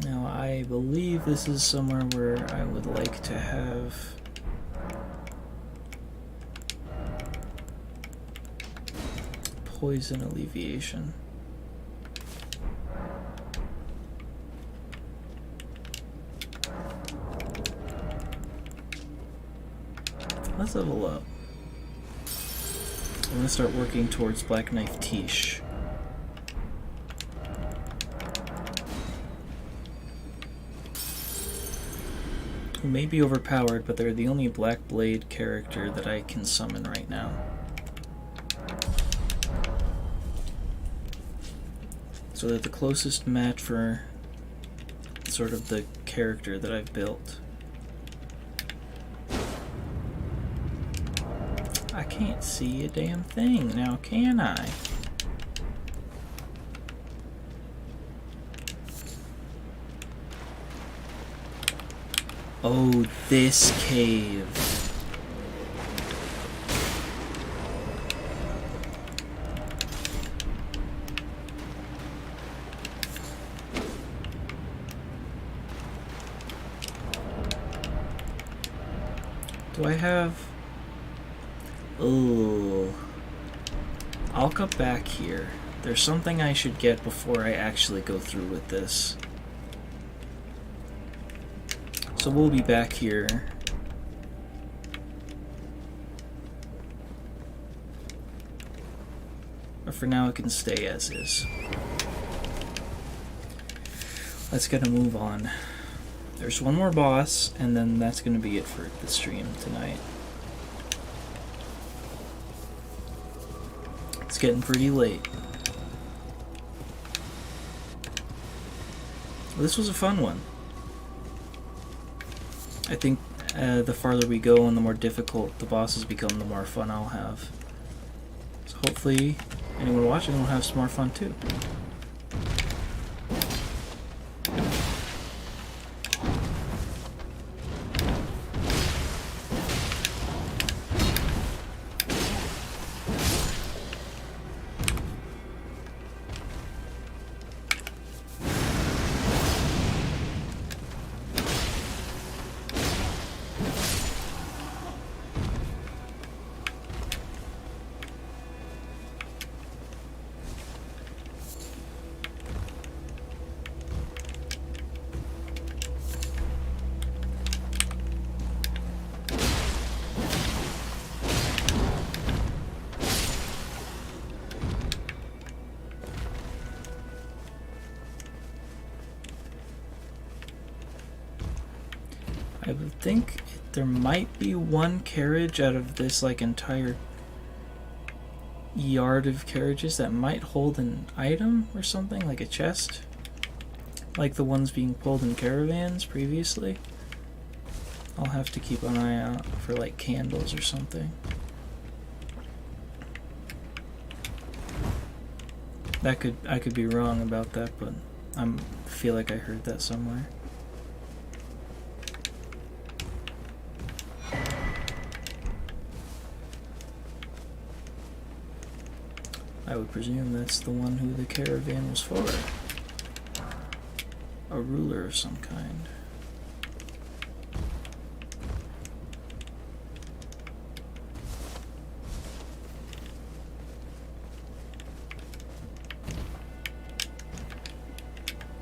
Now, I believe this is somewhere where I would like to have poison alleviation. Let's level up. I'm gonna start working towards Black Knife Tiche. Who may be overpowered, but they're the only Black Blade character that I can summon right now. So they're the closest match for sort of the character that I've built. I can't see a damn thing now, can I? Oh, this cave. Do I have... Oh, I'll cut back here. There's something I should get before I actually go through with this. So we'll be back here. But for now it can stay as is. Let's get a move on. There's one more boss, and then that's going to be it for the stream tonight. It's getting pretty late. This was a fun one. I think the farther we go and the more difficult the bosses become, the more fun I'll have. So hopefully anyone watching will have some more fun too. I would think there might be one carriage out of this like entire yard of carriages that might hold an item or something, like a chest, like the ones being pulled in caravans previously. I'll have to keep an eye out for like candles or something. I could be wrong about that, but I feel like I heard that somewhere. I would presume that's the one who the caravan was for. A ruler of some kind.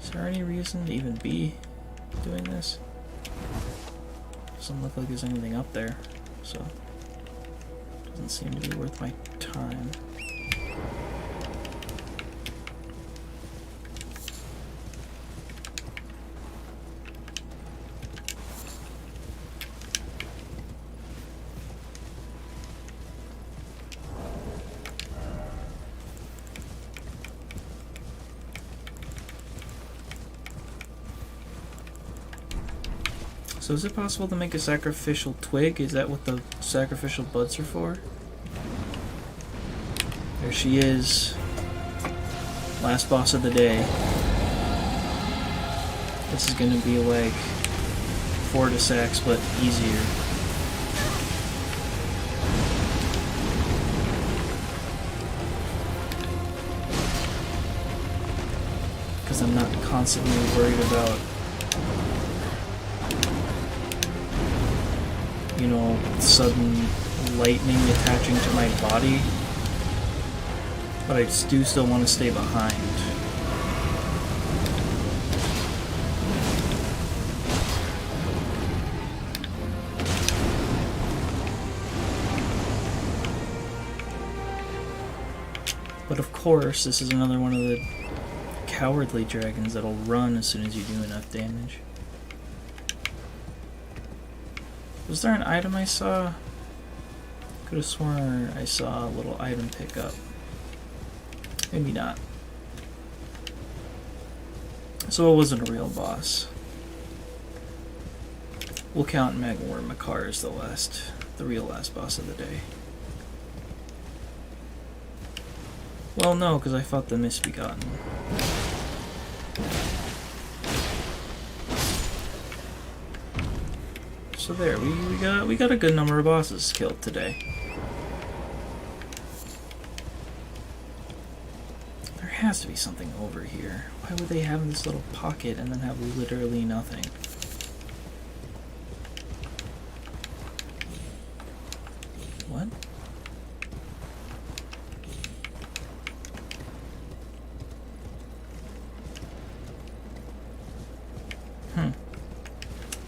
Is there any reason to even be doing this? Doesn't look like there's anything up there, so doesn't seem to be worth my time. So is it possible to make a sacrificial twig? Is that what the sacrificial buds are for? There she is. Last boss of the day. This is gonna be like Fortisax, but easier. Because I'm not constantly worried about, you know, sudden lightning attaching to my body, but I do still want to stay behind. But of course, this is another one of the cowardly dragons that'll run as soon as you do enough damage. Was there an item I saw? Could have sworn I saw a little item pickup. Maybe not. So it wasn't a real boss. We'll count Magmor Makar as the real last boss of the day. Well, no, because I fought the Misbegotten. So there, we got a good number of bosses killed today. There has to be something over here. Why would they have this little pocket and then have literally nothing? What?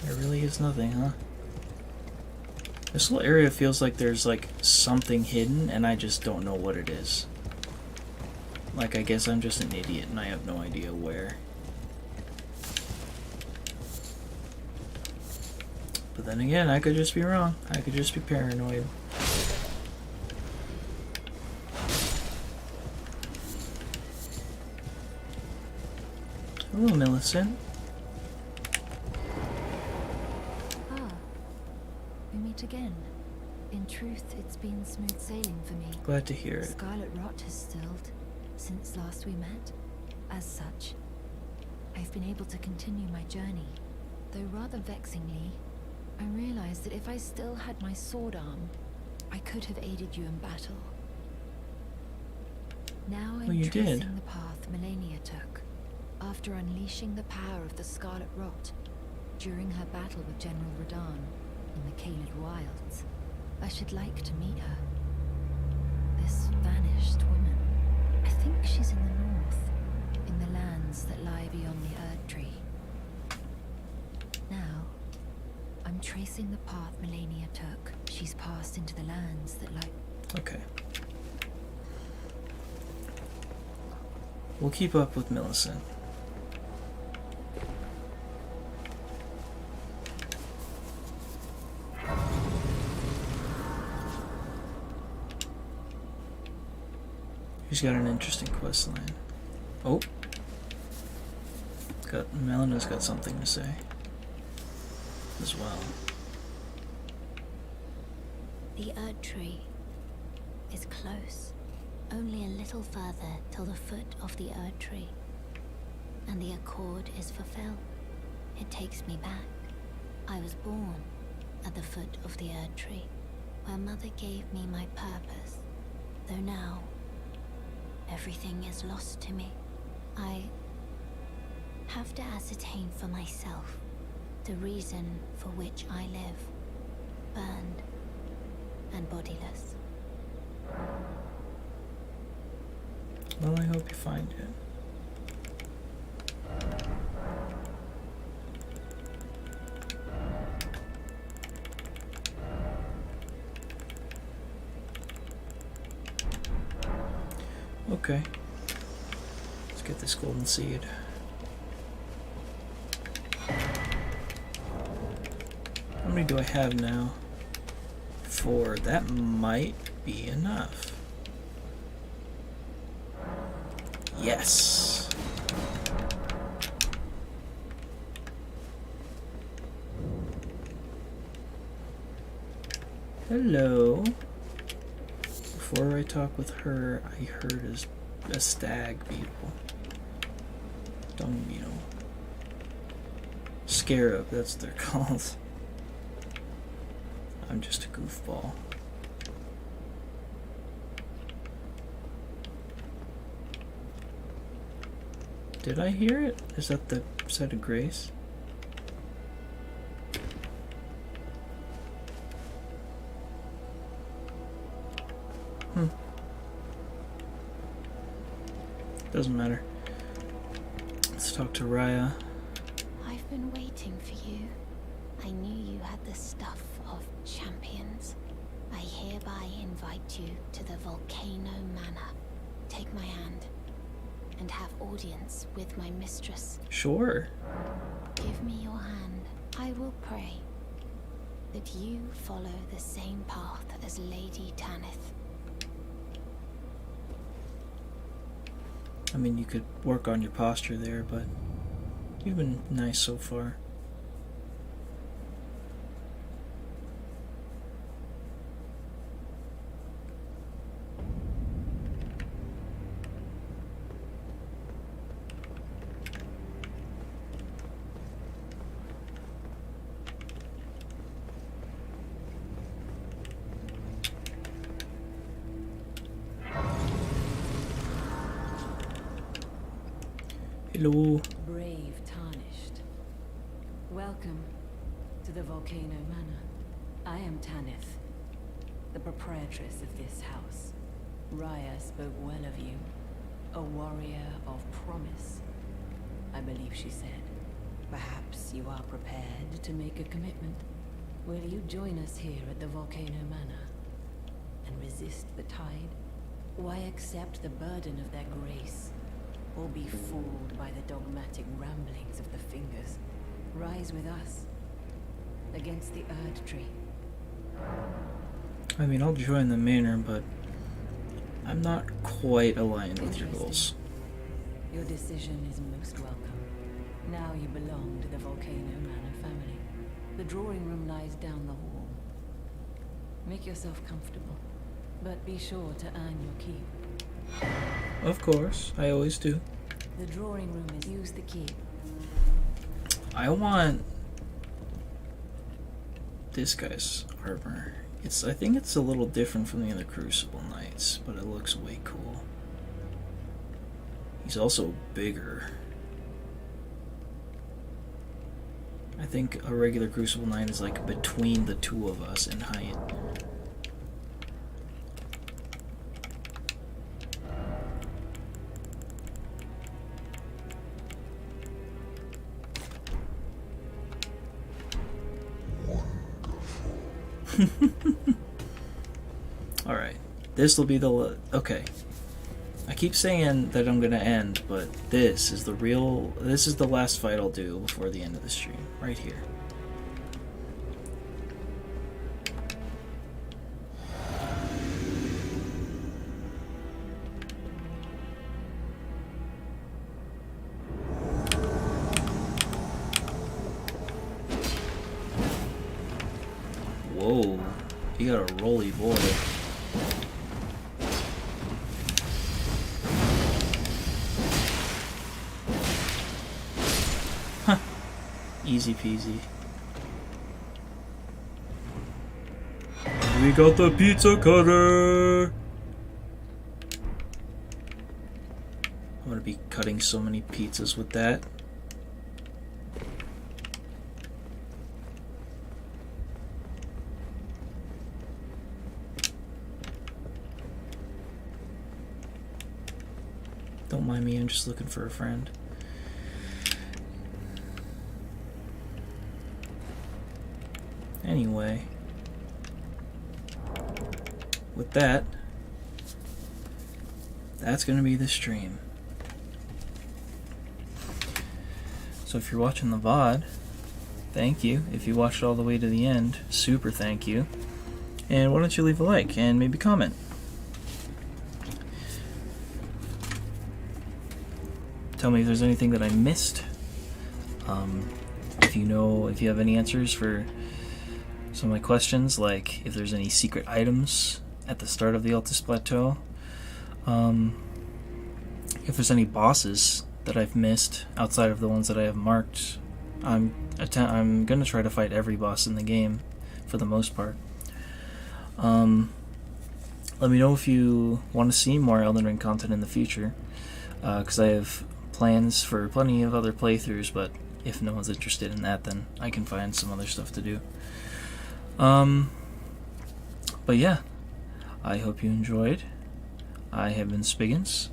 There really is nothing, huh? This little area feels like there's like something hidden and I just don't know what it is. Like, I guess I'm just an idiot and I have no idea where. But then again, I could just be wrong. I could just be paranoid. Hello, Millicent. out again. In truth, it's been smooth sailing for me. Glad to hear it. Scarlet rot has stilled since last we met. As such, I've been able to continue my journey. Though rather vexingly, I realized that if I still had my sword arm, I could have aided you in battle. Now I'm you tracing did. the path Melania took, after unleashing the power of the Scarlet Rot during her battle with General Radahn in the Caelid Wilds. I should like to meet her. This vanished woman. I think she's in the north, in the lands that lie beyond the Erd Tree. Now, I'm tracing the path Melania took. She's passed into the lands that lie... Okay. We'll keep up with Millicent. She's got an interesting quest line. Oh. Melena's got something to say as well. The Erd Tree is close. Only a little further till the foot of the Erd Tree. And the accord is fulfilled. It takes me back. I was born at the foot of the Erd Tree, where Mother gave me my purpose. Though now, everything is lost to me. I have to ascertain for myself the reason for which I live, burned and bodiless. Well, I hope you find it. Okay. Let's get this golden seed. How many do I have now? 4. That might be enough. Yes. Hello. Before I talk with her, I heard a stag beetle. Dung beetle. Scarab, that's what they're called. I'm just a goofball. Did I hear it? Is that the set of grace? Doesn't matter. Let's talk to Raya. I've been waiting for you. I knew you had the stuff of champions. I hereby invite you to the Volcano Manor. Take my hand and have audience with my mistress. Sure. Give me your hand. I will pray that you follow the same path as Lady Tanith. I mean, you could work on your posture there, but you've been nice so far. Hello. Brave Tarnished. Welcome to the Volcano Manor. I am Tanith, the proprietress of this house. Raya spoke well of you, a warrior of promise, I believe she said. Perhaps you are prepared to make a commitment. Will you join us here at the Volcano Manor and resist the tide? Why accept the burden of their grace? Or be fooled by the dogmatic ramblings of the Fingers? Rise with us against the Erd Tree. I mean, I'll join the manor, but I'm not quite aligned with your goals. Your decision is most welcome. Now you belong to the Volcano Manor family. The drawing room lies down the hall. Make yourself comfortable, but be sure to earn your keep. Of course, I always do. The drawing room is use the key. I want this guy's armor. I think it's a little different from the other Crucible Knights, but it looks way cool. He's also bigger. I think a regular Crucible Knight is like between the two of us in height. Alright, this will be the... Okay. I keep saying that I'm gonna end, but this is the last fight I'll do before the end of the stream. Right here. Whoa, you got a roly boy. Huh. Easy peasy. We got the pizza cutter! I'm gonna be cutting so many pizzas with that. Don't mind me, I'm just looking for a friend. Anyway, with that, that's going to be the stream. So if you're watching the VOD, thank you. If you watched all the way to the end, super thank you. And why don't you leave a like and maybe comment. Tell me if there's anything that I missed. If you have any answers for some of my questions, like if there's any secret items at the start of the Altus Plateau, if there's any bosses that I've missed outside of the ones that I have marked. I'm gonna try to fight every boss in the game for the most part. Let me know if you want to see more Elden Ring content in the future, because I have plans for plenty of other playthroughs, but if no one's interested in that, then I can find some other stuff to do. But yeah, I hope you enjoyed. I have been Spiggins,